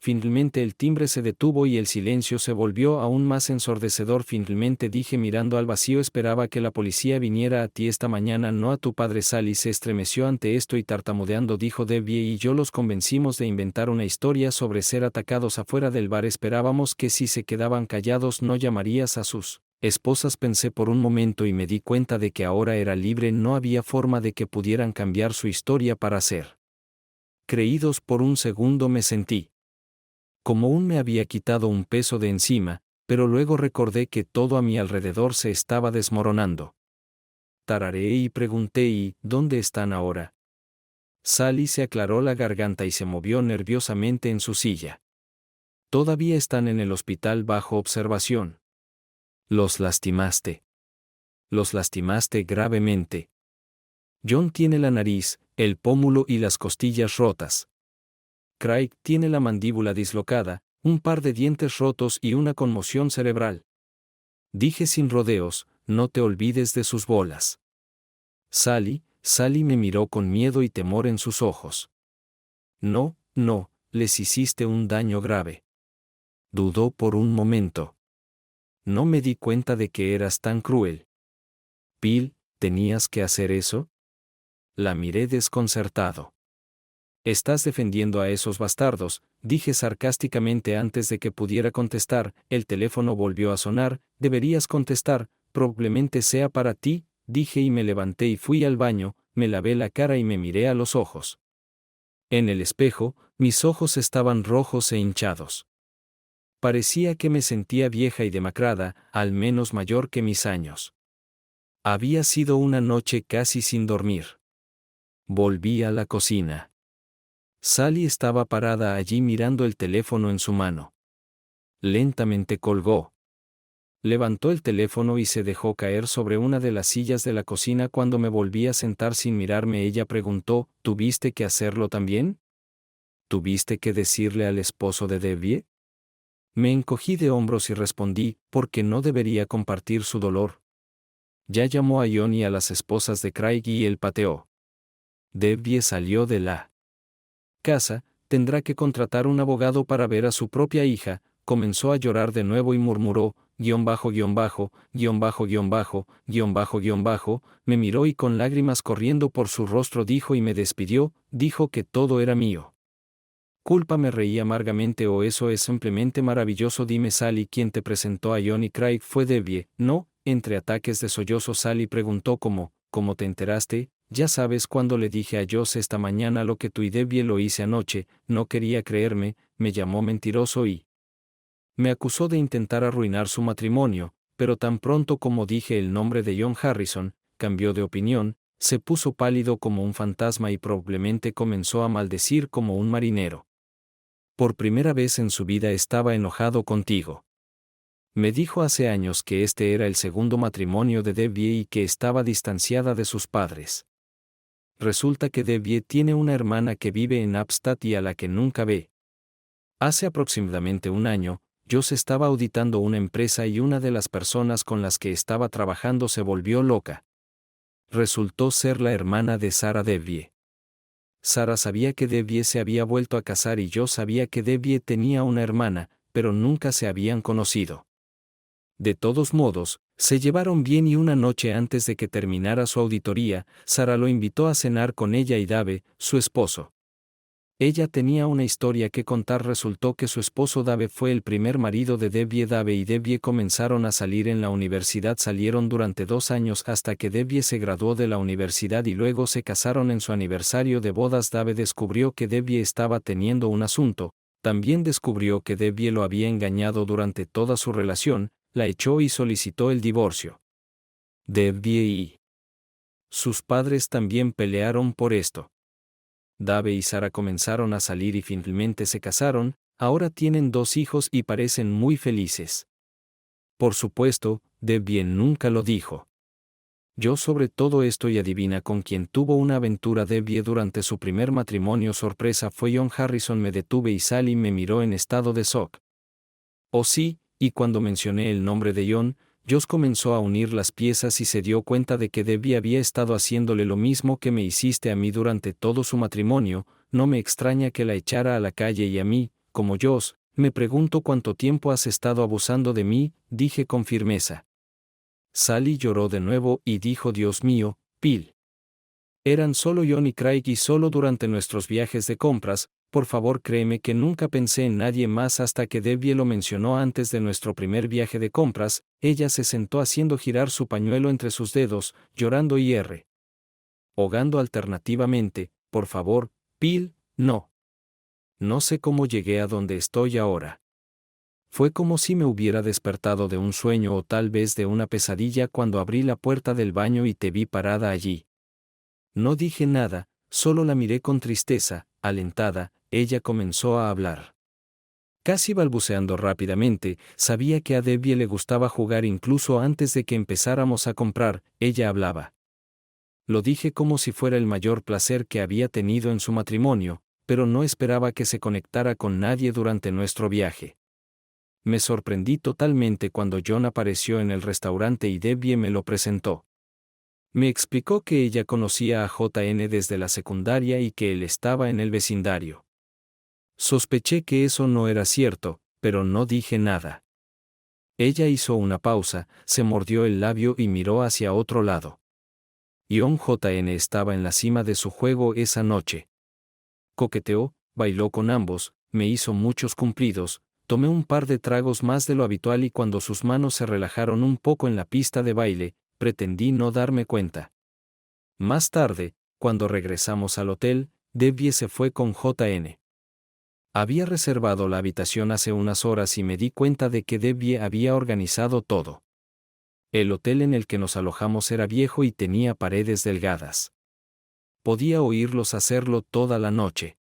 Finalmente el timbre se detuvo y el silencio se volvió aún más ensordecedor. Finalmente dije mirando al vacío, esperaba que la policía viniera a ti esta mañana, no a tu padre. Sally se estremeció ante esto y tartamudeando dijo, Debbie y yo los convencimos de inventar una historia sobre ser atacados afuera del bar. Esperábamos que si se quedaban callados no llamarías a sus esposas. Pensé por un momento y me di cuenta de que ahora era libre. No había forma de que pudieran cambiar su historia para ser creídos. Por un segundo me sentí como me había quitado un peso de encima, pero luego recordé que todo a mi alrededor se estaba desmoronando. Tarareé y pregunté, ¿y dónde están ahora? Sally se aclaró la garganta y se movió nerviosamente en su silla. Todavía están en el hospital bajo observación. ¿Los lastimaste? Los lastimaste gravemente. John tiene la nariz, el pómulo y las costillas rotas. Craig tiene la mandíbula dislocada, un par de dientes rotos y una conmoción cerebral. Dije sin rodeos, no te olvides de sus bolas. Sally me miró con miedo y temor en sus ojos. No, no, les hiciste un daño grave. Dudó por un momento. No me di cuenta de que eras tan cruel. Bill, ¿tenías que hacer eso? La miré desconcertado. Estás defendiendo a esos bastardos, dije sarcásticamente antes de que pudiera contestar. El teléfono volvió a sonar. Deberías contestar, probablemente sea para ti, dije y me levanté y fui al baño, me lavé la cara y me miré a los ojos. En el espejo, mis ojos estaban rojos e hinchados. Parecía que me sentía vieja y demacrada, al menos mayor que mis años. Había sido una noche casi sin dormir. Volví a la cocina. Sally estaba parada allí mirando el teléfono en su mano. Lentamente colgó. Levantó el teléfono y se dejó caer sobre una de las sillas de la cocina. Cuando me volví a sentar sin mirarme, ella preguntó, ¿tuviste que hacerlo también? ¿Tuviste que decirle al esposo de Debbie? Me encogí de hombros y respondí, porque no debería compartir su dolor. Ya llamó a John y a las esposas de Craig y él pateó. Debbie salió de la casa, tendrá que contratar un abogado para ver a su propia hija. Comenzó a llorar de nuevo y murmuró, guión bajo, guión bajo, guión bajo, guión bajo, guión bajo, guión bajo. Me miró y con lágrimas corriendo por su rostro dijo y me despidió, dijo que todo era mío. Culpa. Me reí amargamente. ¿O eso es simplemente maravilloso? Dime, Sally, ¿quién te presentó a John y Craig? Fue Debbie. No. Entre ataques de sollozo Sally preguntó, ¿cómo te enteraste? ya sabes cuando le dije a Joss esta mañana lo que tú y Debbie lo hice anoche, no quería creerme, me llamó mentiroso y me acusó de intentar arruinar su matrimonio, pero tan pronto como dije el nombre de John Harrison, cambió de opinión, se puso pálido como un fantasma y probablemente comenzó a maldecir como un marinero. Por primera vez en su vida estaba enojado contigo. Me dijo hace años que este era el segundo matrimonio de Debbie y que estaba distanciada de sus padres. Resulta que Debbie tiene una hermana que vive en Upstate y a la que nunca ve. Hace aproximadamente un año, Joss estaba auditando una empresa y una de las personas con las que estaba trabajando se volvió loca. Resultó ser la hermana de Sarah Debbie. Sarah sabía que Debbie se había vuelto a casar y Joss sabía que Debbie tenía una hermana, pero nunca se habían conocido. De todos modos, se llevaron bien y una noche antes de que terminara su auditoría, Sarah lo invitó a cenar con ella y Dave, su esposo. Ella tenía una historia que contar. Resultó que su esposo Dave fue el primer marido de Debbie. Dave y Debbie comenzaron a salir en la universidad. Salieron durante 2 años hasta que Debbie se graduó de la universidad y luego se casaron en su aniversario de bodas. Dave descubrió que Debbie estaba teniendo un asunto, también descubrió que Debbie lo había engañado durante toda su relación, la echó y solicitó el divorcio. Debbie y sus padres también pelearon por esto. Dave y Sarah comenzaron a salir y finalmente se casaron, ahora tienen 2 hijos y parecen muy felices. Por supuesto, Debbie nunca lo dijo. Yo sobre todo esto y adivina con quién tuvo una aventura Debbie durante su primer matrimonio. Sorpresa, fue John Harrison. Me detuve y Sally me miró en estado de shock. Oh sí, y cuando mencioné el nombre de John, Joss comenzó a unir las piezas y se dio cuenta de que Debbie había estado haciéndole lo mismo que me hiciste a mí durante todo su matrimonio. No me extraña que la echara a la calle y a mí, como Joss, me pregunto cuánto tiempo has estado abusando de mí, dije con firmeza. Sally lloró de nuevo y dijo: Dios mío, Phil. Eran solo John y Craig y solo durante nuestros viajes de compras. Por favor, créeme que nunca pensé en nadie más hasta que Debbie lo mencionó antes de nuestro primer viaje de compras. Ella se sentó haciendo girar su pañuelo entre sus dedos, llorando y ahogando alternativamente. Por favor, Phil, no. No sé cómo llegué a donde estoy ahora. Fue como si me hubiera despertado de un sueño o tal vez de una pesadilla cuando abrí la puerta del baño y te vi parada allí. No dije nada, solo la miré con tristeza. Alentada, ella comenzó a hablar. Casi balbuceando rápidamente, sabía que a Debbie le gustaba jugar incluso antes de que empezáramos a comprar. Ella hablaba. Lo dije como si fuera el mayor placer que había tenido en su matrimonio, pero no esperaba que se conectara con nadie durante nuestro viaje. Me sorprendí totalmente cuando John apareció en el restaurante y Debbie me lo presentó. Me explicó que ella conocía a JN desde la secundaria y que él estaba en el vecindario. Sospeché que eso no era cierto, pero no dije nada. Ella hizo una pausa, se mordió el labio y miró hacia otro lado. John JN estaba en la cima de su juego esa noche. Coqueteó, bailó con ambos, me hizo muchos cumplidos, tomé un par de tragos más de lo habitual y cuando sus manos se relajaron un poco en la pista de baile, pretendí no darme cuenta. Más tarde, cuando regresamos al hotel, Debbie se fue con JN. Había reservado la habitación hace unas horas y me di cuenta de que Debbie había organizado todo. El hotel en el que nos alojamos era viejo y tenía paredes delgadas. Podía oírlos hacerlo toda la noche.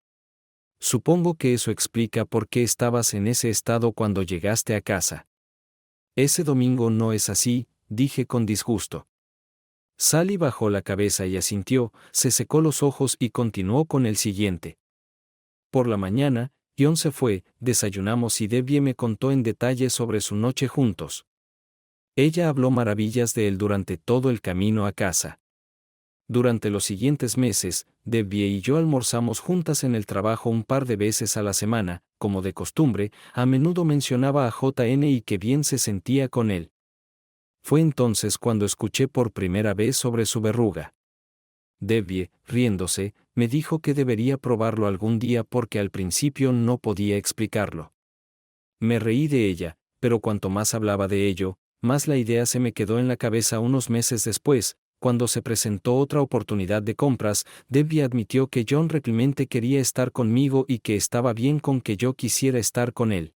Supongo que eso explica por qué estabas en ese estado cuando llegaste a casa. Ese domingo no es así, dije con disgusto. Sally bajó la cabeza y asintió, se secó los ojos y continuó con el siguiente. Por la mañana, John se fue, desayunamos y Debbie me contó en detalle sobre su noche juntos. Ella habló maravillas de él durante todo el camino a casa. Durante los siguientes meses, Debbie y yo almorzamos juntas en el trabajo un par de veces a la semana, como de costumbre. A menudo mencionaba a JN y qué bien se sentía con él. Fue entonces cuando escuché por primera vez sobre su verruga. Debbie, riéndose, me dijo que debería probarlo algún día porque al principio no podía explicarlo. Me reí de ella, pero cuanto más hablaba de ello, más la idea se me quedó en la cabeza. Unos meses después, cuando se presentó otra oportunidad de compras, Debbie admitió que John realmente quería estar conmigo y que estaba bien con que yo quisiera estar con él.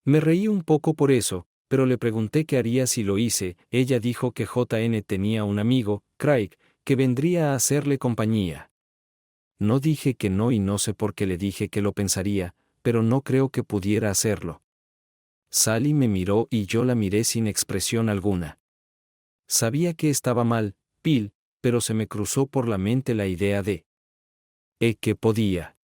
Me reí un poco por eso, pero le pregunté qué haría si lo hice. Ella dijo que JN tenía un amigo, Craig, que vendría a hacerle compañía. No dije que no y no sé por qué le dije que lo pensaría, pero no creo que pudiera hacerlo. Sally me miró y yo la miré sin expresión alguna. Sabía que estaba mal, Bill, pero se me cruzó por la mente la idea de que podía.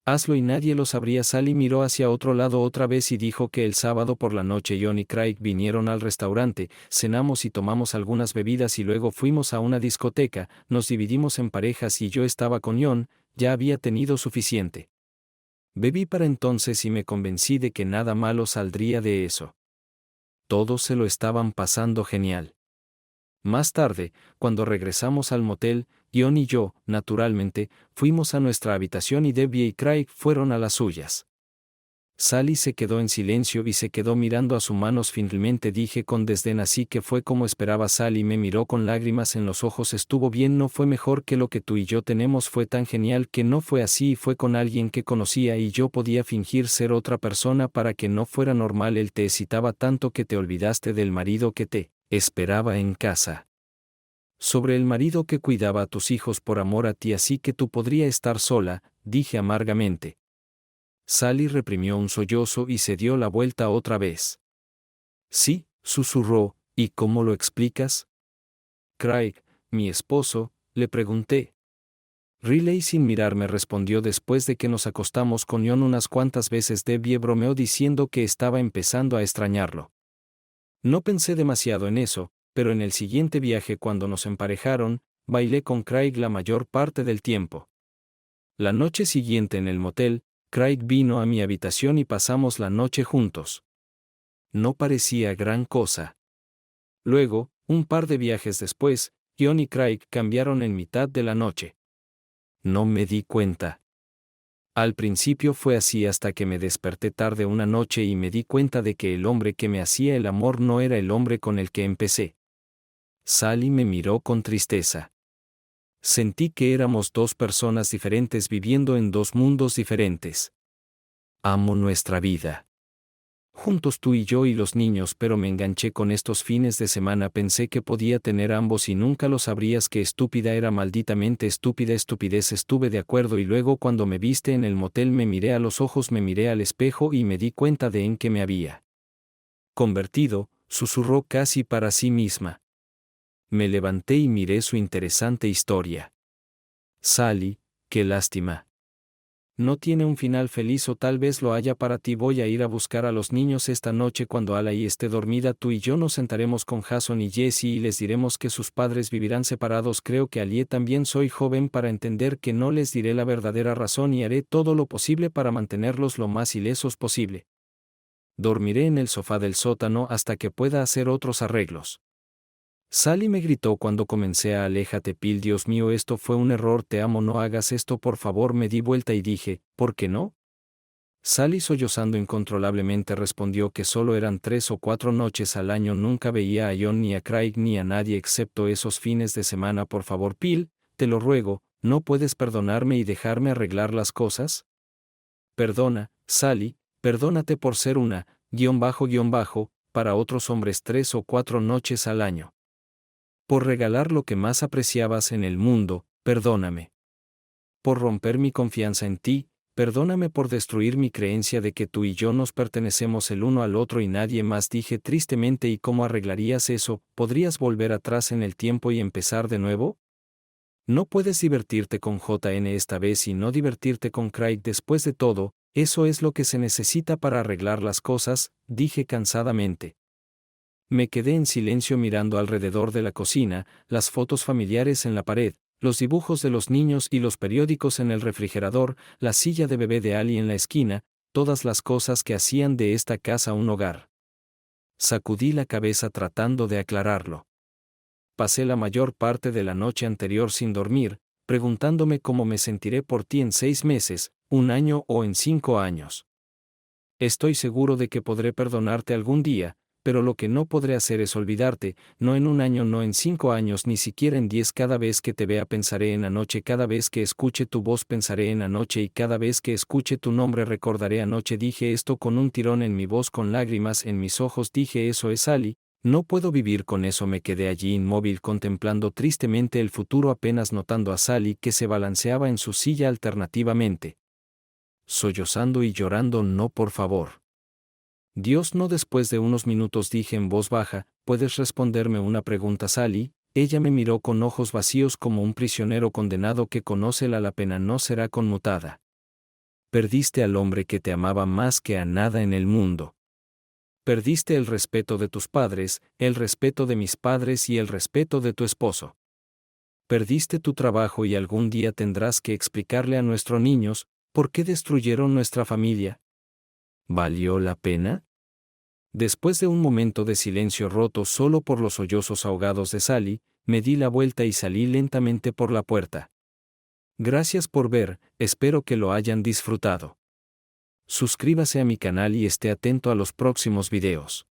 Hazlo y nadie lo sabría. Sally miró hacia otro lado otra vez y dijo que el sábado por la noche John y Craig vinieron al restaurante, cenamos y tomamos algunas bebidas y luego fuimos a una discoteca, nos dividimos en parejas y yo estaba con John, ya había tenido suficiente. Bebí para entonces y me convencí de que nada malo saldría de eso. Todos se lo estaban pasando genial. Más tarde, cuando regresamos al motel, John y yo, naturalmente, fuimos a nuestra habitación y Debbie y Craig fueron a las suyas. Sally se quedó en silencio y se quedó mirando a sus manos. Finalmente dije con desdén, así que fue como esperaba. Sally me miró con lágrimas en los ojos. Estuvo bien, no fue mejor que lo que tú y yo tenemos. Fue tan genial que no fue así y fue con alguien que conocía y yo podía fingir ser otra persona para que no fuera normal. Él te excitaba tanto que te olvidaste del marido que te esperaba en casa. Sobre el marido que cuidaba a tus hijos por amor a ti, así que tú podrías estar sola, dije amargamente. Sally reprimió un sollozo y se dio la vuelta otra vez. Sí, susurró, ¿y cómo lo explicas? Craig, mi esposo, le pregunté. Riley sin mirarme respondió. Después de que nos acostamos con John unas cuantas veces, Debbie bromeó diciendo que estaba empezando a extrañarlo. No pensé demasiado en eso, pero en el siguiente viaje cuando nos emparejaron, bailé con Craig la mayor parte del tiempo. La noche siguiente en el motel, Craig vino a mi habitación y pasamos la noche juntos. No parecía gran cosa. Luego, un par de viajes después, John y Craig cambiaron en mitad de la noche. No me di cuenta. Al principio fue así hasta que me desperté tarde una noche y me di cuenta de que el hombre que me hacía el amor no era el hombre con el que empecé. Sally me miró con tristeza. Sentí que éramos dos personas diferentes viviendo en dos mundos diferentes. Amo nuestra vida. Juntos tú y yo y los niños, pero me enganché con estos fines de semana. Pensé que podía tener ambos y nunca lo sabrías. Qué estúpida era, malditamente estúpida estupidez. Estuve de acuerdo y luego cuando me viste en el motel me miré a los ojos, me miré al espejo y me di cuenta de en qué me había convertido, susurró casi para sí misma. Me levanté y miré su interesante historia. Sally, qué lástima. No tiene un final feliz, o tal vez lo haya para ti. Voy a ir a buscar a los niños esta noche. Cuando Allie esté dormida, tú y yo nos sentaremos con Jason y Jesse y les diremos que sus padres vivirán separados. Creo que Allie también soy joven para entender que no les diré la verdadera razón y haré todo lo posible para mantenerlos lo más ilesos posible. Dormiré en el sofá del sótano hasta que pueda hacer otros arreglos. Sally me gritó cuando comencé a aléjate, Bill. Dios mío, esto fue un error. Te amo, no hagas esto, por favor. Me di vuelta y dije, ¿por qué no? Sally sollozando incontrolablemente respondió que solo eran 3 o 4 noches al año. Nunca veía a John ni a Craig ni a nadie excepto esos fines de semana. Por favor, Bill, te lo ruego, ¿no puedes perdonarme y dejarme arreglar las cosas? Perdona, Sally, perdónate por ser una, para otros hombres 3 o 4 noches al año. Por regalar lo que más apreciabas en el mundo, perdóname. Por romper mi confianza en ti, perdóname. Por destruir mi creencia de que tú y yo nos pertenecemos el uno al otro y nadie más, dije tristemente. ¿Y cómo arreglarías eso? ¿Podrías volver atrás en el tiempo y empezar de nuevo? No puedes divertirte con JN esta vez y no divertirte con Craig. Después de todo, eso es lo que se necesita para arreglar las cosas, dije cansadamente. Me quedé en silencio mirando alrededor de la cocina, las fotos familiares en la pared, los dibujos de los niños y los periódicos en el refrigerador, la silla de bebé de Ali en la esquina, todas las cosas que hacían de esta casa un hogar. Sacudí la cabeza tratando de aclararlo. Pasé la mayor parte de la noche anterior sin dormir, preguntándome cómo me sentiré por ti en 6 meses, 1 año o en 5 años. Estoy seguro de que podré perdonarte algún día, pero lo que no podré hacer es olvidarte, no en un año, no en 5 años, ni siquiera en 10. Cada vez que te vea pensaré en anoche, cada vez que escuche tu voz pensaré en anoche y cada vez que escuche tu nombre recordaré anoche. Dije esto con un tirón en mi voz, con lágrimas en mis ojos. Dije eso es Sally, no puedo vivir con eso. Me quedé allí inmóvil contemplando tristemente el futuro, apenas notando a Sally que se balanceaba en su silla alternativamente, sollozando y llorando. No, por favor. Dios, no. Después de unos minutos dije en voz baja, ¿puedes responderme una pregunta, Sally? Ella me miró con ojos vacíos como un prisionero condenado que conoce la pena no será conmutada. Perdiste al hombre que te amaba más que a nada en el mundo. Perdiste el respeto de tus padres, el respeto de mis padres y el respeto de tu esposo. Perdiste tu trabajo y algún día tendrás que explicarle a nuestros niños por qué destruyeron nuestra familia. ¿Valió la pena? Después de un momento de silencio roto solo por los sollozos ahogados de Sally, me di la vuelta y salí lentamente por la puerta. Gracias por ver, espero que lo hayan disfrutado. Suscríbase a mi canal y esté atento a los próximos videos.